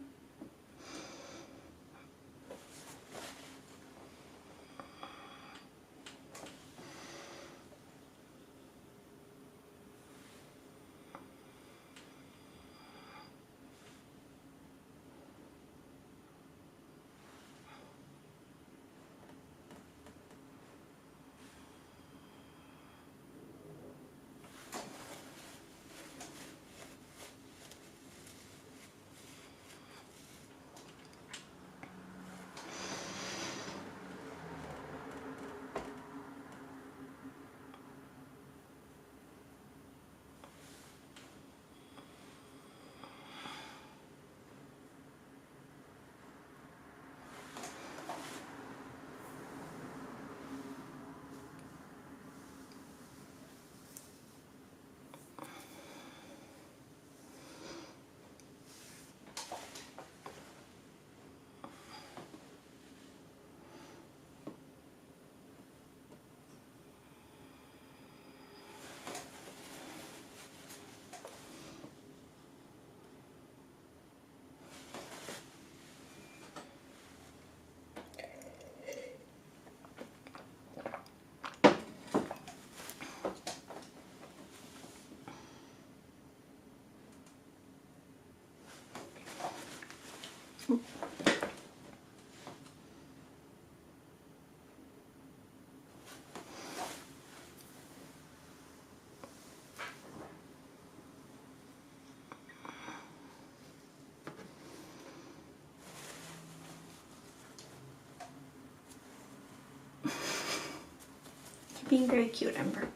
You're being very cute, Ember.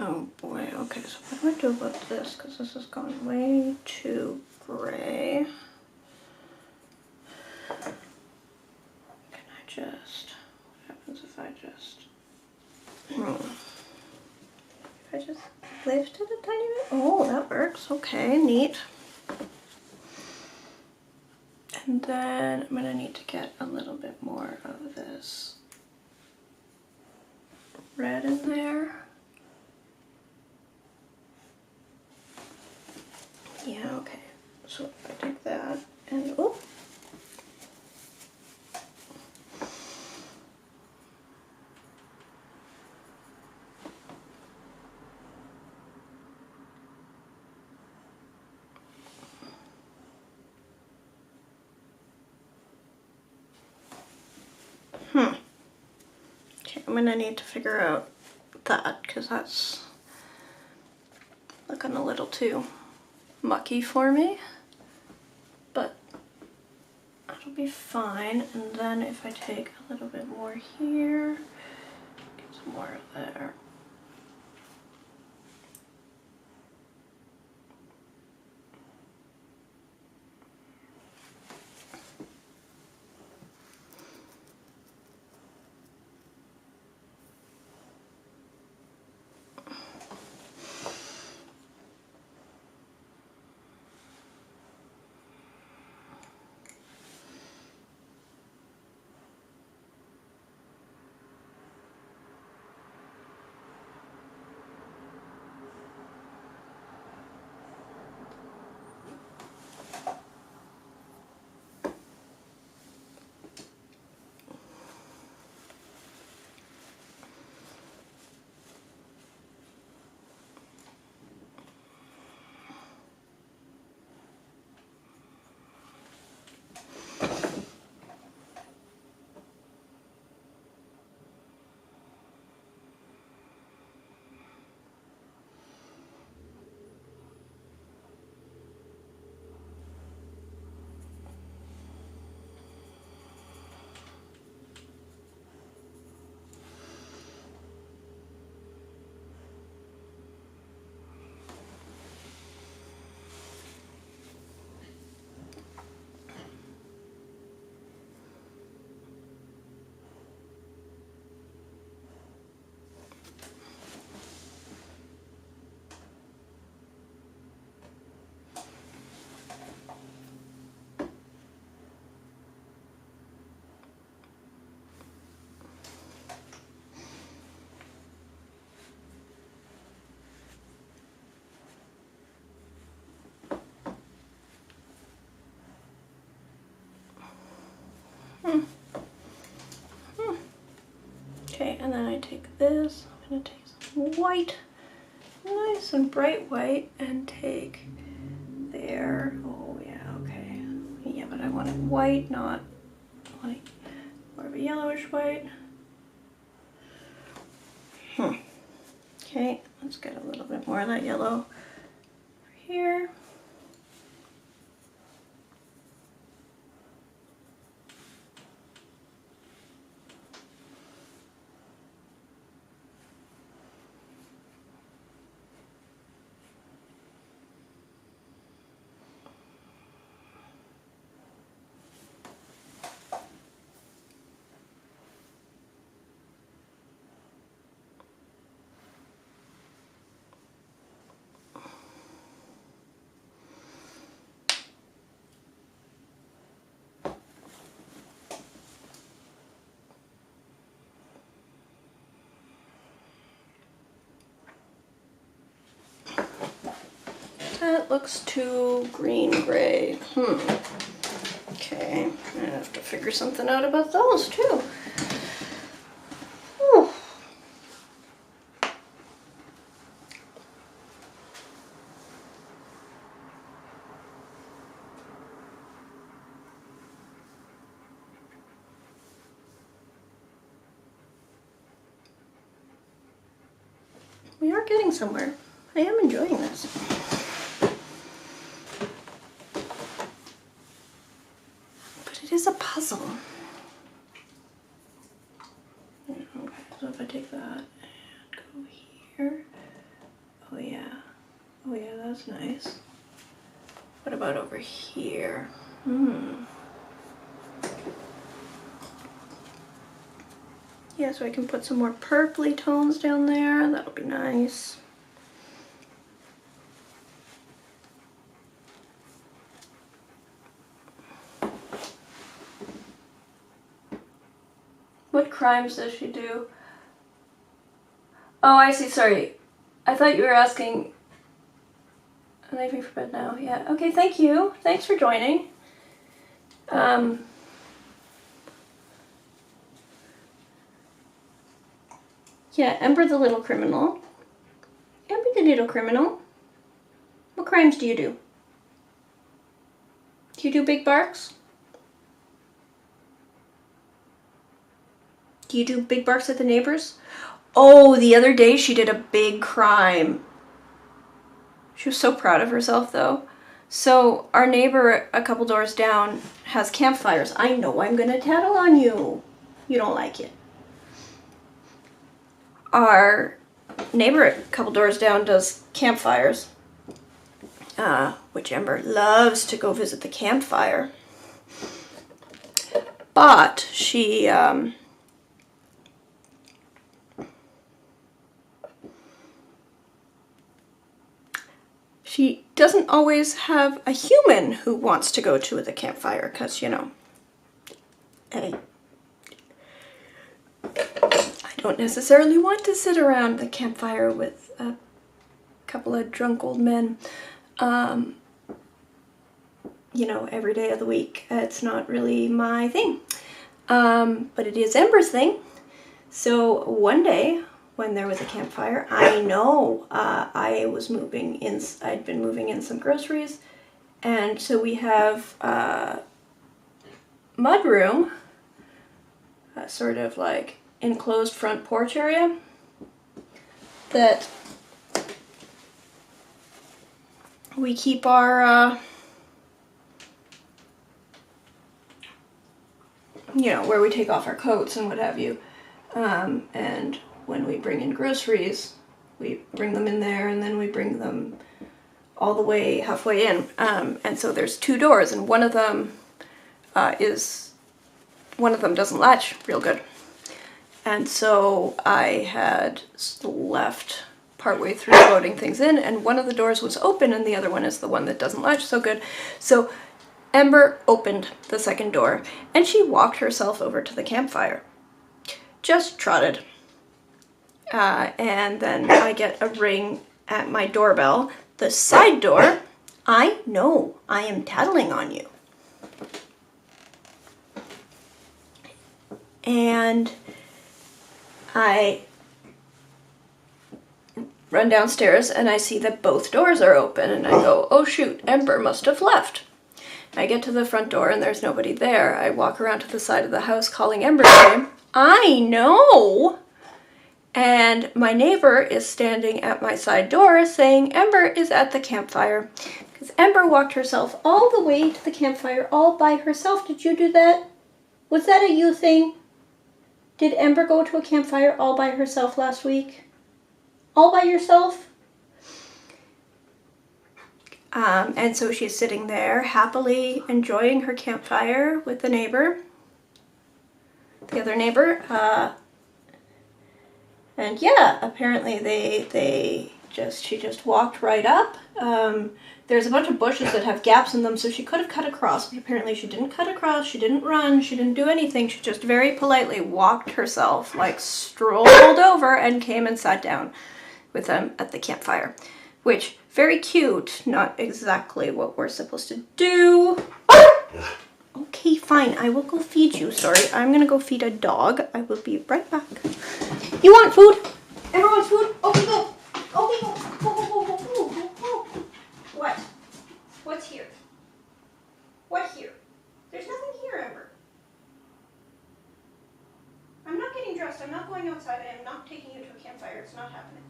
Oh boy, okay, so what do I do about this? Because this has gone way too gray. Can I just, what happens if I just, if I just lift it a tiny bit? Oh, that works, okay, neat. And then I'm gonna need to get a little bit more of this red in there. Yeah, okay. So if I take that and oh. Okay, I'm gonna need to figure out that because that's looking a little too mucky for me, but that'll be fine. And then if I take a little bit more here, get some more there. Okay, and then I take this. I'm gonna take some white, nice and bright white, and take there. Oh yeah, okay. Yeah, but I want it white, not like more of a yellowish white. Okay, let's get a little bit more of that yellow over here. That looks too green-gray. Okay, I have to figure something out about those too. Whew. We are getting somewhere. I am enjoying this. But it is a puzzle. Okay, so if I take that and go here. Oh yeah. Oh yeah, that's nice. What about over here? Yeah, so I can put some more purpley tones down there. That'll be nice. What crimes does she do? Oh, I see, sorry. I thought you were asking... I'm leaving for bed now, yeah. Okay, thank you. Thanks for joining. Yeah, Ember the little criminal. Ember the little criminal. What crimes do you do? Do you do big barks? Do you do big barks at the neighbors? Oh, the other day she did a big crime. She was so proud of herself though. So our neighbor a couple doors down has campfires. I know I'm gonna tattle on you. You don't like it. Our neighbor a couple doors down does campfires, which Ember loves to go visit the campfire. But she doesn't always have a human who wants to go to the campfire because, you know, hey, I don't necessarily want to sit around the campfire with a couple of drunk old men, you know, every day of the week. It's not really my thing, but it is Ember's thing. So one day when there was a campfire, I know I was moving in, I'd been moving in some groceries, and so we have a mudroom, sort of like enclosed front porch area that we keep our, you know, where we take off our coats and what have you, and when we bring in groceries, we bring them in there and then we bring them all the way halfway in. And so there's two doors, and one of them doesn't latch real good. And so I had left partway through loading things in, and one of the doors was open and the other one is the one that doesn't latch so good. So Ember opened the second door and she walked herself over to the campfire. Just trotted. And then I get a ring at my doorbell. The side door, I know I am tattling on you. and I run downstairs and I see that both doors are open, and I go, oh shoot, Ember must have left. I get to the front door and there's nobody there. I walk around to the side of the house calling Ember's name. I know! And my neighbor is standing at my side door saying Ember is at the campfire. Because Ember walked herself all the way to the campfire all by herself. Did you do that? Was that a you thing? Did Ember go to a campfire all by herself last week? All by yourself? And so she's sitting there happily enjoying her campfire with the neighbor, the other neighbor. And yeah, apparently she just walked right up. There's a bunch of bushes that have gaps in them, so she could have cut across, but apparently she didn't cut across, she didn't run, she didn't do anything. She just very politely walked herself, like strolled over and came and sat down with them at the campfire. Which, very cute, not exactly what we're supposed to do. Okay, fine, I will go feed you. Sorry, I'm gonna go feed a dog. I will be right back. You want food? Everyone wants food? Okay, go. Okay, go. Go. What? What's here? What here? There's nothing here, Ember. I'm not getting dressed. I'm not going outside. I am not taking you to a campfire. It's not happening.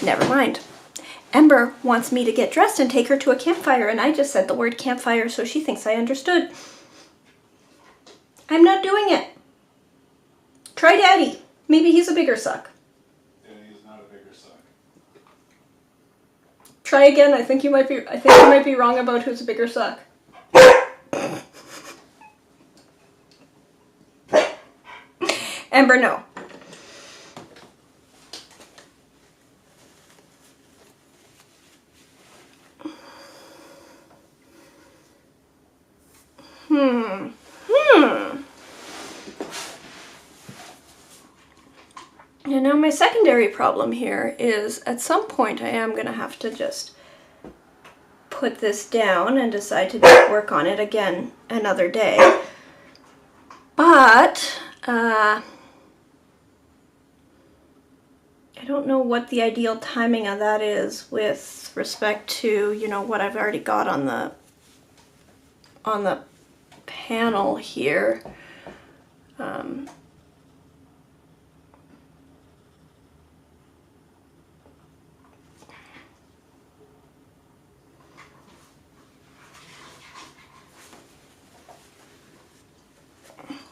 Never mind. Ember wants me to get dressed and take her to a campfire, and I just said the word campfire, so she thinks I understood. I'm not doing it. Try Daddy. Maybe he's a bigger suck. Daddy is not a bigger suck. Try again. I think you might be wrong about who's a bigger suck. Ember, no. And now my secondary problem here is at some point I am going to have to just put this down and decide to work on it again another day. But I don't know what the ideal timing of that is with respect to, you know, what I've already got on the panel here.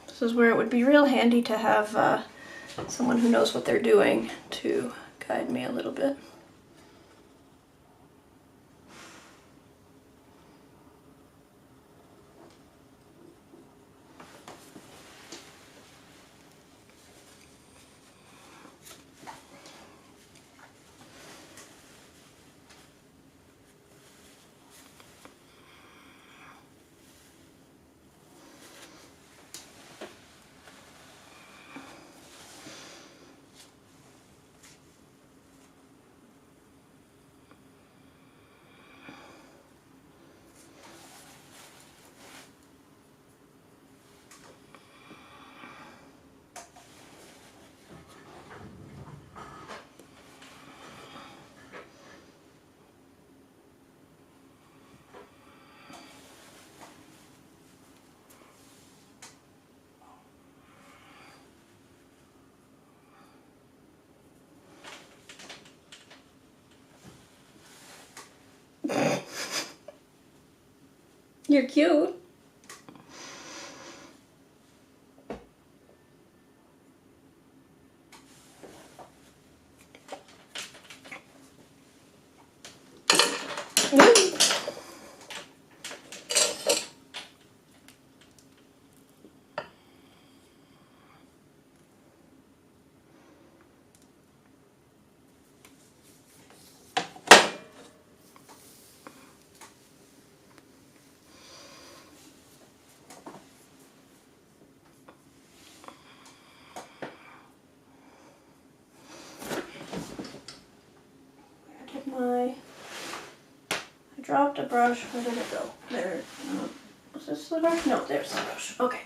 This is where it would be real handy to have someone who knows what they're doing to guide me a little bit. You're cute. I dropped a brush. Where did it go? There. Was this the brush? No, there's the brush. Okay.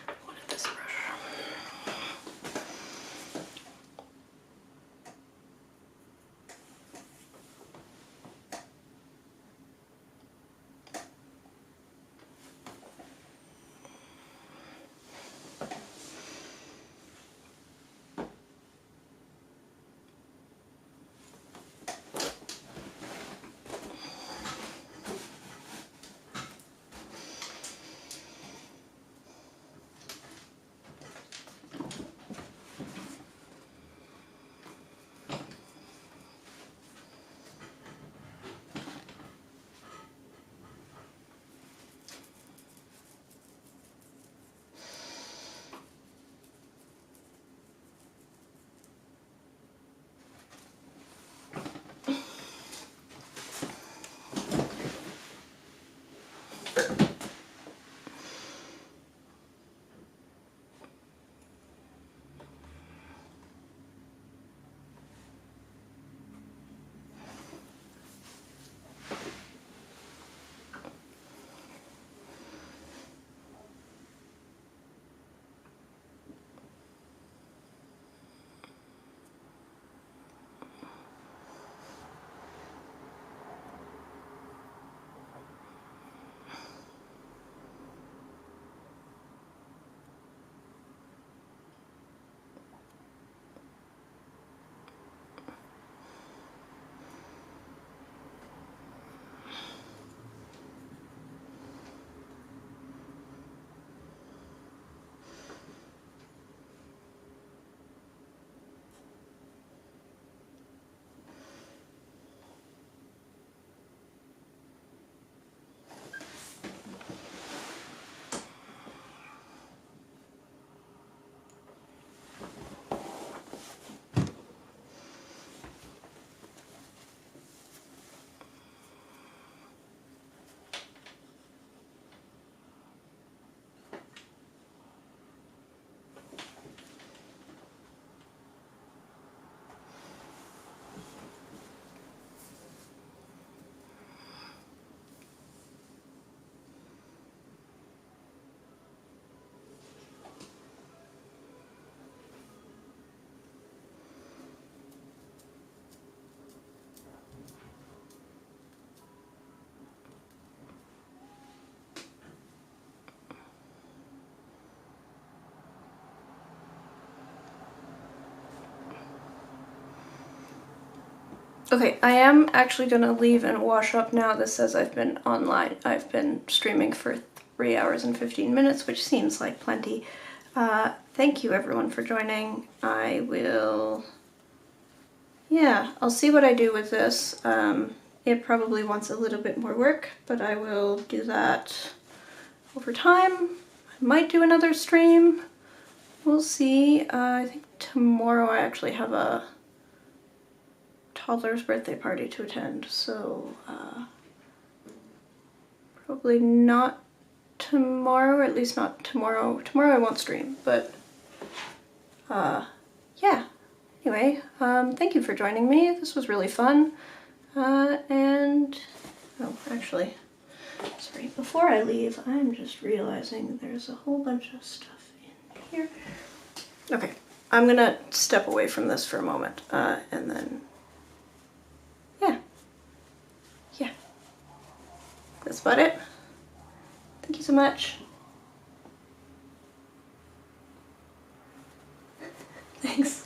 I wanted this brush. Okay, I am actually gonna leave and wash up now. This says I've been online. I've been streaming for 3 hours and 15 minutes, which seems like plenty. Thank you everyone for joining. I will, yeah, I'll see what I do with this. It probably wants a little bit more work, but I will do that over time. I might do another stream. We'll see. I think tomorrow I actually have a toddler's birthday party to attend, so probably not tomorrow, or at least not tomorrow. Tomorrow I won't stream, but yeah. Anyway, thank you for joining me. This was really fun. And, oh, actually, sorry, before I leave, I'm just realizing there's a whole bunch of stuff in here. Okay, I'm gonna step away from this for a moment, and then yeah, that's about it. Thank you so much. Thanks.